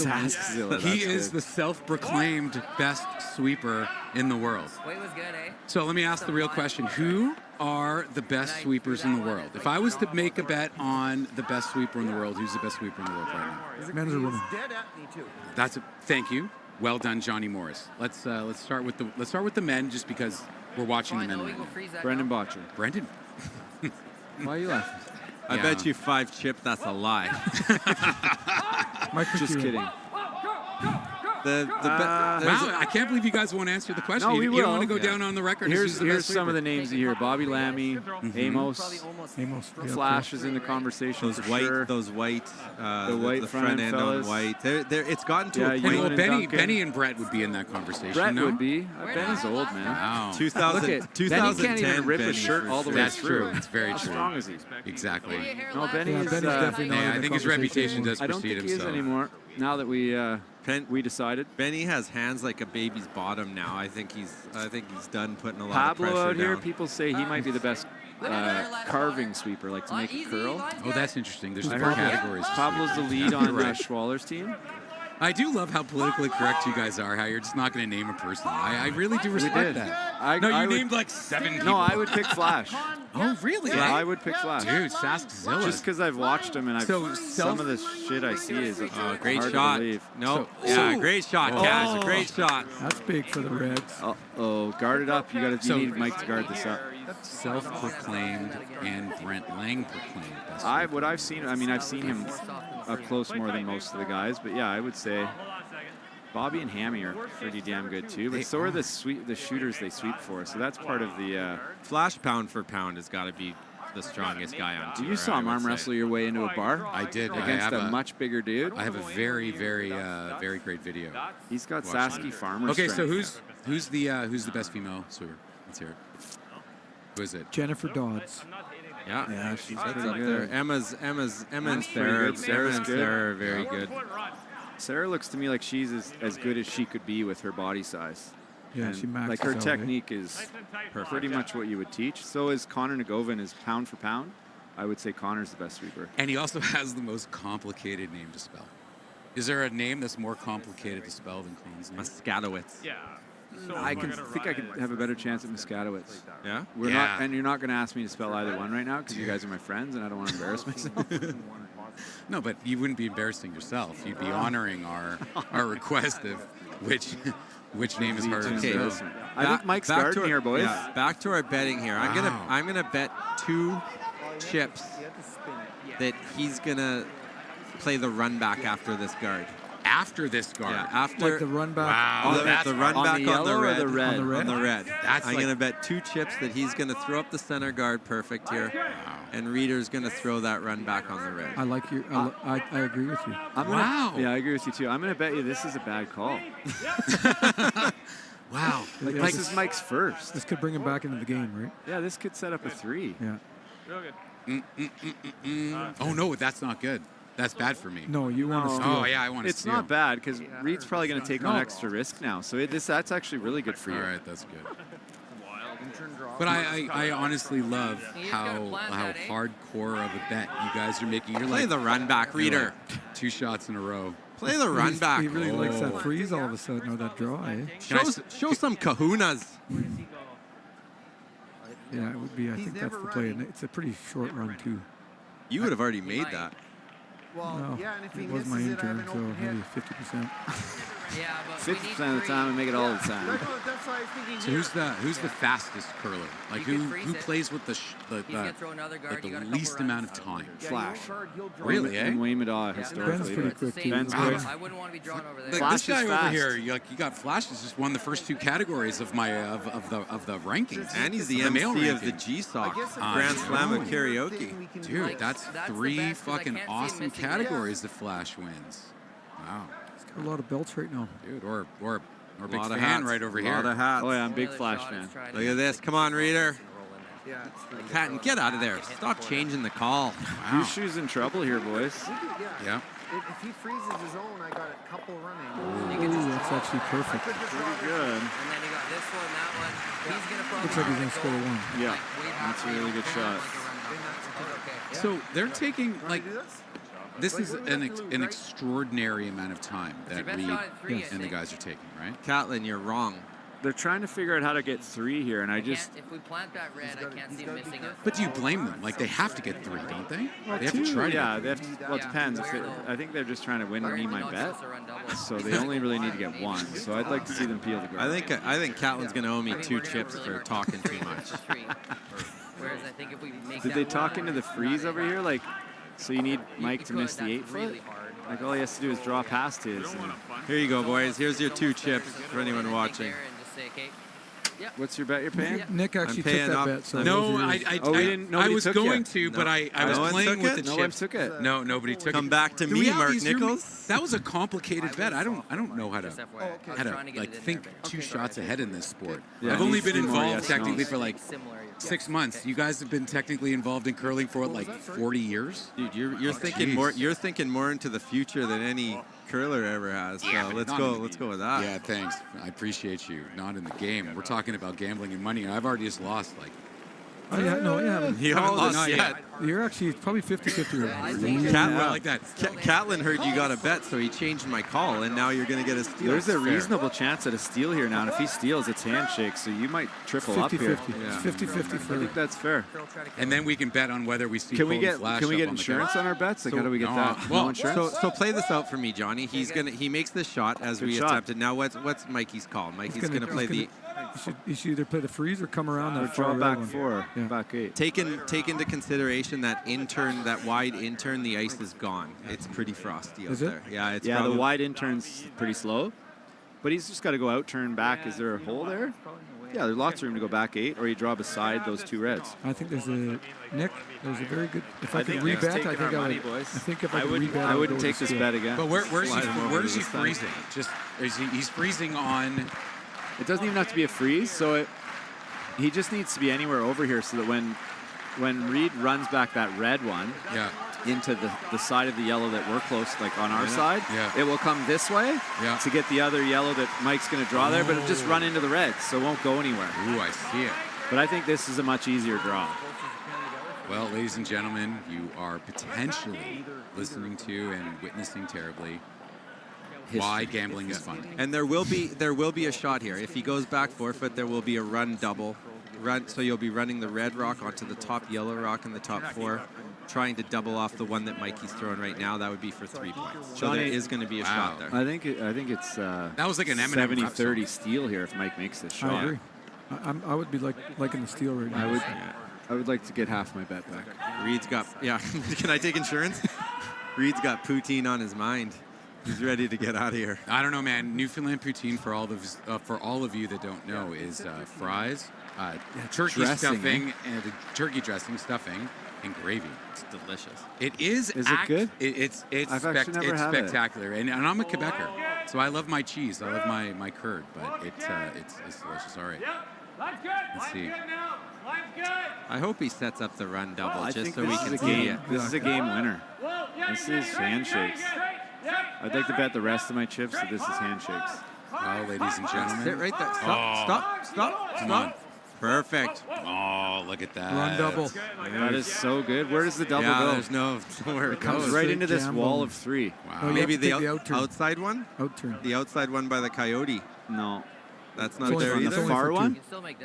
Speaker 12: Saskzilla,
Speaker 14: he
Speaker 12: that's
Speaker 14: is
Speaker 12: good.
Speaker 14: the self-proclaimed best sweeper in the world.
Speaker 18: Wait was good, eh?
Speaker 14: So let me ask the real question: who are the best sweepers in the world? If I was to make a bet on the best sweeper in the world, who's the best sweeper in the world right now?
Speaker 6: Men or women?
Speaker 17: Dead at me too.
Speaker 14: That's a thank you. Well done, Johnny Morris. Let's start with the men, just because we're watching the men right now.
Speaker 12: Brendan Botcher.
Speaker 14: Brendan.
Speaker 12: Why are you laughing?
Speaker 16: I bet you 5 chip that's a lie.
Speaker 12: Just kidding.
Speaker 14: Wow, I can't believe you guys won't answer the question.
Speaker 12: No,
Speaker 14: you,
Speaker 12: we
Speaker 14: you
Speaker 12: will.
Speaker 14: don't want to go down on the record.
Speaker 12: Here's
Speaker 14: as who's the best
Speaker 12: some of the
Speaker 14: sweeper.
Speaker 12: names you hear. Bobby Lammy, Amos.
Speaker 6: Amos.
Speaker 12: Flash is in the conversation.
Speaker 16: Those
Speaker 12: for
Speaker 16: white,
Speaker 12: sure.
Speaker 16: the white
Speaker 12: the
Speaker 16: front end
Speaker 12: fellas.
Speaker 16: on white. It's gotten to
Speaker 12: Yeah,
Speaker 16: a
Speaker 12: you
Speaker 16: point.
Speaker 12: know,
Speaker 14: Well, Benny and Brett would be in that conversation.
Speaker 12: Brett
Speaker 14: no?
Speaker 12: would be. Benny's old, man.
Speaker 14: Wow.
Speaker 16: 2000,
Speaker 12: Look at
Speaker 16: 2010
Speaker 12: Benny can't even rip
Speaker 16: Benny
Speaker 12: his shirt
Speaker 16: for
Speaker 12: all the way
Speaker 16: sure.
Speaker 14: That's
Speaker 12: through.
Speaker 14: true. It's very
Speaker 12: How
Speaker 14: true.
Speaker 12: strong is he?
Speaker 14: Exactly.
Speaker 12: No, Benny is.
Speaker 6: Benny's definitely not
Speaker 14: Yeah,
Speaker 6: in
Speaker 14: I
Speaker 6: the
Speaker 14: think his
Speaker 6: conversation
Speaker 14: reputation
Speaker 6: anymore.
Speaker 14: does
Speaker 12: I don't
Speaker 14: precede
Speaker 12: think he is
Speaker 14: himself.
Speaker 12: anymore. Now that we decided.
Speaker 16: Benny has hands like a baby's bottom now. I think he's done putting a lot
Speaker 12: Pablo
Speaker 16: of pressure
Speaker 12: out here,
Speaker 16: down.
Speaker 12: people say he might be the best carving sweeper, like to make a curl.
Speaker 14: Oh, that's interesting. There's
Speaker 12: I
Speaker 14: four
Speaker 12: heard that.
Speaker 14: categories.
Speaker 12: Pablo's the lead on
Speaker 14: You're right.
Speaker 12: Schwaller's team.
Speaker 14: I do love how politically correct you guys are, how you're just not going to name a person. I really do respect that.
Speaker 12: I
Speaker 14: You
Speaker 12: would-
Speaker 14: named like 7 people.
Speaker 12: No, I would pick Flash.
Speaker 14: Oh, really?
Speaker 12: Yeah, I would pick Flash.
Speaker 14: Dude, Saskzilla.
Speaker 12: Just because I've watched him and I've
Speaker 14: So,
Speaker 12: some of the shit I see is
Speaker 16: Great
Speaker 12: hard
Speaker 16: shot.
Speaker 12: to believe.
Speaker 16: No, great shot, Cash. Great shot.
Speaker 6: That's big for the Reds.
Speaker 12: Oh, guard it up. You need Mike to guard this up.
Speaker 14: Self-proclaimed and Brent Lang proclaimed. Best
Speaker 12: What I've seen, I've seen him up close more than most of the guys, but yeah, I would say Bobby and Hammy are pretty damn good too. But so are the shooters they sweep for. So that's part of the
Speaker 16: Flash pound for pound has got to be the strongest guy on tour.
Speaker 12: You saw him arm wrestle your way into a bar?
Speaker 14: I did.
Speaker 12: Against a much bigger dude?
Speaker 14: I have a very, very, very great video.
Speaker 12: He's got
Speaker 14: Watch
Speaker 12: Sasky
Speaker 14: it.
Speaker 12: Farmer
Speaker 14: Okay, so
Speaker 12: strength.
Speaker 14: who's the best female swimmer? Let's hear it. Who is it?
Speaker 6: Jennifer Dodds.
Speaker 16: Yeah,
Speaker 6: she's
Speaker 16: that's
Speaker 6: pretty
Speaker 16: up
Speaker 6: good.
Speaker 16: there. Emma and
Speaker 12: That's
Speaker 16: Sarah.
Speaker 12: pretty good.
Speaker 16: Sarah and
Speaker 12: good.
Speaker 16: Sarah are very good.
Speaker 12: Sarah looks to me like she's as good as she could be with her body size.
Speaker 6: Yeah,
Speaker 12: And,
Speaker 6: she maxes
Speaker 12: like her
Speaker 6: out, eh?
Speaker 12: technique is pretty much what you would teach. So is Connor Nagovin is pound for pound. I would say Connor's the best sweeper.
Speaker 14: And he also has the most complicated name to spell. Is there a name that's more complicated to spell than Clean's name?
Speaker 16: Muskatewitz.
Speaker 13: Yeah. So
Speaker 12: I think I could have a better chance at Muskatewitz.
Speaker 16: Yeah?
Speaker 12: We're not, and you're not going to ask me to spell either one right now because you guys are my friends and I don't want to embarrass myself.
Speaker 14: No, but you wouldn't be embarrassing yourself. You'd be honoring our request of which name is harder to spell.
Speaker 12: I think Mike's guarding here, boys.
Speaker 16: Yeah, back to our betting here.
Speaker 14: Wow.
Speaker 16: I'm gonna bet 2 chips that he's gonna play the run back after this guard.
Speaker 14: After this guard?
Speaker 16: Yeah, after
Speaker 6: Like the run back.
Speaker 14: Wow.
Speaker 16: the run
Speaker 12: on
Speaker 16: back
Speaker 12: the yellow
Speaker 16: on the
Speaker 12: or
Speaker 16: red.
Speaker 12: the red?
Speaker 16: On the red.
Speaker 14: That's
Speaker 16: I'm
Speaker 14: like-
Speaker 16: gonna bet 2 chips that he's gonna throw up the center guard perfect here, and Reeder's gonna throw that run back on the red.
Speaker 6: I like your. I agree with you.
Speaker 14: Wow.
Speaker 12: Yeah, I agree with you too. I'm going to bet you this is a bad call.
Speaker 14: Wow.
Speaker 12: Like, this is Mike's first.
Speaker 6: This could bring him back into the game, right?
Speaker 12: Yeah, this could set up a 3.
Speaker 6: Yeah.
Speaker 13: Real good.
Speaker 14: Oh, no, that's not good. That's bad for me.
Speaker 6: No, you want to steal.
Speaker 14: Oh, yeah, I want to
Speaker 12: It's
Speaker 14: steal.
Speaker 12: not bad because Reed's probably going to take on extra risk now. So that's actually really good for you.
Speaker 14: All right, that's good. But I honestly love how hardcore of a bet you guys are making. You're
Speaker 16: Play
Speaker 14: like
Speaker 16: the run back, Reeder.
Speaker 14: like 2 shots in a row.
Speaker 16: Play the run back.
Speaker 6: He really likes that freeze all of a sudden, or that draw, eh?
Speaker 16: Show some kahunas.
Speaker 6: Yeah, it would be. I think that's the play. And it's a pretty short run, too.
Speaker 16: You would have already made that.
Speaker 17: Well,
Speaker 6: No,
Speaker 17: yeah, and if he
Speaker 6: it was
Speaker 17: misses
Speaker 6: my
Speaker 17: it, I
Speaker 6: intern,
Speaker 17: have an
Speaker 6: so
Speaker 17: open hit.
Speaker 6: maybe 50%.
Speaker 18: Yeah, but we need
Speaker 12: 50% of the time and make it all the time.
Speaker 17: That's why I was thinking
Speaker 14: So who's the fastest curler? Like
Speaker 18: You could
Speaker 14: who
Speaker 18: freeze it.
Speaker 14: plays with the
Speaker 18: He's gonna throw another guard.
Speaker 14: like
Speaker 18: You got a
Speaker 14: the
Speaker 18: couple
Speaker 14: least
Speaker 18: runs.
Speaker 14: amount of time?
Speaker 12: Flash.
Speaker 14: Really, eh?
Speaker 12: And Wayne Madaw
Speaker 6: Ben's
Speaker 12: historically.
Speaker 6: pretty
Speaker 12: but
Speaker 6: quick, too.
Speaker 12: Ben's
Speaker 14: Wow.
Speaker 12: quick.
Speaker 18: I wouldn't want to be drawn over there.
Speaker 14: Like
Speaker 12: Flash
Speaker 14: this guy
Speaker 12: is
Speaker 14: over
Speaker 12: fast.
Speaker 14: here, you got Flashes just won the first 2 categories of my of the rankings.
Speaker 16: And he's the
Speaker 14: The male
Speaker 16: MC of the
Speaker 14: ranking.
Speaker 16: G-Sock
Speaker 14: I
Speaker 16: Grand Slam of
Speaker 14: know.
Speaker 16: karaoke.
Speaker 14: Dude, that's
Speaker 18: that's the
Speaker 14: 3
Speaker 18: best 'cause I
Speaker 14: fucking
Speaker 18: can't see him
Speaker 14: awesome
Speaker 18: missing
Speaker 14: categories that Flash wins. Wow,
Speaker 6: He's got a lot of belts right now.
Speaker 14: dude, or big
Speaker 16: Lot of
Speaker 14: fan
Speaker 16: hats.
Speaker 14: right over
Speaker 16: Lot
Speaker 14: here.
Speaker 16: of hats.
Speaker 12: Oh, yeah, I'm a big Flash fan.
Speaker 16: Look at this. Come on, Reeder. Patton, get out of there. Stop changing the call.
Speaker 14: Wow.
Speaker 12: Gushue's in trouble here, boys.
Speaker 14: Yeah.
Speaker 17: If he freezes his own, I got a couple running.
Speaker 6: Ooh, that's actually perfect.
Speaker 12: Pretty good.
Speaker 18: And then you got this one, that one. He's gonna probably
Speaker 6: Looks like he's going to score 1.
Speaker 12: Yeah, that's a really good shot.
Speaker 14: So they're taking like this is an extraordinary amount of time that
Speaker 18: your best
Speaker 14: Reed
Speaker 18: shot at 3, I
Speaker 14: and the
Speaker 18: think.
Speaker 14: guys are taking, right?
Speaker 16: Catlin, you're wrong.
Speaker 12: They're trying to figure out how to get 3 here, and I just
Speaker 18: If we plant that red, I can't see him missing it.
Speaker 14: But do you blame them? Like they have to get 3, don't they? They have to
Speaker 12: 2,
Speaker 14: try to.
Speaker 12: yeah,
Speaker 14: get
Speaker 12: they have to, well, it depends. If I think they're just trying to win me my bet, so they only really need to get 1. So I'd like to see them peel the ground.
Speaker 16: I think Catlin's going to owe me 2 chips for talking too much.
Speaker 18: Whereas I think if we make
Speaker 12: Did
Speaker 18: that
Speaker 12: they talk
Speaker 18: one,
Speaker 12: into the freeze over here? Like, so you need Mike to miss the 8-foot? Like all he has to do is draw past his. And
Speaker 16: Here you go, boys. Here's your 2 chips for anyone watching.
Speaker 18: and just say, okay,
Speaker 12: what's your bet you're paying?
Speaker 6: Nick actually took
Speaker 16: paying
Speaker 6: that
Speaker 16: up.
Speaker 6: bet. So
Speaker 14: No,
Speaker 6: those are
Speaker 14: I
Speaker 6: yours.
Speaker 12: nobody
Speaker 14: was
Speaker 12: took
Speaker 14: going
Speaker 12: it.
Speaker 14: to, but
Speaker 16: No.
Speaker 14: I was
Speaker 16: No one
Speaker 14: playing
Speaker 16: took
Speaker 14: with
Speaker 16: it?
Speaker 14: the
Speaker 12: No
Speaker 14: chips.
Speaker 12: one took it.
Speaker 14: No, nobody took
Speaker 16: Come
Speaker 14: it.
Speaker 16: back to
Speaker 14: The
Speaker 16: me,
Speaker 14: reality
Speaker 16: Mark
Speaker 14: is you're-
Speaker 16: Nichols.
Speaker 14: That was a complicated bet. I don't know how to
Speaker 18: just FYI. I was
Speaker 14: how
Speaker 18: trying
Speaker 14: to
Speaker 18: to get
Speaker 14: like
Speaker 18: it in
Speaker 14: think
Speaker 18: there,
Speaker 14: 2 shots ahead in this sport.
Speaker 12: Yeah,
Speaker 14: I've
Speaker 12: it
Speaker 14: only
Speaker 12: needs to
Speaker 14: been
Speaker 12: be more
Speaker 14: involved
Speaker 12: yes,
Speaker 14: technically
Speaker 12: no's.
Speaker 14: for like
Speaker 18: Similar.
Speaker 14: 6 months. You guys have been technically involved in curling for what, like 40 years?
Speaker 16: Dude, you're thinking
Speaker 14: geez.
Speaker 16: more. You're thinking more into the future than any curler ever has. So let's
Speaker 14: Not
Speaker 16: go.
Speaker 14: in the-
Speaker 16: Let's go with that.
Speaker 14: Yeah, thanks. I appreciate you. Not in the game. We're talking about gambling and money. I've already just lost like.
Speaker 6: Oh, yeah, no, you haven't.
Speaker 16: You haven't lost
Speaker 14: not
Speaker 16: yet.
Speaker 14: yet.
Speaker 6: You're actually probably 50-50 right now.
Speaker 16: Catlin,
Speaker 14: I like that.
Speaker 16: Catlin heard you got a bet, so he changed my call, and now you're going to get a steal.
Speaker 12: There's a
Speaker 16: Fair.
Speaker 12: reasonable chance at a steal here now. And if he steals, it's handshake, so you might triple up here.
Speaker 6: 50-50.
Speaker 16: Yeah.
Speaker 6: It's 50-50
Speaker 12: I
Speaker 6: for
Speaker 12: think that's fair.
Speaker 14: And then we can bet on whether we see.
Speaker 12: Can we
Speaker 14: Cole and
Speaker 12: get
Speaker 14: Flash
Speaker 12: can we
Speaker 14: up
Speaker 12: get
Speaker 14: on the
Speaker 12: insurance
Speaker 14: card.
Speaker 12: on our bets? Like,
Speaker 16: So-
Speaker 12: how do we get
Speaker 14: no,
Speaker 12: that?
Speaker 14: well,
Speaker 12: No insurance.
Speaker 16: So play this out for me, Johnny. He makes this shot as
Speaker 12: Good
Speaker 16: we
Speaker 12: shot.
Speaker 16: attempted. Now what's Mikey's call? Mikey's going to play the.
Speaker 6: You should either play the freeze or come around
Speaker 12: Or
Speaker 6: that
Speaker 12: draw
Speaker 6: far
Speaker 12: back
Speaker 6: red one.
Speaker 12: 4,
Speaker 6: Yeah.
Speaker 12: back 8.
Speaker 16: Take into consideration that wide intern, the ice is gone. It's pretty frosty out
Speaker 6: Is it?
Speaker 16: there. Yeah, it's
Speaker 12: Yeah,
Speaker 16: probably,
Speaker 12: the wide intern's pretty slow, but he's just got to go out, turn back. Is there a hole there? Yeah, there's lots of room to go back 8, or you draw beside those 2 reds.
Speaker 6: I think there's a Nick. There's a very good. If I, could
Speaker 12: think Nick's
Speaker 6: rebet, I
Speaker 12: taking
Speaker 6: think
Speaker 12: our
Speaker 6: I would.
Speaker 12: money, boys.
Speaker 6: I think if I
Speaker 12: I
Speaker 6: could
Speaker 12: wouldn't.
Speaker 6: rebet,
Speaker 12: I
Speaker 6: would
Speaker 12: wouldn't
Speaker 6: go
Speaker 12: take
Speaker 6: with
Speaker 12: this
Speaker 6: steal.
Speaker 12: bet again.
Speaker 14: But where's
Speaker 12: Slide him over
Speaker 14: he
Speaker 12: to the side.
Speaker 14: freezing? Just he's freezing on.
Speaker 12: It doesn't even have to be a freeze, so he just needs to be anywhere over here so that when Reed runs back that red one into the side of the yellow that we're close, like on our side, it will come this way to get the other yellow that Mike's going to draw there, but it'll just run into the red, so it won't go anywhere.
Speaker 14: Ooh, I see it.
Speaker 12: But I think this is a much easier draw.
Speaker 14: Well, ladies and gentlemen, you are potentially listening to and witnessing terribly why gambling is fun.
Speaker 16: And there will be a shot here. If he goes back forfeit, there will be a run double. So you'll be running the red rock onto the top yellow rock in the top 4, trying to double off the one that Mikey's throwing right now. That would be for 3 points. So there is going to be a shot there.
Speaker 12: I think it's
Speaker 14: that was like an Eminem
Speaker 12: 70-30 steal here if Mike makes this shot.
Speaker 6: I agree. I would be liking the steal right now.
Speaker 12: I would like to get half my bet back.
Speaker 16: Reed's got, can I take insurance? Reed's got poutine on his mind. He's ready to get out of here.
Speaker 14: I don't know, man. Newfoundland poutine, for all of you that don't know, is fries, turkey
Speaker 12: dressing,
Speaker 14: stuffing, and turkey dressing, stuffing, and gravy.
Speaker 16: It's delicious.
Speaker 14: It is.
Speaker 12: Is it good?
Speaker 14: It's
Speaker 12: I've actually never had
Speaker 14: spectacular, and I'm a Quebecer, so I love my cheese. I love my curd, but it's delicious. All right. Let's see.
Speaker 16: I hope he sets up the run double just so we can
Speaker 12: see
Speaker 16: see
Speaker 12: it.
Speaker 16: it.
Speaker 12: This is a game winner. This is handshakes. I'd like to bet the rest of my chips that this is handshakes.
Speaker 14: Oh, ladies and gentlemen.
Speaker 16: Sit right there. Stop.
Speaker 14: Come on.
Speaker 16: Perfect.
Speaker 14: Oh, look at that.
Speaker 6: Run double.
Speaker 12: That is so good. Where does the double go?
Speaker 16: There's nowhere
Speaker 12: it comes right into this wall of 3.
Speaker 14: Wow.
Speaker 6: Oh,
Speaker 16: Maybe the
Speaker 6: outturn.
Speaker 16: outside one?
Speaker 6: Outturn.
Speaker 16: The outside one by the Coyote.
Speaker 12: No.
Speaker 16: That's not there
Speaker 12: The
Speaker 16: either.
Speaker 12: far one?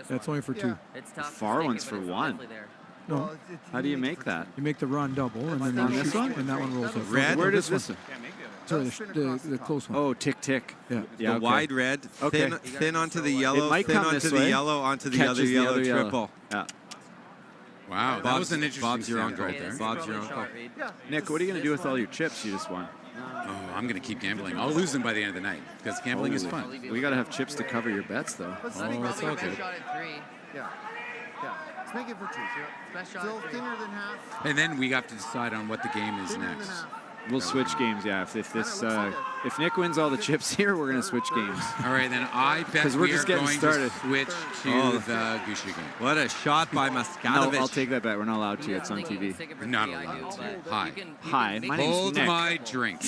Speaker 6: That's only for 2.
Speaker 12: The far one's for 1.
Speaker 6: No.
Speaker 12: How do you make that?
Speaker 6: You make the run double, and then
Speaker 12: On
Speaker 6: you
Speaker 12: this
Speaker 6: shoot,
Speaker 12: one?
Speaker 6: and that one rolls up.
Speaker 16: Red?
Speaker 12: Where does this one?
Speaker 6: Sorry, the close one.
Speaker 12: Oh, tick.
Speaker 6: Yeah.
Speaker 16: The wide red, thin onto the yellow,
Speaker 12: It might
Speaker 16: thin
Speaker 12: come
Speaker 16: onto
Speaker 12: this
Speaker 16: the
Speaker 12: way.
Speaker 16: yellow, onto the
Speaker 12: Catches
Speaker 16: other
Speaker 12: the
Speaker 16: yellow
Speaker 12: other yellow.
Speaker 16: triple.
Speaker 12: Yeah.
Speaker 14: Wow, that was an interesting
Speaker 16: Bob's your
Speaker 14: sound
Speaker 16: uncle.
Speaker 14: right there.
Speaker 16: Bob's your uncle.
Speaker 12: Nick, what are you going to do with all your chips you just won?
Speaker 14: Oh, I'm going to keep gambling. I'll lose them by the end of the night because gambling is fun.
Speaker 12: We got to have chips to cover your bets, though.
Speaker 14: Oh, that's all good.
Speaker 17: Yeah. Let's make it for 2. Still thinner than half.
Speaker 14: And then we have to decide on what the game is next.
Speaker 12: We'll switch games, yeah. If Nick wins all the chips here, we're going to switch games.
Speaker 14: All right, then I bet
Speaker 12: 'Cause we're
Speaker 14: we
Speaker 12: just
Speaker 14: are
Speaker 12: getting
Speaker 14: going
Speaker 12: started.
Speaker 14: to switch to the Gushue game.
Speaker 16: What a shot by Muskatewitz.
Speaker 12: No, I'll take that bet. We're not allowed to. It's on TV.
Speaker 14: Not allowed to. Hi.
Speaker 12: Hi, my name's
Speaker 14: Hold
Speaker 12: Nick.
Speaker 14: my drink.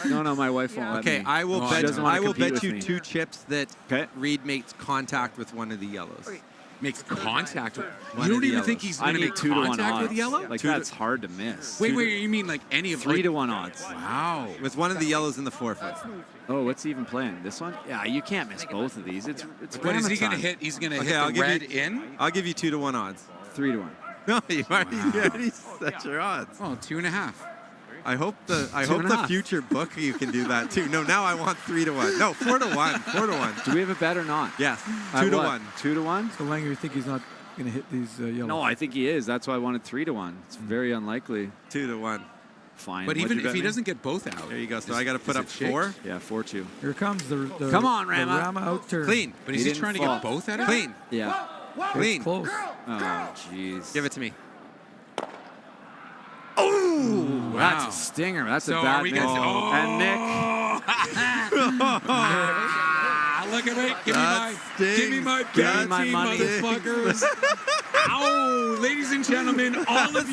Speaker 12: No, my wife won't let me.
Speaker 16: Okay, I will
Speaker 14: Oh,
Speaker 16: bet.
Speaker 12: doesn't wanna
Speaker 16: I will
Speaker 12: compete
Speaker 16: bet
Speaker 12: with
Speaker 16: you
Speaker 12: me.
Speaker 16: 2 chips that Reed makes contact with one of the yellows.
Speaker 14: Makes contact with.
Speaker 16: One
Speaker 14: You
Speaker 16: of
Speaker 14: don't
Speaker 16: the
Speaker 14: even
Speaker 16: yellows.
Speaker 14: think he's
Speaker 12: I
Speaker 14: going to
Speaker 12: need
Speaker 14: make
Speaker 12: 2 to 1
Speaker 14: contact
Speaker 12: odds.
Speaker 14: with yellow?
Speaker 12: Like, that's hard to miss.
Speaker 14: Wait, you mean like any of
Speaker 12: 3 to 1 odds.
Speaker 14: Wow.
Speaker 16: With one of the yellows in the forefront.
Speaker 12: Oh, what's he even playing? This one? Yeah, you can't miss both of these. It's
Speaker 14: What is he
Speaker 12: Ramadan.
Speaker 14: going to hit? He's going to
Speaker 16: Okay,
Speaker 14: hit
Speaker 16: I'll
Speaker 14: the
Speaker 16: give
Speaker 14: red
Speaker 16: you-
Speaker 14: in?
Speaker 16: I'll give you 2 to 1 odds.
Speaker 12: 3 to 1.
Speaker 16: No, you already set your odds.
Speaker 14: Oh, 2.5.
Speaker 16: I hope
Speaker 12: and a
Speaker 16: the
Speaker 12: half.
Speaker 16: future book you can do that too. No, now I want 3 to 1. No, 4 to 1. 4 to 1.
Speaker 12: Do we have a bet or not?
Speaker 16: Yes.
Speaker 12: At
Speaker 16: 2 to
Speaker 12: what?
Speaker 16: 1.
Speaker 12: 2 to 1?
Speaker 6: So Langer, you think he's not going to hit these yellows?
Speaker 12: No, I think he is. That's why I wanted 3 to 1. It's very unlikely.
Speaker 16: 2 to 1.
Speaker 12: Fine.
Speaker 14: But
Speaker 12: What'd
Speaker 14: even
Speaker 12: you
Speaker 14: if
Speaker 12: bet
Speaker 14: he
Speaker 12: me?
Speaker 14: doesn't get both out.
Speaker 16: There you go. So I got to put
Speaker 14: is
Speaker 16: up
Speaker 14: it shake?
Speaker 16: 4.
Speaker 12: Yeah, 4-2.
Speaker 6: Here comes the
Speaker 12: Come on,
Speaker 6: the
Speaker 12: Rama.
Speaker 6: Rama outturn.
Speaker 16: Clean.
Speaker 14: But is he trying to get both out of it?
Speaker 16: Clean.
Speaker 12: Yeah.
Speaker 16: Clean.
Speaker 6: It's close.
Speaker 12: Oh, jeez.
Speaker 16: Give it to me.
Speaker 12: Oh,
Speaker 14: Wow.
Speaker 12: that's a stinger. That's
Speaker 14: So
Speaker 12: a
Speaker 14: are
Speaker 12: bad
Speaker 14: we
Speaker 12: miss.
Speaker 14: gonna- Oh.
Speaker 12: And Nick.
Speaker 14: Look at me. Give me my
Speaker 12: Give me my
Speaker 14: bounty,
Speaker 12: money.
Speaker 14: motherfuckers. Ow! Ladies and gentlemen, all of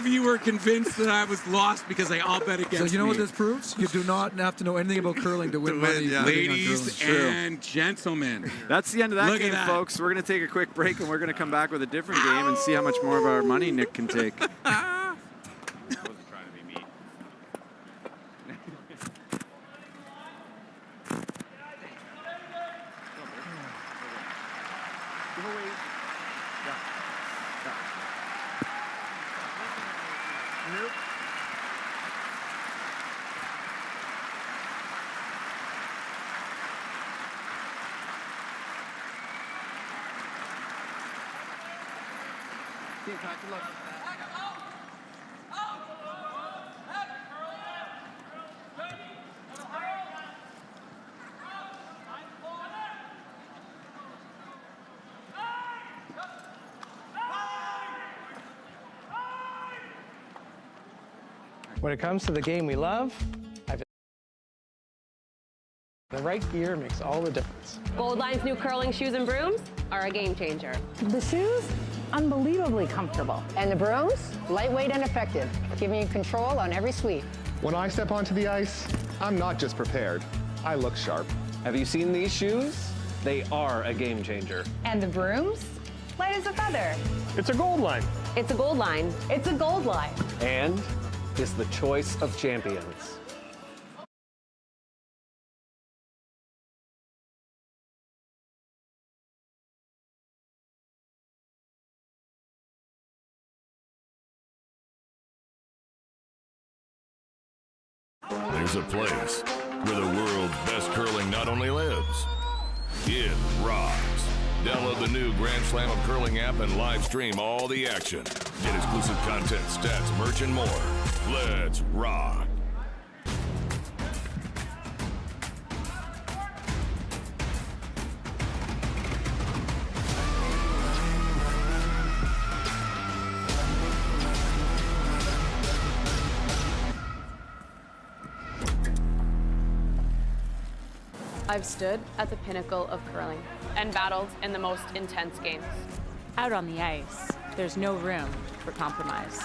Speaker 14: you were convinced that I was lost because they all bet against me.
Speaker 6: So you know what this proves? You do not have to know anything about curling to win money.
Speaker 16: yeah.
Speaker 6: betting on
Speaker 14: Ladies
Speaker 6: curling.
Speaker 14: and gentlemen.
Speaker 12: That's the end of that
Speaker 14: Look at
Speaker 12: game,
Speaker 14: that.
Speaker 12: folks. We're going to take a quick break, and we're going to come back with a different game and see how much more of our money Nick can take.
Speaker 7: When it comes to the game we love, The right gear makes all the difference.
Speaker 9: Gold Line's new curling shoes and brooms are a game changer.
Speaker 8: The shoes, unbelievably comfortable. And the brooms, lightweight and effective, giving you control on every sweep.
Speaker 10: When I step onto the ice, I'm not just prepared, I look sharp.
Speaker 11: Have you seen these shoes? They are a game changer.
Speaker 8: And the brooms, light as a feather.
Speaker 7: It's a Gold Line.
Speaker 9: It's a Gold Line.
Speaker 8: It's a Gold Line.
Speaker 11: And is the choice of champions.
Speaker 19: There's a place where the world's best curling not only lives, it rocks. Download the new Grand Slam of Curling app and live stream all the action. Get exclusive content, stats, merch, and more. Let's rock.
Speaker 1: I've stood at the pinnacle of curling and battled in the most intense games.
Speaker 3: Out on the ice, there's no room for compromise.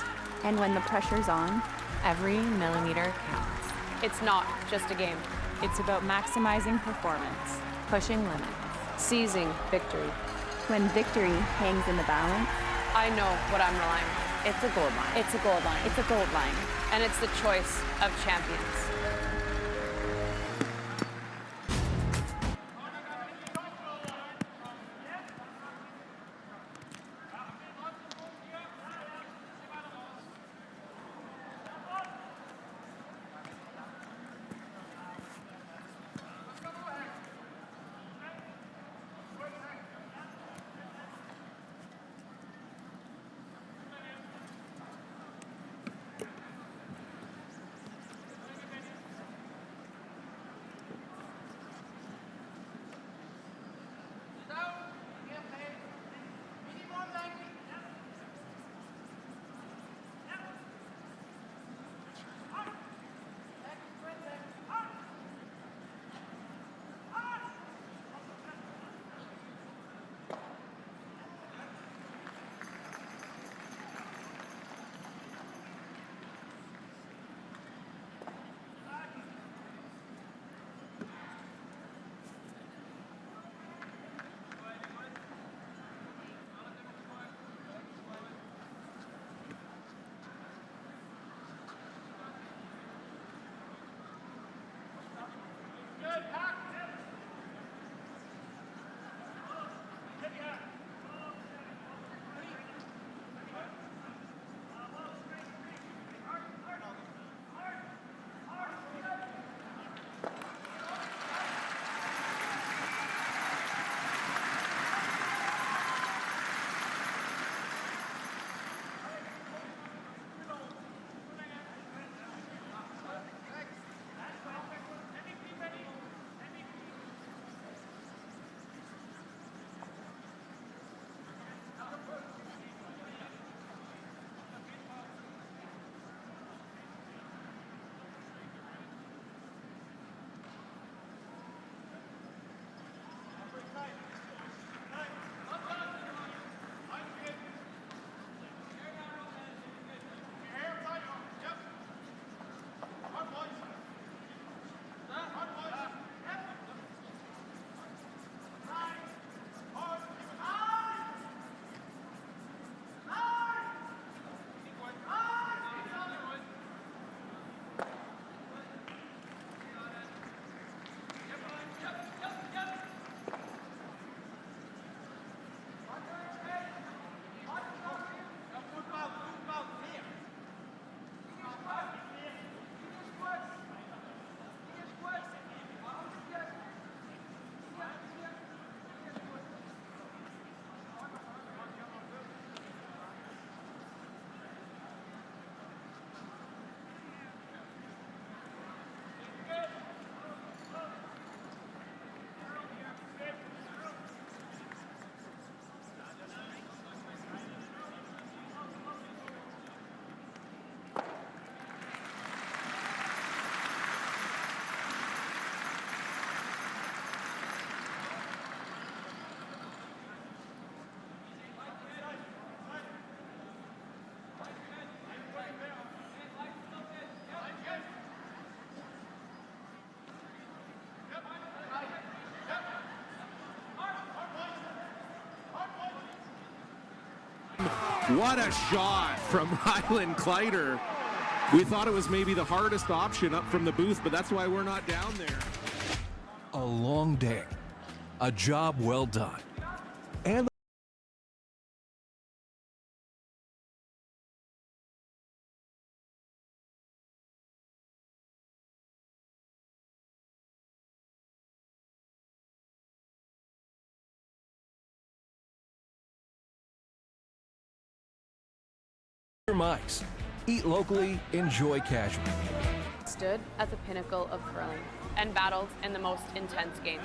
Speaker 4: And when the pressure's on,
Speaker 3: every millimeter counts.
Speaker 1: It's not just a game.
Speaker 3: It's about maximizing performance, pushing limits,
Speaker 1: seizing victory.
Speaker 4: When victory hangs in the balance,
Speaker 1: I know what I'm relying on.
Speaker 3: It's a gold line.
Speaker 1: It's a gold line.
Speaker 3: It's a gold line.
Speaker 1: And it's the choice of champions.
Speaker 5: What a shot from Ryland Kleider. We thought it was maybe the hardest option up from the booth, but that's why we're not down there.
Speaker 2: A long day, a job well done, and mics. Eat locally, enjoy casually.
Speaker 1: Stood at the pinnacle of curling and battled in the most intense games.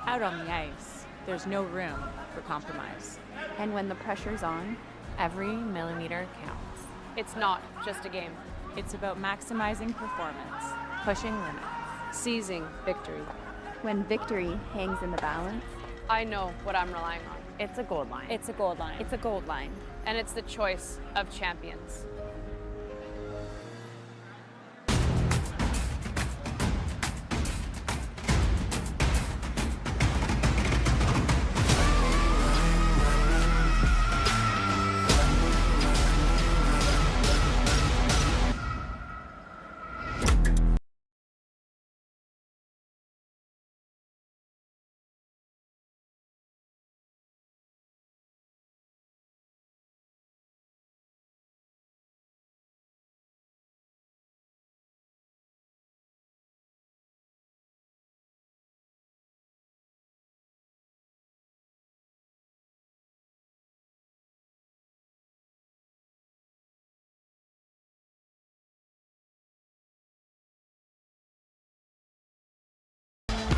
Speaker 3: Out on the ice, there's no room for compromise.
Speaker 4: And when the pressure's on,
Speaker 3: Every millimeter counts.
Speaker 1: It's not just a game.
Speaker 3: It's about maximizing performance, pushing limits,
Speaker 1: seizing victory.
Speaker 4: When victory hangs in the balance,
Speaker 1: I know what I'm relying on.
Speaker 3: It's a gold line. It's a gold line. It's a gold line.
Speaker 1: And it's the choice of champions.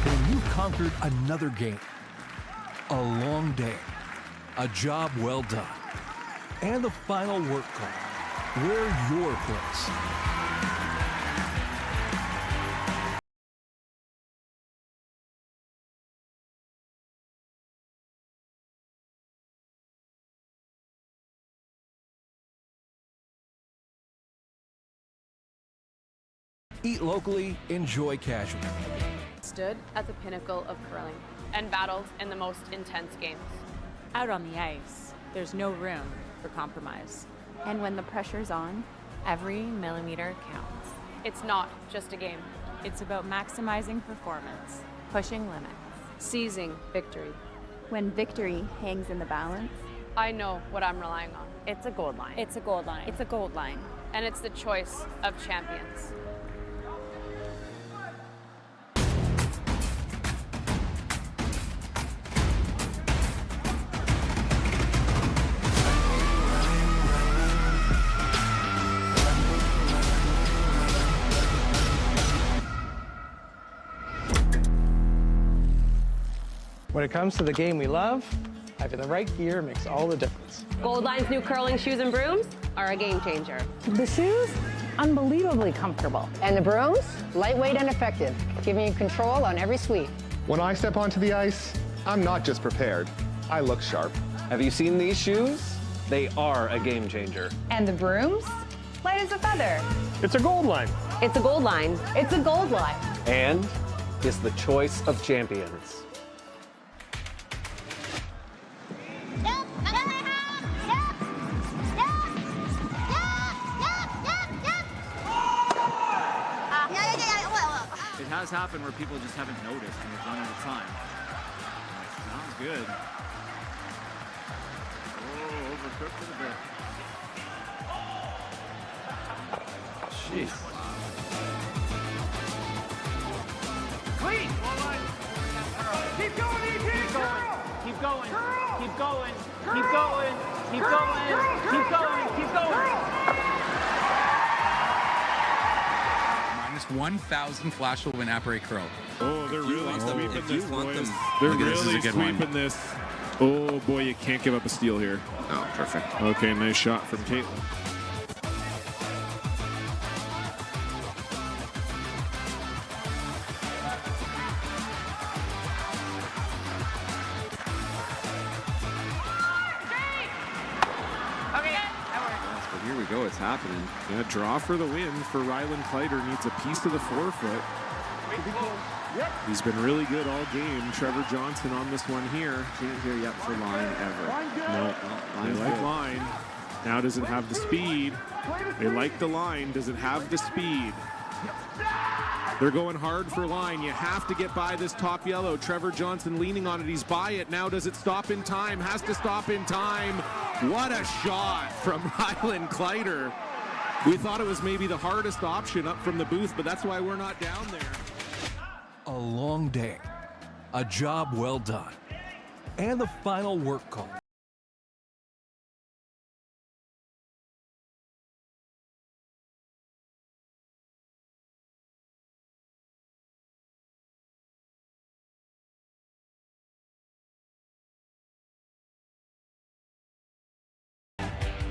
Speaker 2: And you've conquered another game. A long day, a job well done, and the final work call. Where your place. Eat locally, enjoy casually.
Speaker 1: Stood at the pinnacle of curling and battled in the most intense games.
Speaker 3: Out on the ice, there's no room for compromise.
Speaker 4: And when the pressure's on,
Speaker 3: every millimeter counts.
Speaker 1: It's not just a game.
Speaker 3: It's about maximizing performance, pushing limits,
Speaker 1: seizing victory.
Speaker 4: When victory hangs in the balance,
Speaker 1: I know what I'm relying on.
Speaker 3: It's a gold line. It's a gold line. It's a gold line.
Speaker 1: And it's the choice of champions.
Speaker 7: When it comes to the game we love, having the right gear makes all the difference.
Speaker 9: Gold Line's new curling shoes and brooms are a game changer.
Speaker 8: The shoes, unbelievably comfortable. And the brooms, lightweight and effective, giving you control on every sweep.
Speaker 10: When I step onto the ice, I'm not just prepared, I look sharp.
Speaker 11: Have you seen these shoes? They are a game changer.
Speaker 15: And the brooms? Light as a feather.
Speaker 7: It's a gold line.
Speaker 9: It's a gold line.
Speaker 15: It's a gold line.
Speaker 11: And is the choice of champions.
Speaker 12: It has happened where people just haven't noticed and they've run out of time. Sounds good. Oh, overcooked it a bit. Jeez.
Speaker 13: Clean! Keep going, ET! Keep going! Keep going! Keep going! Keep going! Keep going! Keep going!
Speaker 14: 1,000 flash will win apparet curl.
Speaker 5: Oh, they're really sweeping this, boys. They're
Speaker 14: Look at this,
Speaker 5: really
Speaker 14: this is a good
Speaker 5: sweeping
Speaker 14: one.
Speaker 5: this. Oh, boy, you can't give up a steal here.
Speaker 16: Oh, perfect.
Speaker 5: Okay, nice shot from Caitlin.
Speaker 12: But here we go, it's happening.
Speaker 5: Yeah, draw for the win for Ryland Kleider. Needs a piece of the forefoot. He's been really good all game. Trevor Johnson on this one here.
Speaker 12: Can't hear yet for line ever.
Speaker 5: No,
Speaker 12: line's
Speaker 5: they like
Speaker 12: good.
Speaker 5: line. Now does it have the speed? They like the line. Does it have the speed? They're going hard for line. You have to get by this top yellow. Trevor Johnson leaning on it. He's by it. Now does it stop in time? Has to stop in time. What a shot from Ryland Kleider. We thought it was maybe the hardest option up from the booth, but that's why we're not down there.
Speaker 2: A long day, a job well done, and the final work call.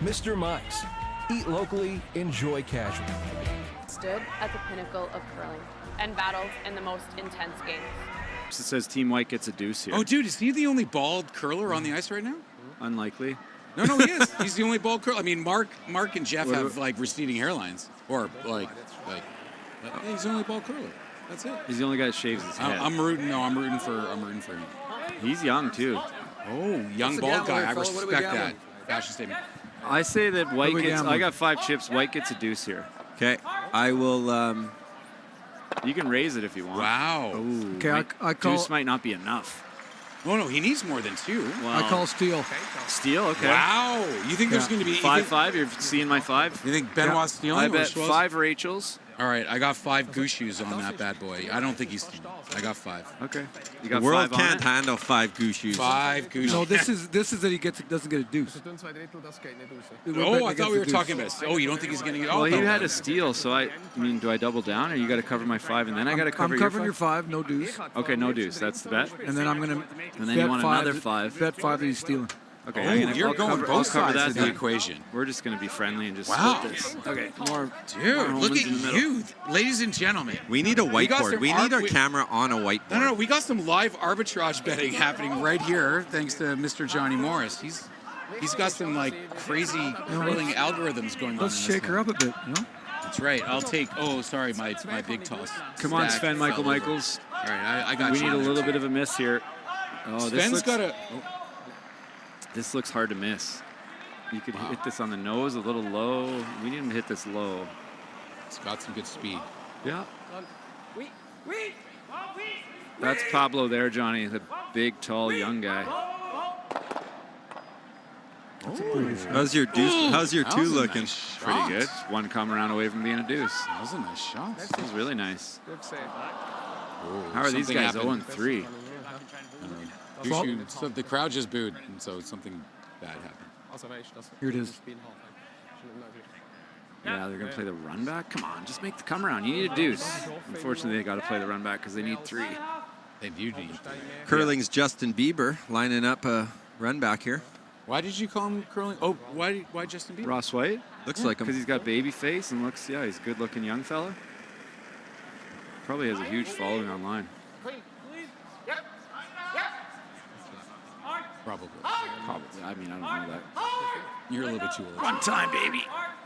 Speaker 2: Mr. Mice, eat locally, enjoy casual.
Speaker 1: Stood at the pinnacle of curling and battled in the most intense games.
Speaker 12: It says Team White gets a deuce here.
Speaker 14: Oh, dude, is he the only bald curler on the ice right now?
Speaker 12: Unlikely.
Speaker 14: No, he is. He's the only bald curler. I mean, Mark and Jeff have like receding hairlines, or like he's the only bald curler. That's it.
Speaker 12: He's the only guy that shaves his head.
Speaker 14: I'm rooting for him.
Speaker 12: He's young too.
Speaker 14: Oh, young bald guy. I respect that. Fashion statement.
Speaker 12: I say that White gets. I got 5 chips. White gets a deuce here.
Speaker 16: Okay, I will.
Speaker 12: You can raise it if you want.
Speaker 14: Wow.
Speaker 12: Ooh,
Speaker 6: Okay, I call.
Speaker 12: deuce might not be enough.
Speaker 14: No, he needs more than 2.
Speaker 12: Well,
Speaker 6: I call steal.
Speaker 12: Steal. Okay.
Speaker 14: Wow. You think there's going to be
Speaker 12: 5-5? You're seeing my 5.
Speaker 14: You think Benoit's stealing?
Speaker 12: I bet 5 Rachel's.
Speaker 14: All right, I got 5 Gushues on that bad boy. I don't think he's stealing. I got 5.
Speaker 12: Okay. You
Speaker 16: The
Speaker 12: got
Speaker 16: world
Speaker 12: 5 on
Speaker 16: can't
Speaker 12: it?
Speaker 16: handle 5 Gushues.
Speaker 14: 5 Gushues.
Speaker 6: No, this is that he doesn't get a deuce.
Speaker 14: Oh, I thought we were talking about. Oh, you don't think he's going to get?
Speaker 12: Well, you had a steal, so I mean, do I double down, or you got to cover my 5, and then I got to cover
Speaker 6: I'm
Speaker 12: your
Speaker 6: covering
Speaker 12: 5?
Speaker 6: your 5, no deuce.
Speaker 12: Okay, no deuce. That's the bet.
Speaker 6: And then I'm gonna.
Speaker 12: And then you want another 5.
Speaker 6: Bet 5 that he's stealing.
Speaker 12: Okay,
Speaker 14: Oh, you're going both sides of the
Speaker 12: then.
Speaker 14: equation.
Speaker 12: We're just going to be friendly and just
Speaker 14: Wow.
Speaker 12: split this. Okay, more.
Speaker 14: Dude, look at you, ladies and gentlemen.
Speaker 16: We need a whiteboard. We need our
Speaker 14: we-
Speaker 16: camera on a whiteboard.
Speaker 14: No, we got some live arbitrage betting happening right here, thanks to Mr. Johnny Morris. He's got some like crazy curling algorithms going on.
Speaker 6: Let's shake her up a bit, you know?
Speaker 14: That's right. I'll take. Oh, sorry, my big toss.
Speaker 12: Come on,
Speaker 14: stack
Speaker 12: Sven
Speaker 14: fell over.
Speaker 12: Michaels.
Speaker 14: All right, I got
Speaker 12: We
Speaker 14: you.
Speaker 12: need a little bit of a miss here. Oh,
Speaker 14: Sven's got a.
Speaker 12: This looks hard to miss. You could hit this on the nose a little low. We need him to hit this low.
Speaker 14: It's got some good speed.
Speaker 12: Yeah. That's Pablo there, Johnny, the big, tall, young guy.
Speaker 16: How's your deuce? How's your 2 looking?
Speaker 14: Nice
Speaker 12: Pretty
Speaker 14: shot.
Speaker 12: good. One come around away from being a deuce.
Speaker 14: That was a nice shot.
Speaker 12: That was really nice.
Speaker 14: Oh,
Speaker 12: How are these
Speaker 14: something
Speaker 12: guys
Speaker 14: happened.
Speaker 12: 0-3?
Speaker 14: So the crowd just booed, and so something bad happened.
Speaker 6: Here it is.
Speaker 12: Yeah, they're going to play the run back? Come on, just make the come around. You need a deuce. Unfortunately, they got to play the run back because they need 3.
Speaker 14: They do need.
Speaker 16: Curling's Justin Bieber lining up a run back here.
Speaker 14: Why did you call him curling? Oh, why Justin Bieber?
Speaker 12: Ross Whyte?
Speaker 16: Looks like him.
Speaker 12: Because he's got baby face and looks, yeah, he's a good-looking young fella. Probably has a huge following online.
Speaker 14: Probably.
Speaker 12: I mean, I don't know that.
Speaker 14: You're a little bit too old.
Speaker 12: Run time, baby.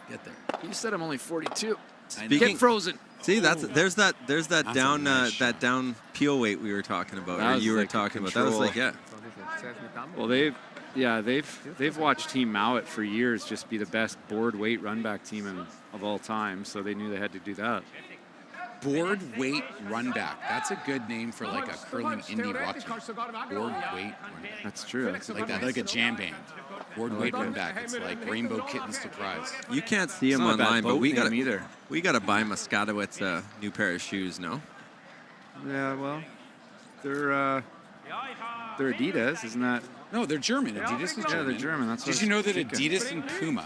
Speaker 14: Get there.
Speaker 12: You said I'm only 42.
Speaker 16: Speaking-
Speaker 12: Get frozen.
Speaker 16: See, there's that
Speaker 14: That's
Speaker 16: down
Speaker 14: a nice
Speaker 16: that down peel weight we were talking about,
Speaker 12: That
Speaker 16: or
Speaker 12: was
Speaker 16: you were
Speaker 12: like
Speaker 16: talking about. That
Speaker 12: control.
Speaker 16: was like, yeah.
Speaker 12: Well, they've watched Team Mowat for years just be the best board weight run back team of all time, so they knew they had to do that.
Speaker 14: Board weight run back. That's a good name for like a curling indie rock team. Board weight run back.
Speaker 12: That's true. That's
Speaker 14: Like that, like a jam band. Board weight run back. It's like Rainbow Kitten Surprise.
Speaker 16: You can't see
Speaker 12: It's
Speaker 16: him
Speaker 12: not a bad
Speaker 16: online, but
Speaker 12: boat
Speaker 16: we
Speaker 12: name either.
Speaker 16: gotta buy Muskatewitz a new pair of shoes. No.
Speaker 12: Yeah, well, they're Adidas, isn't that?
Speaker 14: No, they're German. Adidas is German.
Speaker 12: Yeah, they're German. That's what
Speaker 14: Did
Speaker 12: I
Speaker 14: you know
Speaker 12: was
Speaker 14: that
Speaker 12: thinking.
Speaker 14: Adidas and Puma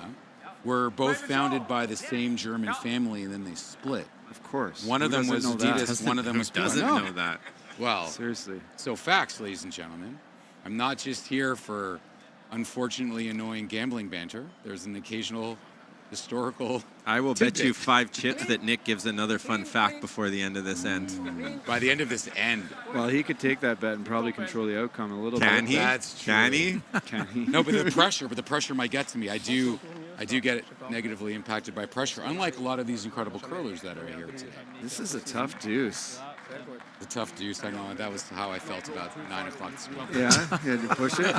Speaker 14: were both founded by the same German family, and then they split?
Speaker 12: Of course.
Speaker 14: One of
Speaker 12: Who
Speaker 14: them was
Speaker 12: doesn't know that?
Speaker 14: Adidas, one of them was Puma.
Speaker 16: Doesn't
Speaker 14: No.
Speaker 16: know that.
Speaker 14: Well,
Speaker 12: Seriously.
Speaker 14: so facts, ladies and gentlemen. I'm not just here for unfortunately annoying gambling banter. There's an occasional historical.
Speaker 16: I will bet you
Speaker 14: tidbit.
Speaker 16: 5 chips that Nick gives another fun fact before the end of this end.
Speaker 14: By the end of this end.
Speaker 12: Well, he could take that bet and probably control the outcome a little
Speaker 16: Can
Speaker 12: bit.
Speaker 16: he?
Speaker 14: That's true.
Speaker 16: Can he?
Speaker 12: Can he?
Speaker 14: No, but the pressure might get to me. I do get negatively impacted by pressure, unlike a lot of these incredible curlers that are here today.
Speaker 12: This is a tough deuce.
Speaker 14: The tough deuce, I know. That was how I felt about 9 o'clock this morning.
Speaker 12: Yeah, you had to push it.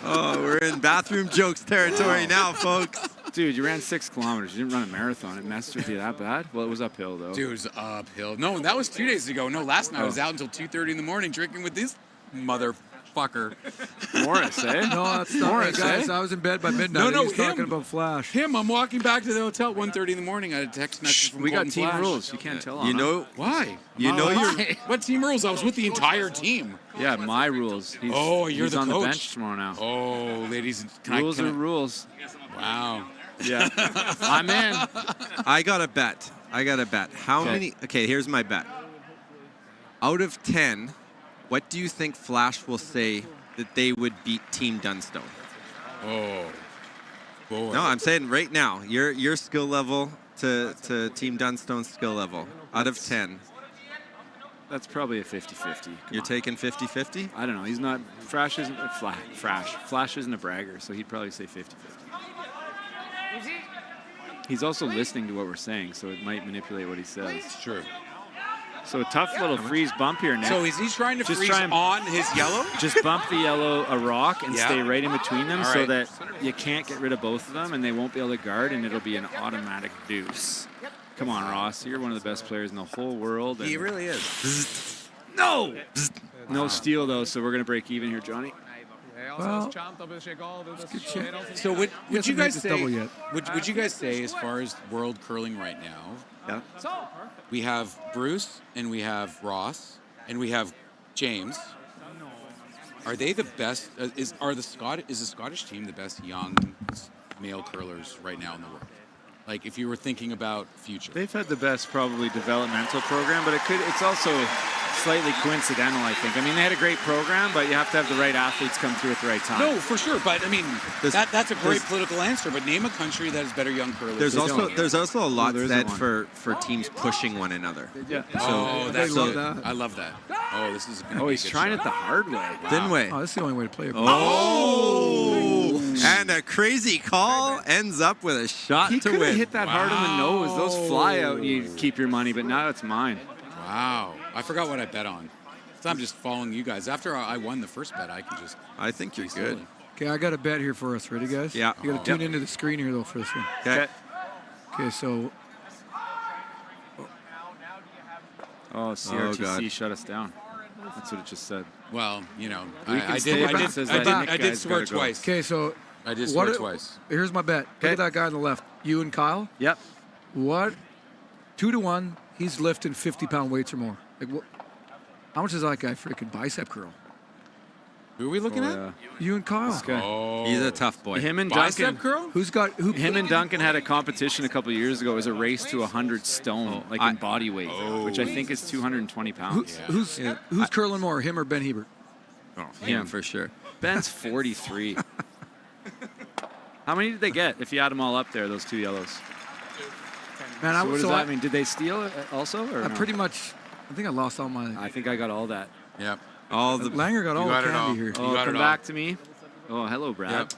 Speaker 16: Oh, we're in bathroom jokes territory now, folks.
Speaker 12: Dude, you ran 6 kilometers. You didn't run a marathon. It messed with you that bad? Well, it was uphill, though.
Speaker 14: Dude, it was uphill. No, that was 2 days ago. No, last night I was out until 2:30 in the morning drinking with this motherfucker.
Speaker 12: Morris, eh?
Speaker 6: No, that's not
Speaker 12: Morris,
Speaker 6: guys.
Speaker 12: eh?
Speaker 6: I was in bed by midnight.
Speaker 14: No,
Speaker 6: He's talking about Flash.
Speaker 14: Him, I'm walking back to the hotel at 1:30 in the morning. I had a text message from
Speaker 12: We got
Speaker 14: Colton
Speaker 12: team
Speaker 14: Flash.
Speaker 12: rules. You can't tell on
Speaker 16: You
Speaker 12: them.
Speaker 16: know
Speaker 14: Why?
Speaker 16: You know
Speaker 14: Why? What team rules? I was with the entire team.
Speaker 12: Yeah, my rules. He's,
Speaker 14: You're
Speaker 12: he's
Speaker 14: the
Speaker 12: on
Speaker 14: coach.
Speaker 12: the bench tomorrow now.
Speaker 14: Oh, ladies,
Speaker 12: Rules are rules.
Speaker 14: Wow.
Speaker 12: Yeah, I'm in.
Speaker 16: I got a bet. How many? Okay, here's my bet. Out of 10, what do you think Flash will say that they would beat Team Dunstone?
Speaker 14: Oh, boy.
Speaker 16: No, I'm saying right now, your skill level to Team Dunstone's skill level. Out of 10.
Speaker 12: That's probably a 50-50.
Speaker 16: You're taking 50-50?
Speaker 12: I don't know. He's not. Flash isn't Flash isn't a bragger, so he'd probably say 50-50. He's also listening to what we're saying, so it might manipulate what he says.
Speaker 14: True.
Speaker 12: So a tough little freeze bump here, Nick.
Speaker 14: So is he trying to
Speaker 12: Just
Speaker 14: freeze
Speaker 12: try and-
Speaker 14: on his yellow?
Speaker 12: Just bump the yellow a rock and
Speaker 14: Yeah.
Speaker 12: stay right in between them
Speaker 14: All
Speaker 12: so
Speaker 14: right.
Speaker 12: that you can't get rid of both of them and they won't be able to guard and it'll be an automatic deuce. Come on, Ross. You're one of the best players in the whole world.
Speaker 14: He really is.
Speaker 12: No! No steal, though, so we're going to break even here, Johnny.
Speaker 6: Well,
Speaker 14: So would you
Speaker 6: hasn't
Speaker 14: guys
Speaker 6: made this
Speaker 14: say?
Speaker 6: double yet.
Speaker 14: Would you guys say, as far as world curling right now, we have Bruce and we have Ross and we have James. Are they the best? Is the Scottish team the best young male curlers right now in the world? Like, if you were thinking about future.
Speaker 12: They've had the best, probably, developmental program, but it's also slightly coincidental, I think. I mean, they had a great program, but you have to have the right athletes come through at the right time.
Speaker 14: No, for sure. But I mean, that's a great political answer. But name a country that has better young curlers.
Speaker 16: There's also a lot
Speaker 12: there
Speaker 16: said
Speaker 12: isn't
Speaker 16: for teams pushing one another.
Speaker 12: Yeah.
Speaker 14: That's
Speaker 6: love
Speaker 14: good.
Speaker 6: that.
Speaker 14: I love that. Oh, this is.
Speaker 12: Oh, he's trying it the hard way.
Speaker 16: Thin way.
Speaker 6: Oh, that's the only way to play it.
Speaker 16: Oh! And a crazy call ends up with a shot
Speaker 12: He
Speaker 16: to
Speaker 12: could
Speaker 16: win.
Speaker 12: have hit that hard on the nose. Those fly out and you keep your money, but now it's mine.
Speaker 14: Wow. I forgot what I bet on. So I'm just following you guys. After I won the first bet, I can just.
Speaker 16: I think you're good.
Speaker 6: Okay, I got a bet here for us. Ready, guys?
Speaker 16: Yeah.
Speaker 6: You got to tune into the screen here, though, for this one.
Speaker 16: Okay.
Speaker 6: Okay, so
Speaker 12: Oh, CRTC
Speaker 16: God.
Speaker 12: shut us down. That's what it just said.
Speaker 14: Well, you know,
Speaker 12: We can
Speaker 14: I
Speaker 12: stay
Speaker 14: did.
Speaker 12: back.
Speaker 14: I
Speaker 12: Says
Speaker 14: did.
Speaker 12: that
Speaker 14: I
Speaker 12: Nick
Speaker 14: did
Speaker 12: guy's
Speaker 14: swear
Speaker 12: gotta go.
Speaker 14: twice.
Speaker 6: okay, so
Speaker 14: I did swear twice.
Speaker 6: Here's my bet. Look at that guy on the left. You and Kyle.
Speaker 12: Yep.
Speaker 6: What? 2-1. He's lifting 50-pound weights or more. Like, what? How much is that guy freaking bicep curl?
Speaker 14: Who are we looking at?
Speaker 12: Yeah.
Speaker 6: You and Kyle.
Speaker 14: Oh,
Speaker 16: He's a tough boy.
Speaker 12: Him and
Speaker 14: bicep
Speaker 12: Duncan.
Speaker 14: curl.
Speaker 12: Him and Duncan had a competition a couple of years ago. It was a race to 100 stone, in body weight, which I think is 220 pounds.
Speaker 6: Who's curling more, him or Ben Hebert?
Speaker 16: Oh, him for sure.
Speaker 12: Ben's 43. How many did they get if you add them all up there, those two yellows?
Speaker 6: Man,
Speaker 12: So what does that mean? Did they steal it also? Or
Speaker 6: I
Speaker 12: no?
Speaker 6: pretty much. I think I lost all my.
Speaker 12: I think I got all that.
Speaker 14: Yep.
Speaker 16: All the
Speaker 6: Langer got all the candy here.
Speaker 12: Oh,
Speaker 14: got
Speaker 12: come
Speaker 14: it
Speaker 12: back
Speaker 14: all.
Speaker 12: to me. Oh, hello, Brad.
Speaker 14: Yep.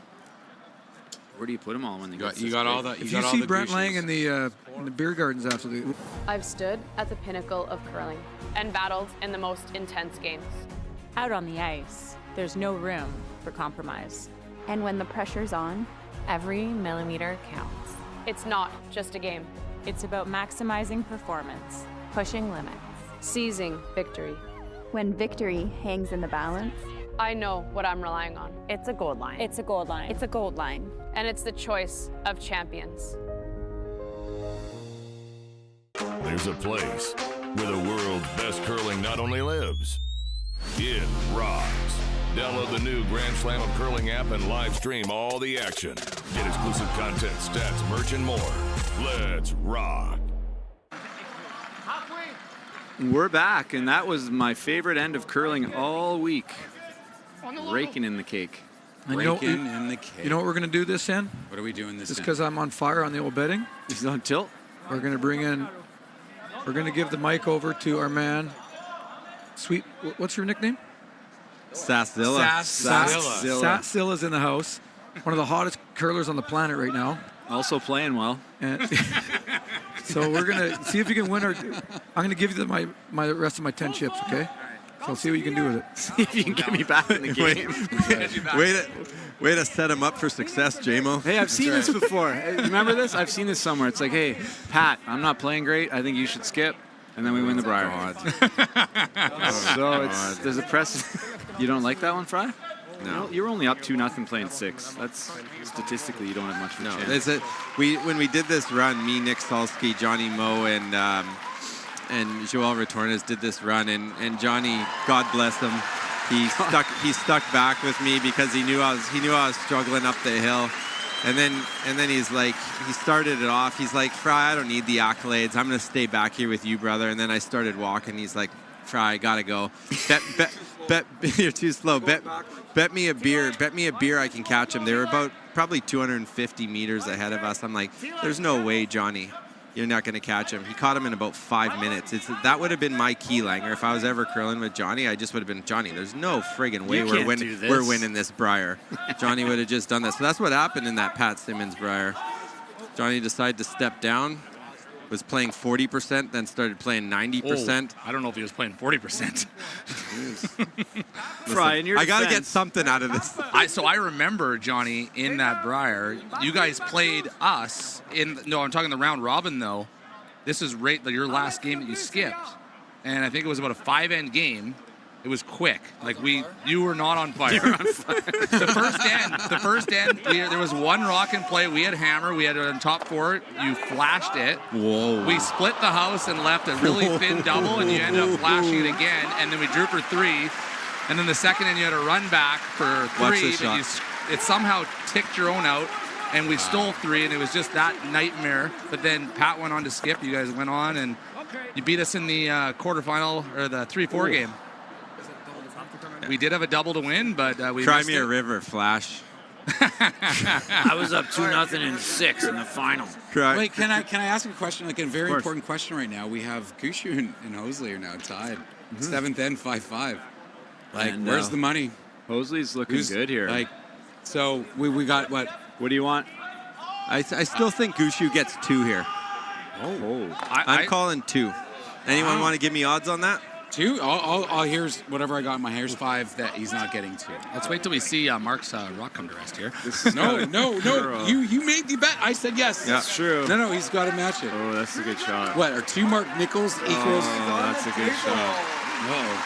Speaker 12: Where do you put them all when they
Speaker 14: You got all the.
Speaker 6: If you see Brent Lang in the beer gardens after the.
Speaker 1: I've stood at the pinnacle of curling and battled in the most intense games.
Speaker 3: Out on the ice, there's no room for compromise.
Speaker 4: And when the pressure's on,
Speaker 15: Every millimeter counts.
Speaker 1: It's not just a game.
Speaker 3: It's about maximizing performance.
Speaker 15: Pushing limits.
Speaker 1: Seizing victory.
Speaker 4: when victory hangs in the balance,
Speaker 1: I know what I'm relying on.
Speaker 15: It's a gold line.
Speaker 3: It's a gold line.
Speaker 15: It's a gold line.
Speaker 1: And it's the choice of champions.
Speaker 19: There's a place where the world's best curling not only lives, it rocks. Download the new Grand Slam of Curling app and live stream all the action. Get exclusive content, stats, merch, and more. Let's rock.
Speaker 12: We're back, and that was my favorite end of curling all week. Raking in the cake.
Speaker 6: And you know what we're going to do this in?
Speaker 14: What are we doing this
Speaker 6: Just
Speaker 14: in?
Speaker 6: because I'm on fire on the old betting.
Speaker 12: He's on tilt.
Speaker 6: We're going to bring in, we're going to give the mic over to our man, what's your nickname?
Speaker 16: Saszilla.
Speaker 6: Saszzilla's in the house. One of the hottest curlers on the planet right now.
Speaker 12: Also playing well.
Speaker 6: So we're gonna see if you can win. I'm gonna give you my rest of my 10 chips. Okay. So see what you can do with it.
Speaker 12: See if you can get me back in the game.
Speaker 16: Way to set him up for success, JMO.
Speaker 12: Hey, I've seen this before. Remember this? I've seen this somewhere. It's like, hey, Pat, I'm not playing great. I think you should skip. And then we win the Briar. So there's a precedent. You don't like that one, Fry? No. You're only up 2-0 playing 6. That's statistically you don't have much of a chance.
Speaker 16: When we did this run, me, Nick Salsky, Johnny Moe, and Joel Retornes did this run, and Johnny, God bless him, he stuck back with me because he knew I was struggling up the hill. And then he's like, he started it off. He's like, Fry, I don't need the accolades. I'm going to stay back here with you, brother. And then I started walking. He's like, Fry, I got to go. Bet, you're too slow. Bet me a beer. Bet me a beer I can catch him. They were about probably 250 meters ahead of us. I'm like, there's no way, Johnny. You're not going to catch him. He caught him in about 5 minutes. That would have been my key langer. If I was ever curling with Johnny, I just would have been, Johnny, there's no friggin' way we're winning this Briar. Johnny would have just done that. So that's what happened in that Pat Simmons Briar. Johnny decided to step down, was playing 40%, then started playing 90%.
Speaker 20: I don't know if he was playing 40%.
Speaker 16: Listen, I got to get something out of this.
Speaker 20: So I remember, Johnny, in that Briar, you guys played us I'm talking the round robin, though. This is your last game that you skipped. And I think it was about a 5-end game. It was quick. Like you were not on fire. You were on fire. The first end, there was one rock in play. We had hammer. We had it on top 4. You flashed it.
Speaker 16: Whoa.
Speaker 20: We split the house and left a really thin double, and you ended up flashing it again. And then we drew for 3. And then the second end, you had a run back for 3. But it somehow ticked your own out, and we stole 3, and it was just that nightmare. But then Pat went on to skip. You guys went on, and you beat us in the quarterfinal or the 3-4 game. We did have a double to win, but we
Speaker 16: Cry me a river, Flash.
Speaker 21: I was up 2-0 in 6 in the final.
Speaker 14: Wait, can I ask a question? Like a very important question right now. We have Gushue and Hösli are now tied. 7th end, 5-5. Like, where's the money?
Speaker 12: Hösli's looking good here.
Speaker 14: Like, so we got what?
Speaker 12: What do you want?
Speaker 16: I still think Gushue gets 2 here. I'm calling 2. Anyone want to give me odds on that?
Speaker 14: 2? Here's whatever I got in my hair. Here's 5 that he's not getting 2.
Speaker 20: Let's wait till we see Mark's rock come to rest here.
Speaker 14: No. You made the bet. I said yes.
Speaker 12: That's true.
Speaker 14: No, he's got to match it.
Speaker 12: Oh, that's a good shot.
Speaker 14: What, are 2 Mark Nichols equals?
Speaker 12: Oh, that's a good shot.
Speaker 14: No.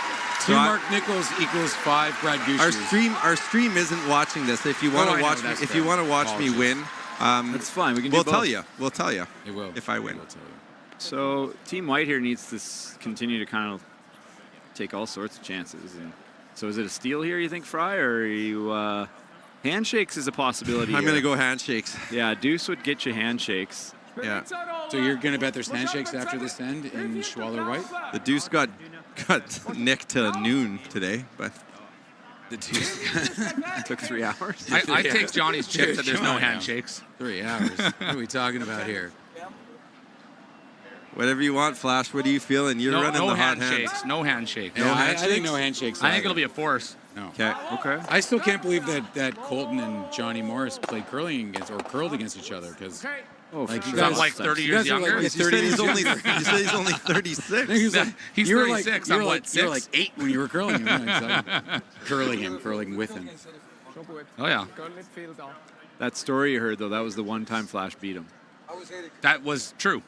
Speaker 14: 2 Mark Nichols equals 5 Brad Gushue.
Speaker 16: Our stream isn't watching this. If you want to watch me, if you want to watch me win,
Speaker 12: that's fine. We can.
Speaker 16: We'll tell you. We'll tell you.
Speaker 14: It will.
Speaker 16: If I win.
Speaker 14: We'll tell you.
Speaker 12: So Team Whyte here needs to continue to kind of take all sorts of chances. And so is it a steal here, you think, Fry, or are you handshakes is a possibility?
Speaker 16: I'm going to go handshakes.
Speaker 12: Yeah, Deuce would get you handshakes.
Speaker 16: Yeah.
Speaker 14: So you're going to bet there's handshakes after this end in Schwaller Whyte?
Speaker 16: The Deuce got nicked to noon today, but
Speaker 14: the Deuce
Speaker 16: took 3 hours.
Speaker 20: I take Johnny's chip that there's no handshakes.
Speaker 14: 3 hours. What are we talking about here?
Speaker 16: Whatever you want, Flash. What are you feeling? You're running the hot hands.
Speaker 20: No handshakes.
Speaker 14: Yeah, I think no handshakes.
Speaker 20: I think it'll be a force.
Speaker 14: No.
Speaker 16: Okay.
Speaker 14: I still can't believe that Colton and Johnny Morris played curling curled against each other because.
Speaker 20: Oh, like you guys like 30 years younger.
Speaker 16: You said he's only 36.
Speaker 20: He's 36. I'm what, 6?
Speaker 14: You were like 8 when you were curling him. Curling with him.
Speaker 20: Oh yeah.
Speaker 12: That story you heard though, that was the one time Flash beat him.
Speaker 20: That was true.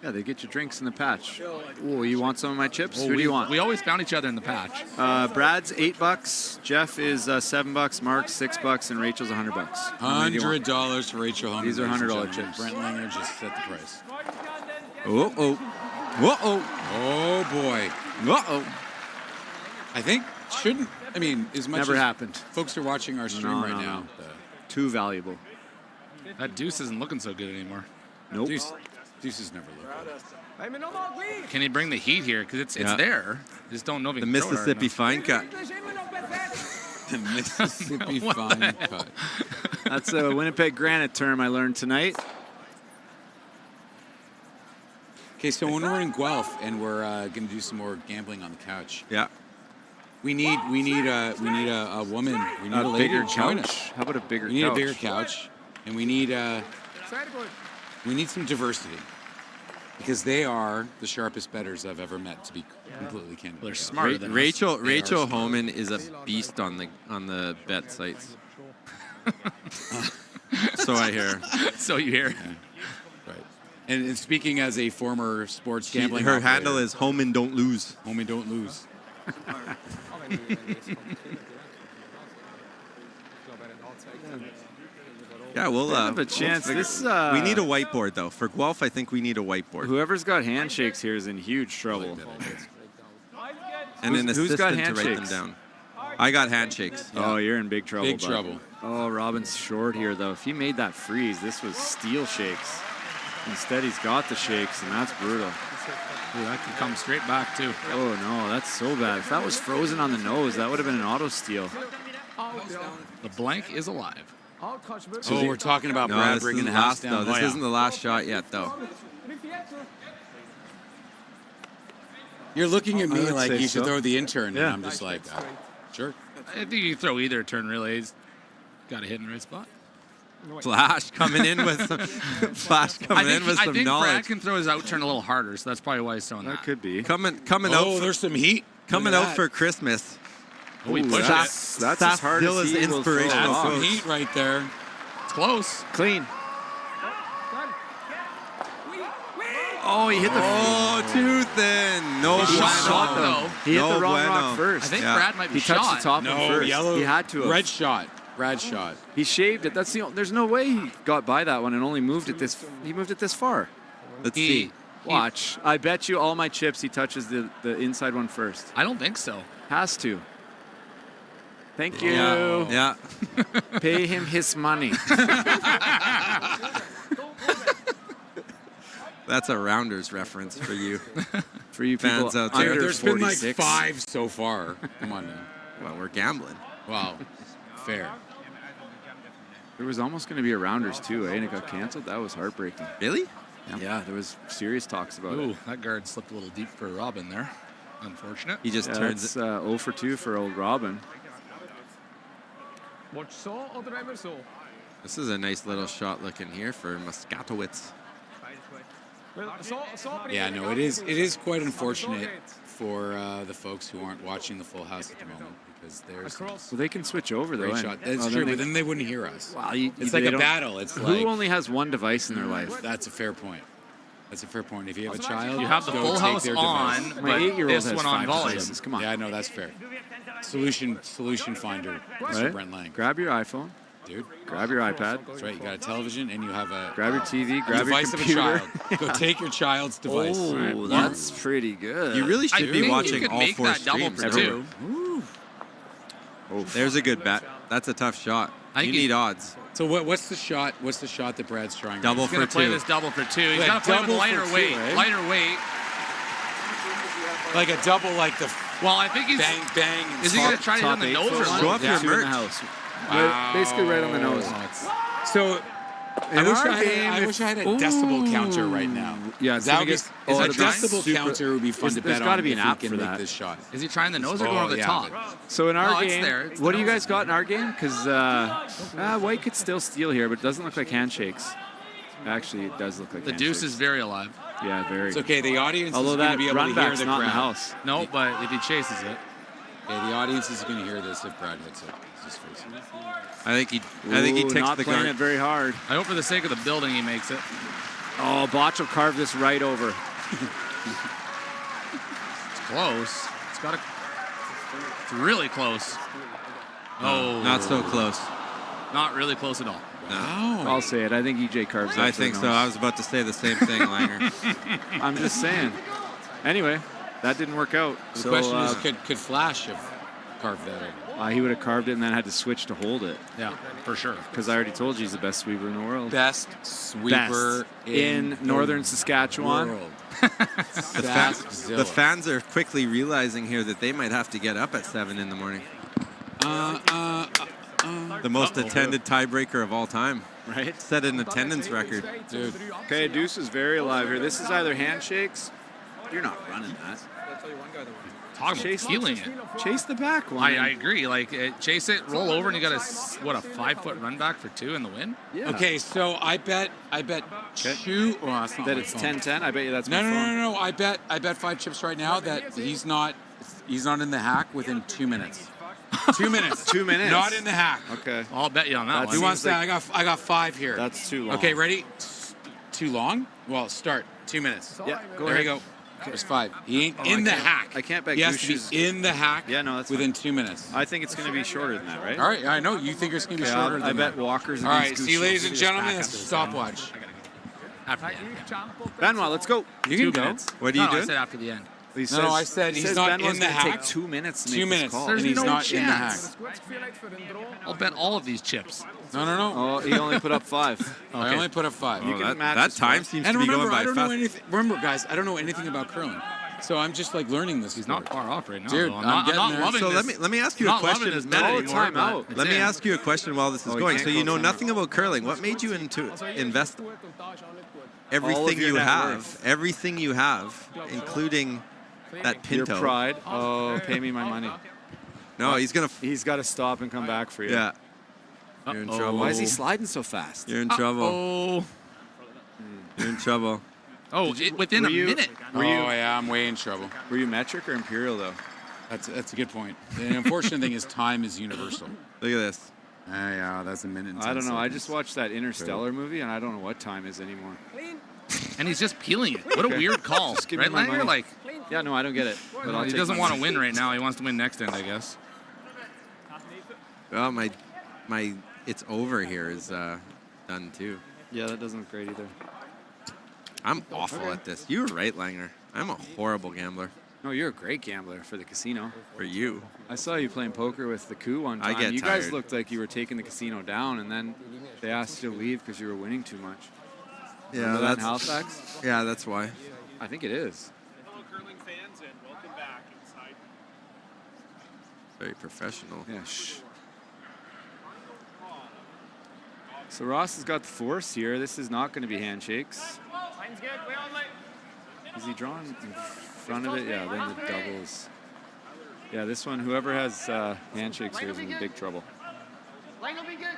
Speaker 12: Yeah, they get you drinks in the patch. Oh, you want some of my chips? Who do you want?
Speaker 20: We always found each other in the patch.
Speaker 12: Brad's $8. Jeff is $7. Mark's $6, and Rachel's $100.
Speaker 14: $100 for Rachel Holmes.
Speaker 12: These are $100 chips.
Speaker 14: Brent Langer just set the price.
Speaker 16: Oh boy.
Speaker 14: I think shouldn't. I mean, as much
Speaker 12: Never
Speaker 14: as
Speaker 12: happened.
Speaker 14: Folks are watching our stream right now.
Speaker 12: Too valuable.
Speaker 20: That Deuce isn't looking so good anymore.
Speaker 12: Nope.
Speaker 14: Deuce has never looked good.
Speaker 20: Can he bring the heat here? Because it's there. Just don't know if he
Speaker 16: the
Speaker 20: can
Speaker 16: Mississippi fine cut.
Speaker 14: The Mississippi fine cut.
Speaker 12: That's a Winnipeg Granite term I learned tonight.
Speaker 14: Okay, so when we're in Guelph and we're going to do some more gambling on the couch.
Speaker 16: Yeah.
Speaker 14: We need a woman. We need a lady
Speaker 12: bigger
Speaker 14: to join
Speaker 12: couch.
Speaker 14: us.
Speaker 12: How about a bigger couch?
Speaker 14: We need a bigger couch, and we need some diversity, because they are the sharpest bettors I've ever met. To be completely candid,
Speaker 20: They're smarter than us.
Speaker 16: Rachel Homan is a beast on the bet sites. So I hear.
Speaker 20: So you hear.
Speaker 14: Yeah. Right. And speaking as a former sports gambling,
Speaker 16: her
Speaker 14: operator,
Speaker 16: handle is Homan Don't Lose.
Speaker 14: Homan Don't Lose.
Speaker 16: Yeah, we'll
Speaker 12: have a chance.
Speaker 16: We need a whiteboard though. For Guelph, I think we need a whiteboard.
Speaker 12: Whoever's got handshakes here is in huge trouble.
Speaker 16: And an
Speaker 12: who's got
Speaker 16: assistant to write them
Speaker 12: handshakes?
Speaker 16: down. I got handshakes.
Speaker 12: Oh, you're in big trouble.
Speaker 14: Big
Speaker 12: bud.
Speaker 14: trouble.
Speaker 12: Oh, Robin's short here though. If he made that freeze, this was steel shakes. Instead, he's got the shakes, and that's brutal.
Speaker 20: Ooh, that could come straight back too.
Speaker 12: Oh no, that's so bad. If that was frozen on the nose, that would have been an auto steal.
Speaker 20: The blank is alive.
Speaker 14: So we're talking about
Speaker 16: No,
Speaker 14: Brad
Speaker 16: this
Speaker 14: bringing
Speaker 16: isn't
Speaker 14: the house
Speaker 16: last,
Speaker 14: down.
Speaker 16: though. This isn't the last shot yet, though.
Speaker 14: You're looking at
Speaker 12: I
Speaker 14: me
Speaker 12: would
Speaker 14: like
Speaker 12: say
Speaker 14: you should
Speaker 12: so.
Speaker 14: throw the intern,
Speaker 12: Yeah.
Speaker 14: and I'm just like, sure.
Speaker 20: I think you throw either turn really. He's got to hit in the right spot.
Speaker 16: Flash coming in with some
Speaker 20: I
Speaker 16: some
Speaker 20: think
Speaker 16: knowledge.
Speaker 20: Brad can throw his out turn a little harder, so that's probably why he's throwing that.
Speaker 12: That could be.
Speaker 16: Coming
Speaker 14: Oh,
Speaker 16: out.
Speaker 14: there's some heat.
Speaker 16: Coming
Speaker 14: Look at
Speaker 16: out
Speaker 14: that.
Speaker 16: for Christmas.
Speaker 20: Oh, he pushed
Speaker 12: That's
Speaker 20: it.
Speaker 12: as hard as
Speaker 16: Dilla's
Speaker 12: he will throw
Speaker 16: inspirational
Speaker 12: off.
Speaker 14: Some
Speaker 16: quotes.
Speaker 14: heat right there.
Speaker 20: It's close.
Speaker 12: Clean. Oh, he hit the.
Speaker 16: Oh, too thin. No
Speaker 20: He shot,
Speaker 16: bueno.
Speaker 20: though.
Speaker 12: He hit
Speaker 16: No
Speaker 12: the wrong
Speaker 16: bueno.
Speaker 12: rock first.
Speaker 20: I think
Speaker 16: Yeah.
Speaker 20: Brad might be
Speaker 12: He touched
Speaker 20: shot.
Speaker 12: the top one
Speaker 14: No,
Speaker 12: first.
Speaker 14: yellow.
Speaker 12: He had to have.
Speaker 14: Red shot. Brad shot.
Speaker 12: He shaved it. That's there's no way he got by that one and only moved it this. He moved it this far.
Speaker 16: Let's see.
Speaker 12: Watch. I bet you all my chips he touches the inside one first.
Speaker 20: I don't think so.
Speaker 12: Has to. Thank you.
Speaker 16: Yeah.
Speaker 12: Pay him his money.
Speaker 16: That's a Rounders reference for you.
Speaker 12: For you people
Speaker 16: Fans out there.
Speaker 12: under
Speaker 14: There's
Speaker 12: 46.
Speaker 14: been like 5 so far. Come on now.
Speaker 16: Well, we're gambling.
Speaker 14: Wow. Fair.
Speaker 12: There was almost going to be a Rounders too, and it got canceled. That was heartbreaking.
Speaker 16: Really?
Speaker 12: Yeah, there was serious talks about it.
Speaker 20: Ooh, that guard slipped a little deep for Robin there. Unfortunate.
Speaker 16: He just turns
Speaker 12: It's
Speaker 16: it.
Speaker 12: 0 for 2 for old Robin.
Speaker 16: This is a nice little shot looking here for Muskatewitz.
Speaker 14: Yeah, no, it is quite unfortunate for the folks who aren't watching the Full House at the moment, because there's some
Speaker 12: Well, they can switch over though.
Speaker 14: great
Speaker 12: and-
Speaker 14: shot. That's
Speaker 12: oh,
Speaker 14: true,
Speaker 12: they-
Speaker 14: but then they wouldn't hear us.
Speaker 12: Wow,
Speaker 14: It's like
Speaker 12: they
Speaker 14: a
Speaker 12: don't-
Speaker 14: battle. It's
Speaker 12: who
Speaker 14: like
Speaker 12: only has one device in their life?
Speaker 14: That's a fair point. That's a fair point. If you have a child,
Speaker 20: You have the
Speaker 14: go
Speaker 20: Full
Speaker 14: take
Speaker 20: House
Speaker 14: their
Speaker 20: on,
Speaker 14: device.
Speaker 12: My
Speaker 20: but
Speaker 12: 8-year-old
Speaker 20: this
Speaker 12: has
Speaker 20: one on
Speaker 12: 5
Speaker 20: volume.
Speaker 12: devices. Come on.
Speaker 14: Yeah, no, that's fair. Solution finder, Mr.
Speaker 12: Right?
Speaker 14: Brent Lang.
Speaker 12: Grab your iPhone.
Speaker 14: Dude,
Speaker 12: Grab your iPad.
Speaker 14: that's right. You got a television and you have a
Speaker 12: Grab your TV.
Speaker 14: a
Speaker 12: Grab your
Speaker 14: device
Speaker 12: computer.
Speaker 14: of a child. Go take your child's device.
Speaker 12: Oh, that's pretty good.
Speaker 16: You really
Speaker 20: I
Speaker 16: should
Speaker 20: think
Speaker 16: be
Speaker 20: you
Speaker 16: watching
Speaker 20: could
Speaker 16: all
Speaker 20: make
Speaker 16: 4
Speaker 20: that double
Speaker 16: streams.
Speaker 20: for
Speaker 16: everywhere.
Speaker 20: 2.
Speaker 16: Oh, there's a good bet. That's a tough shot.
Speaker 20: I
Speaker 16: You
Speaker 20: think
Speaker 16: need odds.
Speaker 14: So what's the shot? What's the shot that Brad's trying?
Speaker 16: Double
Speaker 20: He's going
Speaker 16: for
Speaker 20: to play
Speaker 16: 2.
Speaker 20: this double for 2. He's
Speaker 14: Yeah,
Speaker 20: got to play with
Speaker 14: double
Speaker 20: lighter
Speaker 14: for 2,
Speaker 20: weight.
Speaker 14: eh?
Speaker 20: Lighter weight.
Speaker 14: Like a double, like the
Speaker 20: Well, I think he's.
Speaker 14: bang bang.
Speaker 20: Is he going to try to hit on the nose or
Speaker 16: Show
Speaker 20: what?
Speaker 16: off your
Speaker 12: 2 in the
Speaker 16: merch.
Speaker 12: house.
Speaker 14: Wow.
Speaker 12: Basically right on the nose.
Speaker 14: So I
Speaker 12: In
Speaker 14: wish
Speaker 12: our
Speaker 14: I
Speaker 12: game,
Speaker 14: had a decibel counter right now.
Speaker 12: Yeah, it's
Speaker 14: That
Speaker 12: gonna
Speaker 14: would be,
Speaker 12: get-
Speaker 14: is
Speaker 12: oh,
Speaker 14: a
Speaker 12: it'll be
Speaker 14: decibel
Speaker 12: super-
Speaker 14: counter would be fun to bet
Speaker 12: There's
Speaker 14: on.
Speaker 12: got to be
Speaker 14: if
Speaker 12: an
Speaker 14: we
Speaker 12: app
Speaker 14: can
Speaker 12: for
Speaker 14: make
Speaker 12: that.
Speaker 14: this shot.
Speaker 20: Is he trying the nose or
Speaker 14: Oh,
Speaker 20: going over the
Speaker 14: yeah,
Speaker 20: top?
Speaker 12: So in our
Speaker 20: No, it's
Speaker 12: game,
Speaker 20: there. It's
Speaker 12: what do
Speaker 20: the
Speaker 12: you
Speaker 20: nose.
Speaker 12: guys got in our game? Because White could still steal here, but it doesn't look like handshakes. Actually, it does look like
Speaker 20: The
Speaker 12: handshakes.
Speaker 20: deuce is very alive.
Speaker 12: Yeah, very.
Speaker 14: It's okay. The audience
Speaker 12: Although
Speaker 14: is going
Speaker 12: that
Speaker 14: to be able
Speaker 12: run
Speaker 14: to hear
Speaker 12: back's
Speaker 14: the
Speaker 12: not in the
Speaker 14: crowd.
Speaker 12: house.
Speaker 20: No, but if he chases it.
Speaker 14: Yeah, the audience is going to hear this if Brad hits it. Just face it.
Speaker 16: I think he
Speaker 12: Ooh,
Speaker 16: takes
Speaker 12: not
Speaker 16: the
Speaker 12: playing
Speaker 16: guard.
Speaker 12: it very hard.
Speaker 20: I hope for the sake of the building he makes it.
Speaker 12: Oh, Botch will carve this right over.
Speaker 20: It's close. It's got to. It's really close. Oh,
Speaker 16: Not so close.
Speaker 20: Not really close at all.
Speaker 12: I'll say it. I think EJ carves it.
Speaker 16: I
Speaker 12: for the
Speaker 16: think so.
Speaker 12: nose.
Speaker 16: I was about to say the same thing, Langer.
Speaker 12: I'm just saying. Anyway, that didn't work out.
Speaker 14: The
Speaker 12: So,
Speaker 14: question is, could Flash have carved that in?
Speaker 12: he would have carved it and then had to switch to hold it.
Speaker 20: Yeah, for sure.
Speaker 12: Because I already told you he's the best sweeper in the world.
Speaker 14: Best sweeper
Speaker 12: in northern
Speaker 14: the
Speaker 12: Saskatchewan.
Speaker 14: world.
Speaker 16: The fans are quickly realizing here that they might have to get up at 7 in the morning. The most attended tiebreaker of all time.
Speaker 12: Right?
Speaker 16: Set an attendance record.
Speaker 14: Dude.
Speaker 12: Okay, Deuce is very alive here. This is either handshakes. You're not running that.
Speaker 20: Talk about feeling it.
Speaker 12: Chase the back one.
Speaker 20: I agree. Like, chase it, roll over, and you got a 5-foot run back for 2 in the win?
Speaker 12: Yeah.
Speaker 14: Okay, so I bet 2. Well, that's not
Speaker 12: that
Speaker 14: my
Speaker 12: it's
Speaker 14: phone.
Speaker 12: 10-10. I bet you that's
Speaker 14: No,
Speaker 12: my phone.
Speaker 14: no. I bet 5 chips right now that he's not in the hack within 2 minutes. 2 minutes.
Speaker 12: 2 minutes.
Speaker 14: Not in the hack.
Speaker 12: Okay.
Speaker 20: I'll bet you on that one.
Speaker 14: Who wants that? I got 5 here.
Speaker 12: That's too long.
Speaker 14: Okay, ready? Too long? Well, start. 2 minutes.
Speaker 12: Yeah, go
Speaker 14: there
Speaker 12: ahead.
Speaker 14: you go. There's 5. He ain't in the hack.
Speaker 12: I can't bet
Speaker 14: He has to
Speaker 12: Gushue's
Speaker 14: be in the hack within 2 minutes.
Speaker 12: I think it's going to be shorter than that, right?
Speaker 14: All right, I know. You think it's going to be shorter than
Speaker 12: I bet
Speaker 14: that.
Speaker 12: Walker's
Speaker 14: All right,
Speaker 12: against
Speaker 14: see,
Speaker 12: Gushue.
Speaker 14: ladies and gentlemen, it's a stopwatch.
Speaker 20: After the end.
Speaker 12: Benoit, let's go.
Speaker 14: You can
Speaker 20: 2
Speaker 14: go.
Speaker 20: minutes.
Speaker 14: What do you
Speaker 20: No,
Speaker 14: do?
Speaker 20: I said after the end.
Speaker 14: No, I said he's not in the hack.
Speaker 12: Take 2 minutes to
Speaker 14: 2
Speaker 12: make
Speaker 14: minutes,
Speaker 12: this call.
Speaker 20: There's
Speaker 14: and he's
Speaker 20: no
Speaker 14: not in the hack.
Speaker 20: chance. I'll bet all of these chips.
Speaker 14: No.
Speaker 12: Oh, he only put up 5.
Speaker 14: I only put up 5.
Speaker 12: You can match
Speaker 16: that
Speaker 12: the
Speaker 16: time
Speaker 12: score.
Speaker 16: seems
Speaker 14: And
Speaker 16: to be
Speaker 14: remember,
Speaker 16: going by
Speaker 14: I don't
Speaker 16: fast.
Speaker 14: know anything. Remember, guys, I don't know anything about curling, so I'm just like learning this.
Speaker 20: He's not far off right now.
Speaker 14: Dude,
Speaker 20: though.
Speaker 14: I'm getting
Speaker 20: not
Speaker 14: there.
Speaker 20: loving
Speaker 16: So
Speaker 20: this.
Speaker 16: let me ask you a
Speaker 20: Not loving
Speaker 16: question.
Speaker 20: this bet anymore, but
Speaker 16: Let me
Speaker 20: it's in.
Speaker 16: ask you a question while this is
Speaker 12: Oh, you
Speaker 16: going.
Speaker 12: can't
Speaker 16: So you
Speaker 12: go
Speaker 16: know
Speaker 12: timeout.
Speaker 16: nothing about curling. What made you invest
Speaker 12: All
Speaker 16: everything
Speaker 12: of your
Speaker 16: you
Speaker 12: net
Speaker 16: have,
Speaker 12: worth.
Speaker 16: everything you have, including that
Speaker 12: Your
Speaker 16: Pinto?
Speaker 12: pride. Oh, pay me my money.
Speaker 16: No, he's gonna.
Speaker 12: He's got to stop and come back for you.
Speaker 16: Yeah. You're in trouble.
Speaker 12: Why is he sliding so fast?
Speaker 16: You're in trouble.
Speaker 20: Oh.
Speaker 16: You're in trouble.
Speaker 20: Oh, within a minute.
Speaker 14: Yeah, I'm way in trouble.
Speaker 12: Were you metric or imperial though?
Speaker 14: That's a good point. The unfortunate thing is time is universal.
Speaker 16: Look at this.
Speaker 14: Yeah, that's a minute. And 10
Speaker 12: I don't know. I
Speaker 14: seconds.
Speaker 12: just watched that Interstellar movie, and I don't know what time is anymore.
Speaker 20: And he's just peeling it. What a weird call.
Speaker 12: Just give me
Speaker 20: Right,
Speaker 12: my
Speaker 20: Langer?
Speaker 12: money.
Speaker 20: Like,
Speaker 12: Yeah, no, I don't get it. But I'll
Speaker 20: he
Speaker 12: take
Speaker 20: doesn't
Speaker 12: my
Speaker 20: want to
Speaker 12: money.
Speaker 20: win right now. He wants to win next end, I guess.
Speaker 16: Well, my it's over here is done too.
Speaker 12: Yeah, that doesn't look great either.
Speaker 16: I'm awful at this. You were right, Langer. I'm a horrible gambler.
Speaker 12: No, you're a great gambler for the casino.
Speaker 16: For you.
Speaker 12: I saw you playing poker with the coup one
Speaker 16: I
Speaker 12: time.
Speaker 16: get
Speaker 12: You guys
Speaker 16: tired.
Speaker 12: looked like you were taking the casino down, and then they asked you to leave because you were winning too much.
Speaker 16: Yeah,
Speaker 12: Remember that in
Speaker 16: that's
Speaker 12: Halifax?
Speaker 16: Yeah, that's why.
Speaker 12: I think it is.
Speaker 5: Hello, curling fans, and welcome back inside.
Speaker 16: Very professional.
Speaker 12: Yeah, shh. So Ross has got the force here. This is not going to be handshakes.
Speaker 13: Line's good. Way on line.
Speaker 12: Is he drawn in front of it? Yeah, then the doubles. Yeah, this one, whoever has handshakes here is in big trouble.
Speaker 13: Line will be good.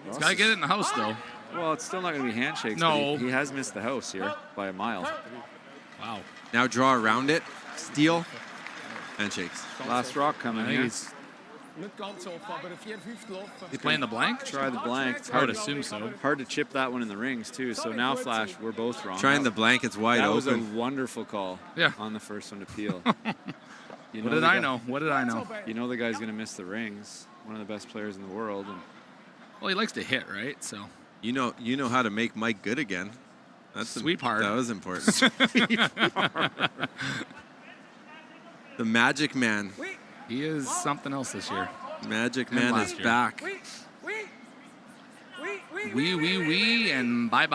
Speaker 20: He's got to get it in the house, though.
Speaker 12: Well, it's still not going to be handshakes.
Speaker 20: No.
Speaker 12: But he has missed the house here by a mile.
Speaker 20: Wow.
Speaker 16: Now draw around it. Steal. Handshakes.
Speaker 12: Last rock
Speaker 20: I
Speaker 12: coming
Speaker 20: think
Speaker 12: here.
Speaker 20: he's playing the blank?
Speaker 12: Try the blank. It's
Speaker 20: I would
Speaker 12: hard to-
Speaker 20: assume so.
Speaker 12: Hard to chip that one in the rings, too. So now, Flash, we're both wrong.
Speaker 16: Trying the blank, it's wide
Speaker 12: that was a
Speaker 16: open.
Speaker 12: wonderful call
Speaker 20: Yeah.
Speaker 12: on the first one to peel. You
Speaker 20: What
Speaker 12: know
Speaker 20: did
Speaker 12: the
Speaker 20: I
Speaker 12: guy-
Speaker 20: know? What did I know?
Speaker 12: You know the guy's going to miss the rings. One of the best players in the world. And
Speaker 20: Well, he likes to hit, right? So
Speaker 16: You know how to make Mike good again. That's
Speaker 20: Sweep hard.
Speaker 16: That was important. The Magic Man.
Speaker 20: he is something else this year.
Speaker 16: Magic
Speaker 20: And
Speaker 16: Man
Speaker 20: last
Speaker 16: is
Speaker 20: year.
Speaker 16: back.
Speaker 20: Wee, and bye.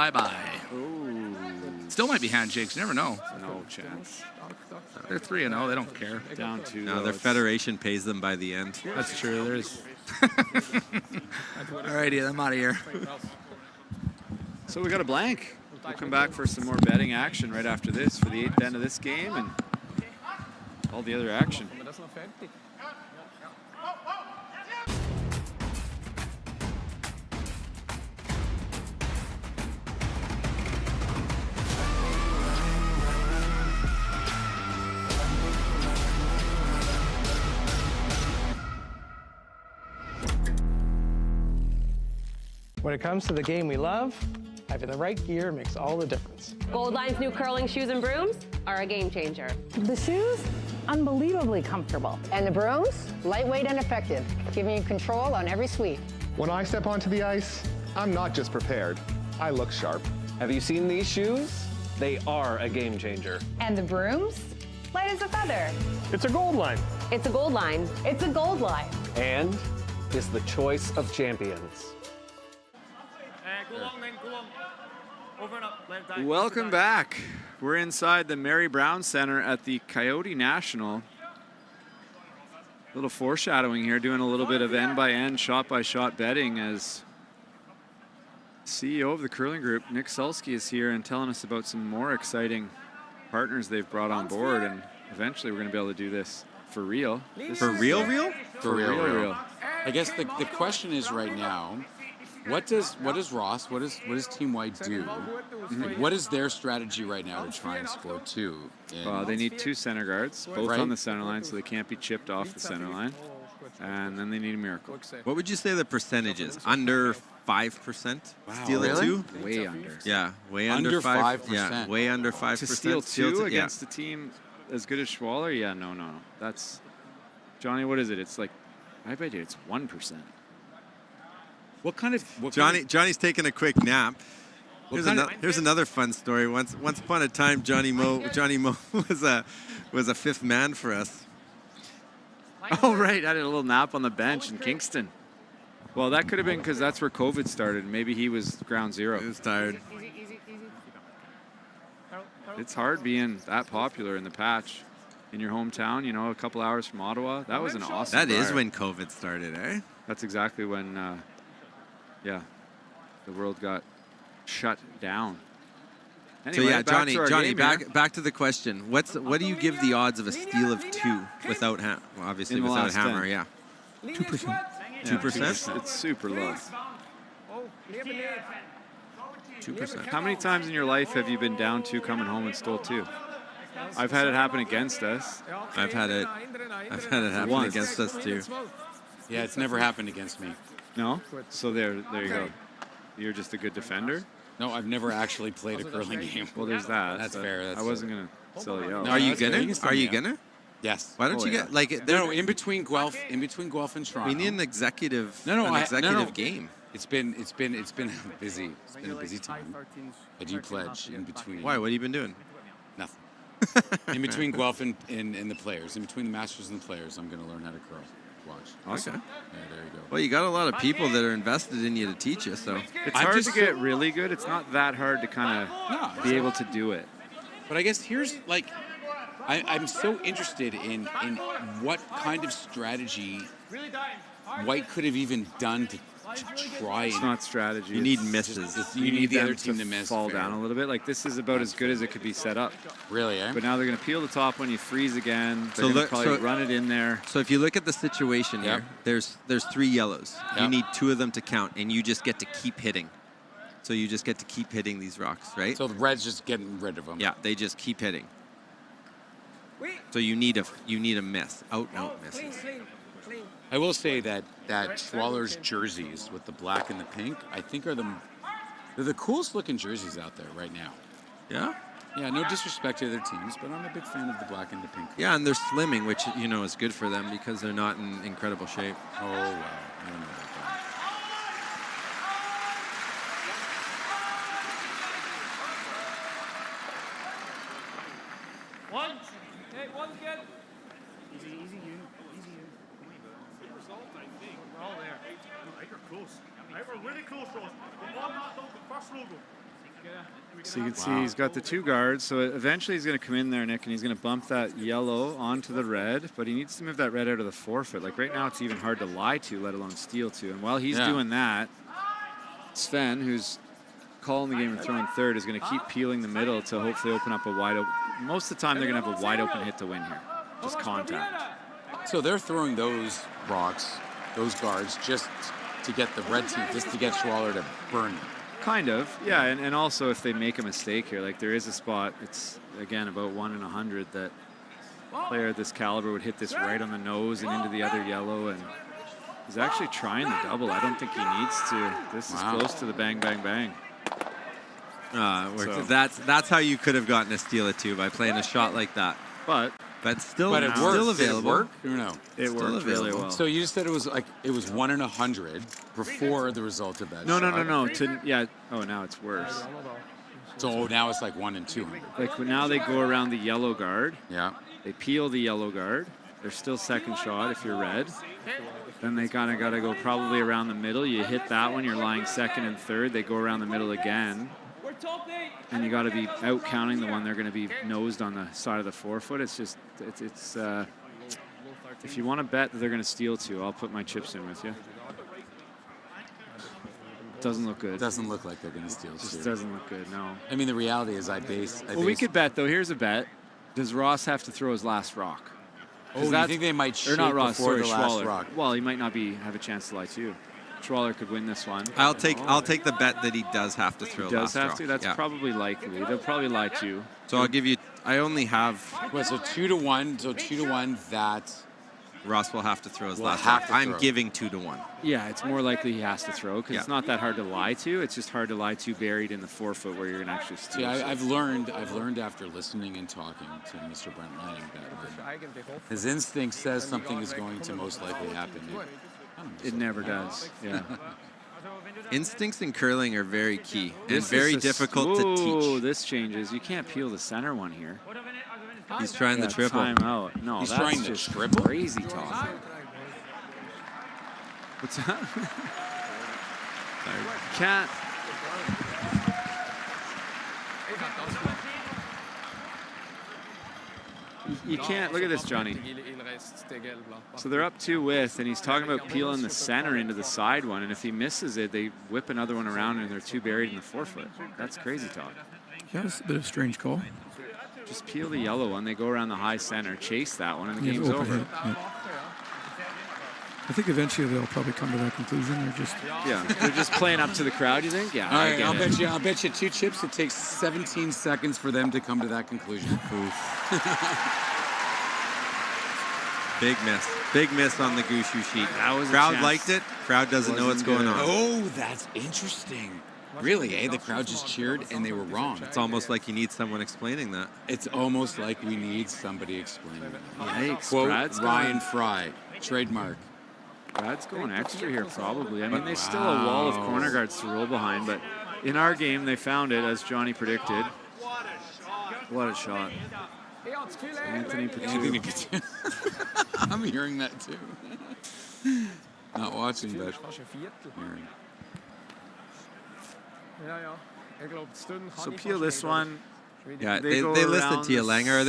Speaker 12: Ooh,
Speaker 20: Still might be handshakes. You never know.
Speaker 12: no chance.
Speaker 20: They're 3-0. They don't care.
Speaker 12: Down two.
Speaker 16: No,
Speaker 12: though.
Speaker 16: their
Speaker 12: It's-
Speaker 16: federation pays them by the end.
Speaker 20: That's true. There's. Alrighty, I'm out of here.
Speaker 12: So we got a blank. We'll come back for some more betting action right after this for the 8th end of this game and all the other action.
Speaker 7: When it comes to the game we love, having the right gear makes all the difference.
Speaker 9: Gold Line's new curling shoes and brooms are a game changer.
Speaker 8: The shoes, unbelievably comfortable. And the brooms, lightweight and effective, giving you control on every sweep.
Speaker 10: When I step onto the ice, I'm not just prepared. I look sharp.
Speaker 11: Have you seen these shoes? They are a game changer.
Speaker 3: And the brooms? Light as a feather.
Speaker 13: It's a gold line.
Speaker 9: It's a Gold Line.
Speaker 3: It's a gold line.
Speaker 11: And is the choice of champions.
Speaker 13: Go long, man. Go long. Over and up. Left eye.
Speaker 12: Welcome back. We're inside the Mary Brown Center at the Coyote National. A little foreshadowing here, doing a little bit of end-by-end, shot-by-shot betting as CEO of the curling group, Nick Sulsky, is here and telling us about some more exciting partners they've brought on board. And eventually we're going to be able to do this for real.
Speaker 16: For real?
Speaker 14: For real. I guess the question is right now, what does Ross, what does Team Whyte do? Like, what is their strategy right now to try and score 2?
Speaker 12: Well, they need 2 center guards, both on the center line, so they can't be chipped off the center line. And then they need a miracle.
Speaker 16: What would you say the percentage is? Under 5%? Steal
Speaker 12: really?
Speaker 16: a 2?
Speaker 12: Way under.
Speaker 16: Yeah, way under 5%.
Speaker 14: 5%.
Speaker 16: Yeah, way under 5%.
Speaker 12: To steal 2 against a team as good as Schwaller? Yeah, no. That's, Johnny, what is it? It's like, I bet you it's 1%.
Speaker 16: Johnny's taking a quick nap. Here's another fun story. Once upon a time, Johnny Mo was a 5th man for us.
Speaker 12: Oh, right. I had a little nap on the bench in Kingston. Well, that could have been because that's where COVID started. Maybe he was ground zero.
Speaker 16: He was tired.
Speaker 12: It's hard being that popular in the patch in your hometown, you know, a couple hours from Ottawa. That was an awesome
Speaker 16: That is
Speaker 12: fire.
Speaker 16: when COVID started, eh?
Speaker 12: That's exactly when, the world got shut down. Anyway,
Speaker 16: So yeah,
Speaker 12: Johnny,
Speaker 16: back to the question. What do you give the odds of a steal of 2 without obviously
Speaker 12: In the
Speaker 16: without
Speaker 12: last
Speaker 16: hammer?
Speaker 12: 10.
Speaker 16: Yeah,
Speaker 6: 2%.
Speaker 16: 2%.
Speaker 12: It's super low.
Speaker 16: 2%.
Speaker 12: How many times in your life have you been down 2 coming home and stole 2? I've had it happen against us.
Speaker 16: I've had it happen
Speaker 12: Once.
Speaker 16: against us too.
Speaker 14: Yeah, it's never happened against me.
Speaker 12: No? So there you go. You're just a good defender?
Speaker 14: No, I've never actually played a curling game.
Speaker 12: Well, there's that.
Speaker 14: That's
Speaker 12: but
Speaker 14: fair.
Speaker 12: I wasn't going to sell you out.
Speaker 16: Are you
Speaker 14: that's fair.
Speaker 16: gonna?
Speaker 14: You can
Speaker 16: Are you
Speaker 14: sell me
Speaker 16: gonna?
Speaker 14: Yes.
Speaker 16: Why don't you get like?
Speaker 14: No, in between Guelph and Toronto.
Speaker 16: We need an executive.
Speaker 14: No,
Speaker 16: executive game.
Speaker 14: It's been busy. It's been a busy time. I do pledge in between.
Speaker 16: Why? What have you been doing?
Speaker 14: Nothing. In between Guelph and the players, in between the Masters and the players, I'm going to learn how to curl. Watch.
Speaker 16: Awesome.
Speaker 14: Yeah, there you go.
Speaker 16: Well, you got a lot of people that are invested in you to teach you, so.
Speaker 12: It's hard to get really good. It's not that hard to kind of be able to do it.
Speaker 14: But I guess here's like, I'm so interested in what kind of strategy Whyte could have even done to try.
Speaker 12: It's not strategy.
Speaker 16: You need misses.
Speaker 12: You need
Speaker 14: the
Speaker 12: them
Speaker 14: other team to miss.
Speaker 12: fall down a little bit. Like this is about as good as it could be set up.
Speaker 14: Really, eh?
Speaker 12: But now they're going to peel the top when you freeze again. They're
Speaker 16: So
Speaker 12: going to
Speaker 16: look-
Speaker 12: probably
Speaker 16: so-
Speaker 12: run it in there.
Speaker 16: So if you look at the situation here, there's 3 yellows. You need 2 of them to count, and you just get to keep hitting. So you just get to keep hitting these rocks, right?
Speaker 14: So the red's just getting rid of them.
Speaker 16: Yeah, they just keep hitting. So you need a miss, out misses.
Speaker 14: I will say that Schwaller's jerseys with the black and the pink, I think they're the coolest looking jerseys out there right now.
Speaker 16: Yeah?
Speaker 14: Yeah, no disrespect to other teams, but I'm a big fan of the black and the pink.
Speaker 16: Yeah, and they're slimming, which is good for them because they're not in incredible shape.
Speaker 14: Oh wow, I don't know about that.
Speaker 13: One. Hey, one's good. Easy, you. Good result, I think. We're all there. I think we're close. I think we're really close, Ross. We're on that first logo.
Speaker 12: So you can see he's got the 2 guards. So eventually he's going to come in there, Nick, and he's going to bump that yellow onto the red. But he needs to move that red out of the forefoot. Like right now, it's even hard to lie to, let alone steal to. And while he's doing that, Sven, who's calling the game and throwing third, is going to keep peeling the middle to hopefully open up a wide open. Most of the time, they're going to have a wide open hit to win here. Just contact.
Speaker 14: So they're throwing those rocks, those guards, just to get the red team, just to get Schwaller to burn them.
Speaker 12: Kind of, yeah. And also, if they make a mistake here, like there is a spot, it's again about 1 in 100 that a player of this caliber would hit this right on the nose and into the other yellow, and he's actually trying the double. I don't think he needs to. This is close to the bang, bang, bang.
Speaker 16: So. That's how you could have gotten a steal of 2 by playing a shot like that.
Speaker 12: But
Speaker 16: still,
Speaker 14: it
Speaker 16: still
Speaker 14: worked.
Speaker 16: available.
Speaker 14: Did it work or no?
Speaker 12: It worked really well.
Speaker 14: So you just said it was 1 in 100 before the result of that.
Speaker 12: No.
Speaker 14: shot.
Speaker 12: Oh, now it's worse.
Speaker 14: So now it's like 1 in 200.
Speaker 12: Like now they go around the yellow guard.
Speaker 14: Yeah.
Speaker 12: They peel the yellow guard. They're still second shot if you're red. Then they kind of got to go probably around the middle. You hit that one, you're lying second and third. They go around the middle again. And you got to be out counting the one they're going to be nosed on the side of the forefoot. It's just, it's if you want to bet that they're going to steal 2, I'll put my chips in with you. Doesn't look good.
Speaker 14: Doesn't look like they're going to steal 2.
Speaker 12: Just doesn't look good, no.
Speaker 14: I mean, the reality is I base.
Speaker 12: We could bet, though. Here's a bet. Does Ross have to throw his last rock?
Speaker 14: Oh, you think they might
Speaker 12: or not
Speaker 14: shake
Speaker 12: Ross,
Speaker 14: before
Speaker 12: sorry,
Speaker 14: the last
Speaker 12: Schwaller.
Speaker 14: rock?
Speaker 12: Well, he might not have a chance to lie too. Schwaller could win this one.
Speaker 16: I'll take the bet that he does have to throw.
Speaker 12: He does
Speaker 16: last
Speaker 12: have
Speaker 16: rock.
Speaker 12: to. That's probably likely. They'll probably lie too.
Speaker 16: So I'll give you. I only have.
Speaker 14: Well, so 2-1. So 2-1 that
Speaker 16: Ross will have to throw his
Speaker 14: Will
Speaker 16: last
Speaker 14: have
Speaker 16: rock.
Speaker 14: to
Speaker 16: I'm
Speaker 14: throw.
Speaker 16: giving 2-1.
Speaker 12: Yeah, it's more likely he has to throw because
Speaker 16: Yeah.
Speaker 12: it's not that hard to lie to. It's just hard to lie to buried in the forefoot where you're gonna actually steal.
Speaker 14: See, I've learned after listening and talking to Mr. Brent Lang that his instinct says something is going to most likely happen.
Speaker 12: It never does. Yeah.
Speaker 16: Instincts in curling are very key and
Speaker 12: This
Speaker 16: very
Speaker 12: is a-
Speaker 16: difficult to
Speaker 12: Whoa,
Speaker 16: teach.
Speaker 12: this changes. You can't peel the center one here.
Speaker 16: He's trying the triple.
Speaker 12: Time out. No,
Speaker 14: He's
Speaker 12: that's
Speaker 14: trying the
Speaker 12: just
Speaker 14: triple?
Speaker 12: crazy talk. What's that? Can't. You can't. Look at this, Johnny. So they're up 2 with, and he's talking about peeling the center into the side one, and if he misses it, they whip another one around, and they're 2 buried in the forefoot. That's crazy talk.
Speaker 6: Yeah, it's a bit of a strange call.
Speaker 12: Just peel the yellow one. They go around the high center, chase that one, and the
Speaker 6: Yeah,
Speaker 12: game's
Speaker 6: open
Speaker 12: over.
Speaker 6: hit, yeah. I think eventually they'll probably come to that conclusion. They're just
Speaker 12: They're just playing up to the crowd. You think? Yeah.
Speaker 14: All right,
Speaker 12: I get it.
Speaker 14: I'll bet you 2 chips. It takes 17 seconds for them to come to that conclusion.
Speaker 16: Big miss on the Gushue sheet.
Speaker 12: That was a
Speaker 16: crowd
Speaker 12: chance.
Speaker 16: liked it. Crowd doesn't know what's going on.
Speaker 14: Oh, that's interesting. Really, eh? The crowd just cheered and they were wrong.
Speaker 16: It's almost like you need someone explaining that.
Speaker 14: It's almost like we need somebody explaining that.
Speaker 12: Yikes,
Speaker 14: Quote
Speaker 12: Brad's
Speaker 14: Ryan
Speaker 12: going-
Speaker 14: Fry, trademark.
Speaker 12: Brad's going extra here, probably. I mean, there's still a wall of corner guards to roll behind, but in our game, they found it, as Johnny predicted. What a shot. Anthony Patu.
Speaker 14: I'm hearing that too. Not watching, but hearing.
Speaker 12: So peel this one.
Speaker 16: Yeah,
Speaker 12: They go
Speaker 16: they listed
Speaker 12: around
Speaker 16: Tia
Speaker 12: the
Speaker 16: Langer. Are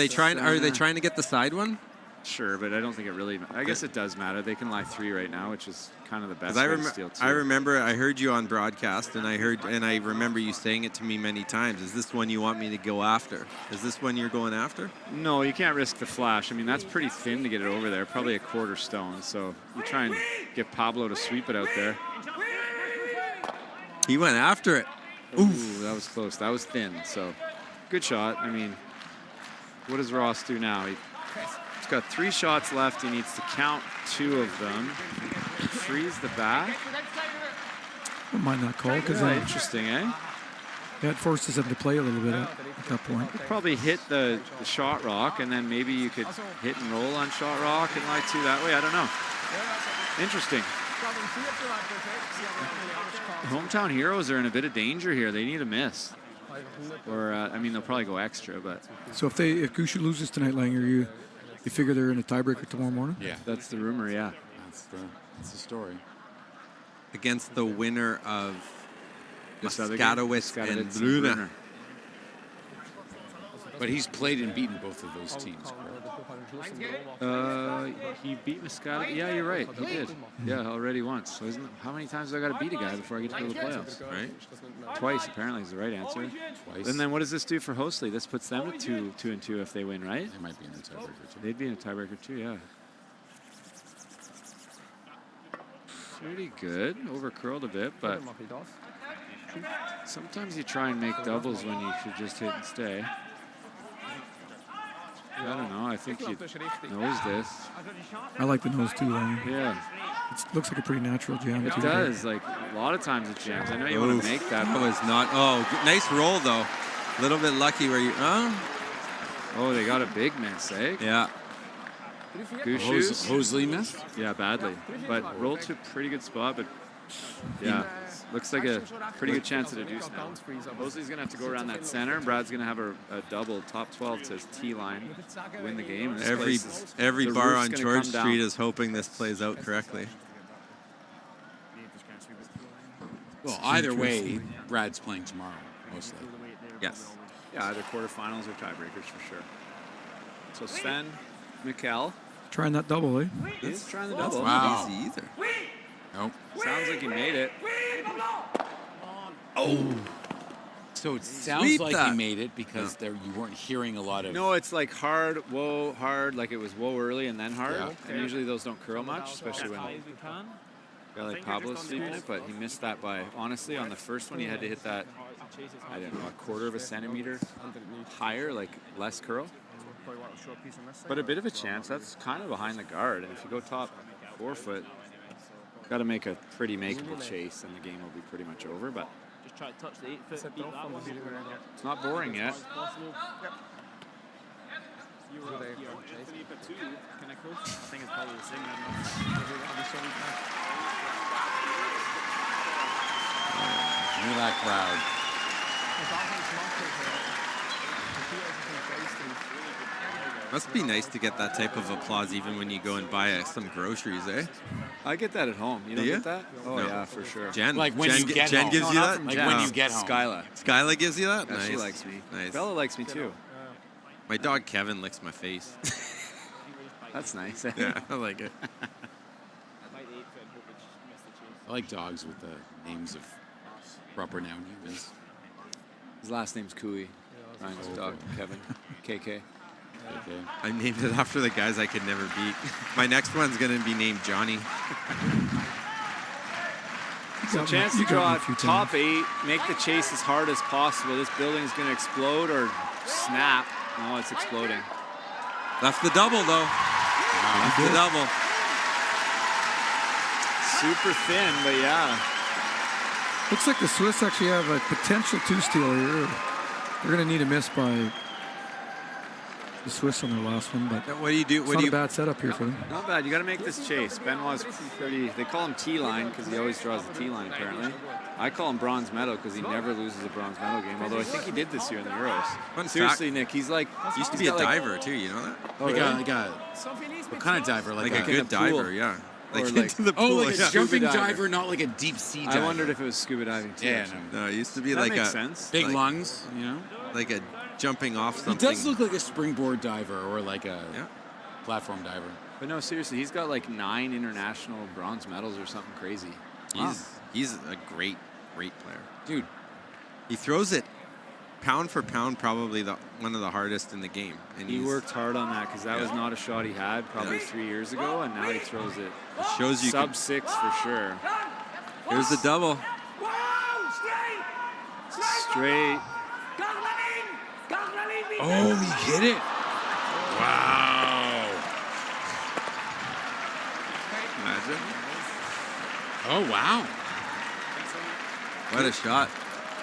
Speaker 16: they trying to get the side one?
Speaker 12: Sure, but I don't think it really. I guess it does matter. They can lie 3 right now, which is kind of the best
Speaker 16: Because
Speaker 12: way to steal 2.
Speaker 16: I remember I heard you on broadcast, and I remember you saying it to me many times. Is this one you want me to go after? Is this one you're going after?
Speaker 12: No, you can't risk the flash. I mean, that's pretty thin to get it over there, probably a quarter stone. So you try and get Pablo to sweep it out there.
Speaker 16: He went after it.
Speaker 12: Ooh, that was close. That was thin. So good shot. I mean, what does Ross do now? He's got 3 shots left. He needs to count 2 of them. Freeze the back.
Speaker 6: I don't mind that call because
Speaker 12: Interesting, eh?
Speaker 6: that forces them to play a little bit at that point.
Speaker 12: Probably hit the shot rock, and then maybe you could hit and roll on shot rock and lie 2 that way. I don't know. Interesting. Hometown Heroes are in a bit of danger here. They need a miss. Or, I mean, they'll probably go extra, but...
Speaker 6: So if Gushue loses tonight, Langer, you figure they're in a tiebreaker tomorrow morning?
Speaker 14: Yeah.
Speaker 12: That's the rumor, yeah.
Speaker 14: That's the story.
Speaker 16: Against the winner of
Speaker 12: This other game?
Speaker 16: Muskatewitz and
Speaker 12: Muskatewitz
Speaker 16: Brunner.
Speaker 14: But he's played and beaten both of those teams, correct?
Speaker 12: He beat Muskatewitz. Yeah, you're right. He did. Yeah, already once. So how many times do I got to beat a guy before I get to go to the playoffs?
Speaker 16: Right.
Speaker 12: Twice, apparently, is the right answer.
Speaker 14: Twice.
Speaker 12: And then what does this do for Hösli? This puts them at 2-2 if they win, right?
Speaker 14: They might be in the tiebreaker too.
Speaker 12: They'd be in a tiebreaker too, yeah. Pretty good. Overcurled a bit, but sometimes you try and make doubles when you should just hit and stay. I don't know. I think he knows this.
Speaker 6: I like the nose too, Langer.
Speaker 12: Yeah.
Speaker 6: It looks like a pretty natural jam.
Speaker 12: It
Speaker 6: too.
Speaker 12: does. Like, a lot of times it jams. I know you want to make that.
Speaker 16: That was not. Oh, nice roll, though. A little bit lucky where you.
Speaker 12: Oh, they got a big miss, eh?
Speaker 16: Yeah.
Speaker 12: Gushue's.
Speaker 14: Hösli missed?
Speaker 12: Yeah, badly. But rolled to a pretty good spot, but yeah. Looks like a pretty good chance at a deuce now. Hösli's going to have to go around that center, and Brad's going to have a double. Top 12 says T-line, win the game. This
Speaker 16: Every
Speaker 12: the
Speaker 16: bar
Speaker 12: roof's
Speaker 16: on
Speaker 12: gonna
Speaker 16: George
Speaker 12: come down.
Speaker 16: Street is hoping this plays out correctly.
Speaker 14: Well, either way, Brad's playing tomorrow, mostly.
Speaker 16: Yes.
Speaker 12: Yeah, either quarterfinals or tiebreakers for sure. So Sven Mikkel.
Speaker 6: Trying that double, eh?
Speaker 12: He's trying the double.
Speaker 14: Wow.
Speaker 16: Not easy either.
Speaker 14: Nope.
Speaker 12: Sounds like he made it.
Speaker 16: Oh.
Speaker 14: So it sounds
Speaker 12: Sweep
Speaker 14: like
Speaker 12: that.
Speaker 14: you made it because there you weren't hearing a lot of.
Speaker 12: No, it's like hard, whoa, hard, like it was whoa early and then hard.
Speaker 14: Yeah.
Speaker 12: And usually those don't curl much, especially when a guy like Pablo's sweeping it, but he missed that by, honestly, on the first one, he had to hit that, I don't know, a quarter of a centimeter higher, like less curl. But a bit of a chance. That's kind of behind the guard. And if you go top 4 foot, got to make a pretty makeable chase, and the game will be pretty much over. But
Speaker 13: Just try to touch the 8 foot. Beat that one.
Speaker 12: it's not boring yet.
Speaker 14: Look at that crowd.
Speaker 16: Must be nice to get that type of applause even when you go and buy some groceries, eh?
Speaker 12: I get that at home. You don't
Speaker 16: Do you?
Speaker 12: get that? Oh,
Speaker 16: No.
Speaker 12: yeah, for sure.
Speaker 16: Jen,
Speaker 14: Like when
Speaker 16: Jen,
Speaker 14: you get
Speaker 16: Jen
Speaker 14: home.
Speaker 16: gives
Speaker 12: No,
Speaker 16: you
Speaker 12: not
Speaker 16: that?
Speaker 12: from
Speaker 14: Like
Speaker 12: Jen.
Speaker 14: when you get home.
Speaker 12: Skyla.
Speaker 16: Skyla gives you that?
Speaker 12: Yeah,
Speaker 16: Nice.
Speaker 12: she likes me.
Speaker 16: Nice.
Speaker 12: Bella likes me too.
Speaker 16: My dog Kevin licks my face.
Speaker 12: That's nice.
Speaker 16: Yeah, I like it.
Speaker 14: I like dogs with the names of proper noun humans.
Speaker 12: His last name's Cooey. Ryan's dog, Kevin. KK.
Speaker 16: I named it after the guys I could never beat. My next one's going to be named Johnny.
Speaker 12: So chance to draw top 8, make the chase as hard as possible. This building's going to explode or snap. No, it's exploding.
Speaker 16: Left the double, though. Left the double.
Speaker 12: Super thin, but yeah.
Speaker 6: Looks like the Swiss actually have a potential 2-steal here. They're going to need a miss by the Swiss on their last one, but
Speaker 16: what do you do?
Speaker 6: It's not a bad setup here for them.
Speaker 12: Not bad. You got to make this chase. Benoit's pretty. They call him T-line because he always draws the T-line. Apparently, I call him bronze medal because he never loses a bronze medal game. Although I think he did this year in the Euros.
Speaker 16: Fun
Speaker 12: Seriously,
Speaker 16: fact,
Speaker 12: Nick, he's like
Speaker 16: used to be a diver too. You know that?
Speaker 12: Oh,
Speaker 14: Like
Speaker 12: really?
Speaker 14: what kind of diver?
Speaker 16: Like a good diver, yeah. Like
Speaker 12: Or
Speaker 16: into the pool.
Speaker 14: like a
Speaker 16: yeah.
Speaker 14: jumping diver, not like a deep sea diver.
Speaker 12: I wondered if it was scuba diving too.
Speaker 14: Yeah,
Speaker 16: No, it used to be
Speaker 12: That
Speaker 16: like
Speaker 12: makes
Speaker 16: a
Speaker 12: sense.
Speaker 14: Big
Speaker 16: like,
Speaker 14: lungs, you know.
Speaker 16: like a jumping off
Speaker 14: He
Speaker 16: something.
Speaker 14: does look like a springboard diver or like a platform diver.
Speaker 12: But no, seriously, he's got like 9 international bronze medals or something crazy.
Speaker 16: He's a great player,
Speaker 14: dude.
Speaker 16: He throws it pound for pound, probably one of the hardest in the game. And
Speaker 12: He
Speaker 16: he's-
Speaker 12: worked hard on that because that was not a shot he had probably 3 years ago, and now he throws it.
Speaker 16: It shows you
Speaker 12: sub 6 for sure.
Speaker 16: Here's the double.
Speaker 12: Straight.
Speaker 14: Oh, he hit it! Wow!
Speaker 16: Imagine.
Speaker 14: Oh wow!
Speaker 16: What a shot!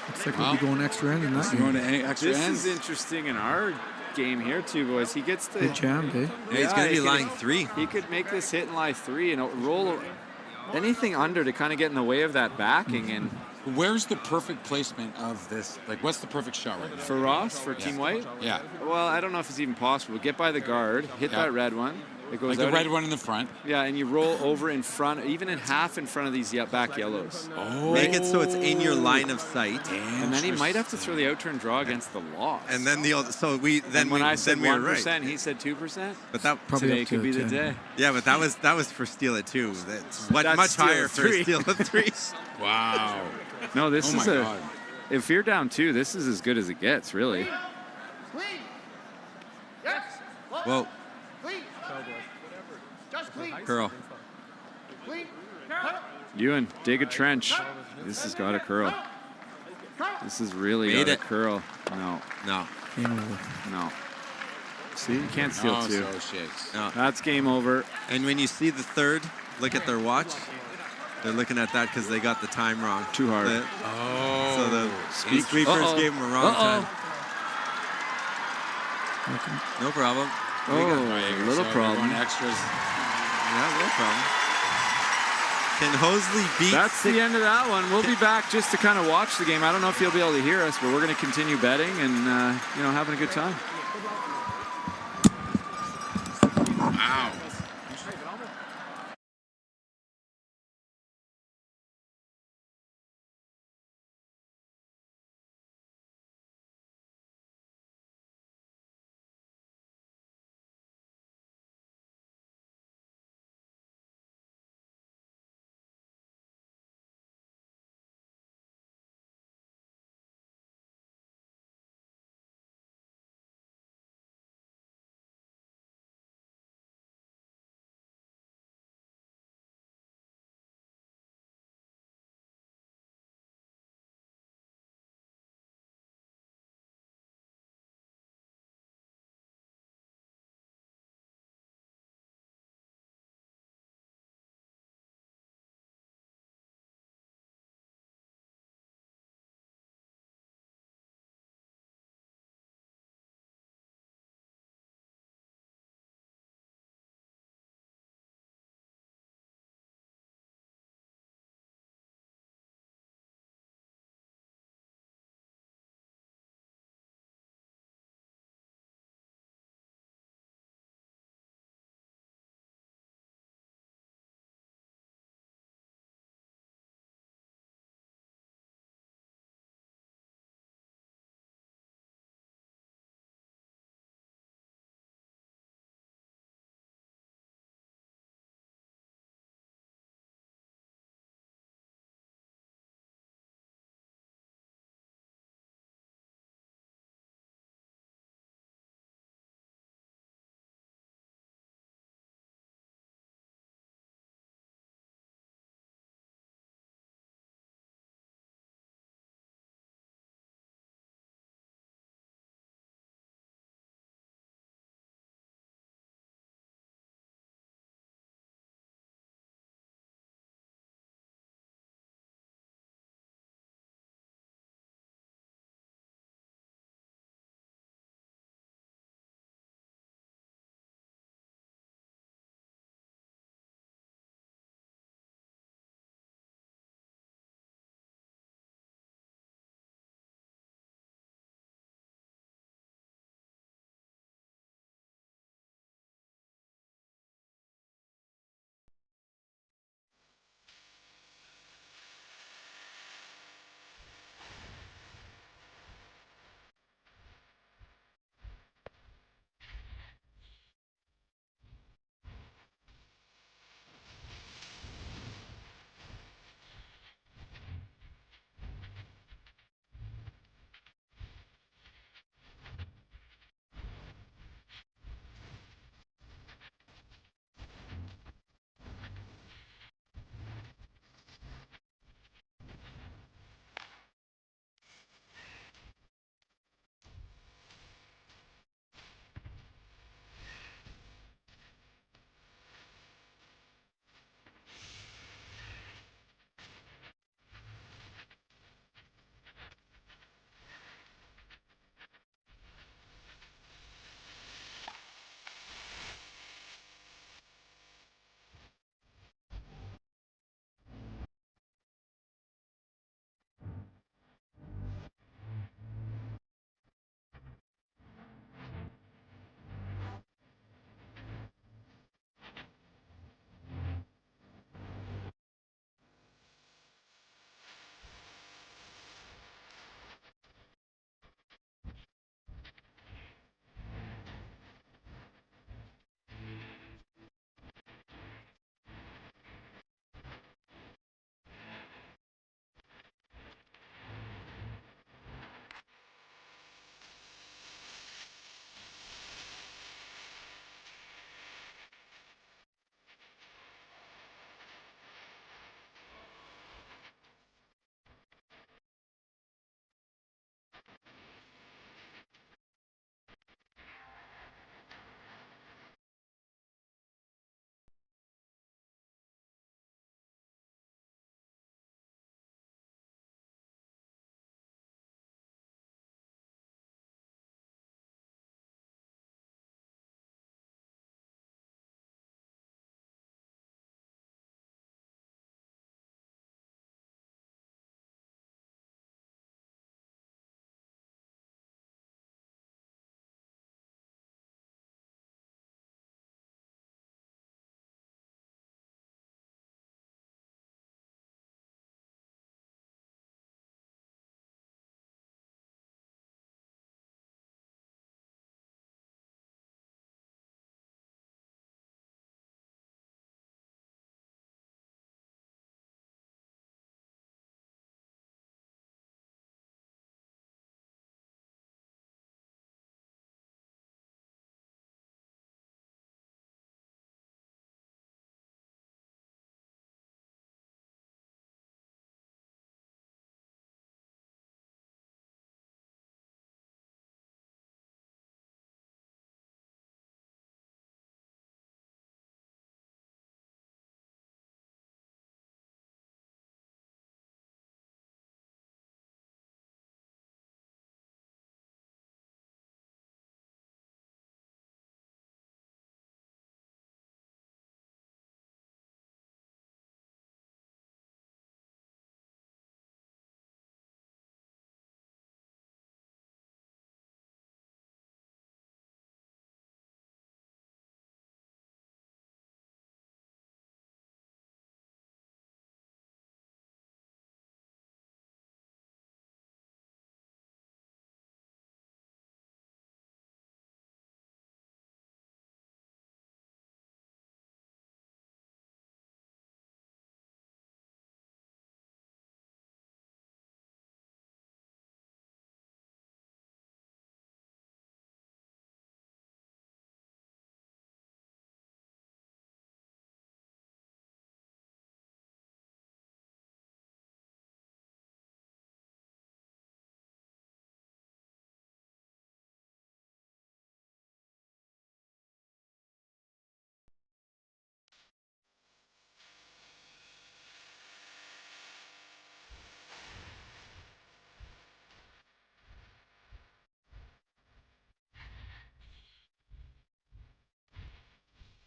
Speaker 6: Looks like we'll be going extra end in that
Speaker 14: Going to
Speaker 6: game.
Speaker 14: any extra
Speaker 12: This
Speaker 14: ends.
Speaker 12: is interesting in our game here too, boys. He gets the
Speaker 6: Good jammed, eh?
Speaker 16: Yeah, he's going to be
Speaker 12: he could-
Speaker 16: lying 3.
Speaker 12: He could make this hit and lie 3 and roll anything under to kind of get in the way of that backing. And
Speaker 14: Where's the perfect placement of this? Like, what's the perfect shot right now?
Speaker 12: for Ross, for Team White,
Speaker 14: Yeah.
Speaker 12: well, I don't know if it's even possible. Get by the guard, hit
Speaker 14: Yeah.
Speaker 12: that red one. It goes
Speaker 14: Like the
Speaker 12: out
Speaker 14: red
Speaker 12: in-
Speaker 14: one in the front.
Speaker 12: Yeah, and you roll over in front, even in half in front of these back yellows.
Speaker 14: Oh.
Speaker 16: Make it so it's in your line of sight.
Speaker 12: And then he might have to throw the out turn draw against the loss.
Speaker 16: And then
Speaker 12: And when I said
Speaker 16: we were
Speaker 12: 1%,
Speaker 16: right.
Speaker 12: he said 2%.
Speaker 16: But that
Speaker 6: Probably
Speaker 12: Today
Speaker 6: up to
Speaker 12: could be the
Speaker 6: 10.
Speaker 12: day.
Speaker 16: Yeah, but that was for steal it 2. That's
Speaker 12: That's
Speaker 16: much
Speaker 12: steal
Speaker 16: higher
Speaker 12: it
Speaker 16: for
Speaker 12: 3.
Speaker 16: steal it 3.
Speaker 14: Wow.
Speaker 12: No, this
Speaker 14: Oh
Speaker 12: is
Speaker 14: my
Speaker 12: a.
Speaker 14: God.
Speaker 12: If you're down 2, this is as good as it gets, really.
Speaker 16: Well,
Speaker 17: Just clean.
Speaker 16: curl.
Speaker 17: Clean.
Speaker 12: Ewan, dig a trench. This has got a curl. This is really
Speaker 16: Made
Speaker 12: got a
Speaker 16: it.
Speaker 12: curl. No,
Speaker 16: No.
Speaker 6: Game over.
Speaker 12: no. See, you can't steal
Speaker 14: Oh,
Speaker 12: 2.
Speaker 14: so shakes.
Speaker 16: No.
Speaker 12: That's game over.
Speaker 16: And when you see the third, look at their watch. They're looking at that because they got the time wrong.
Speaker 12: Too hard.
Speaker 14: Oh.
Speaker 16: So the
Speaker 12: Speak-
Speaker 16: sweepers
Speaker 12: Uh-oh.
Speaker 16: gave them a wrong time.
Speaker 6: Okay.
Speaker 16: No problem.
Speaker 12: Oh,
Speaker 14: Right,
Speaker 12: little
Speaker 14: so
Speaker 12: problem.
Speaker 14: everyone extras.
Speaker 16: Yeah, no problem. Can Hösli beat?
Speaker 12: That's the end of that one. We'll be back just to kind of watch the game. I don't know if you'll be able to hear us, but we're going to continue betting and having a good time.
Speaker 14: Wow.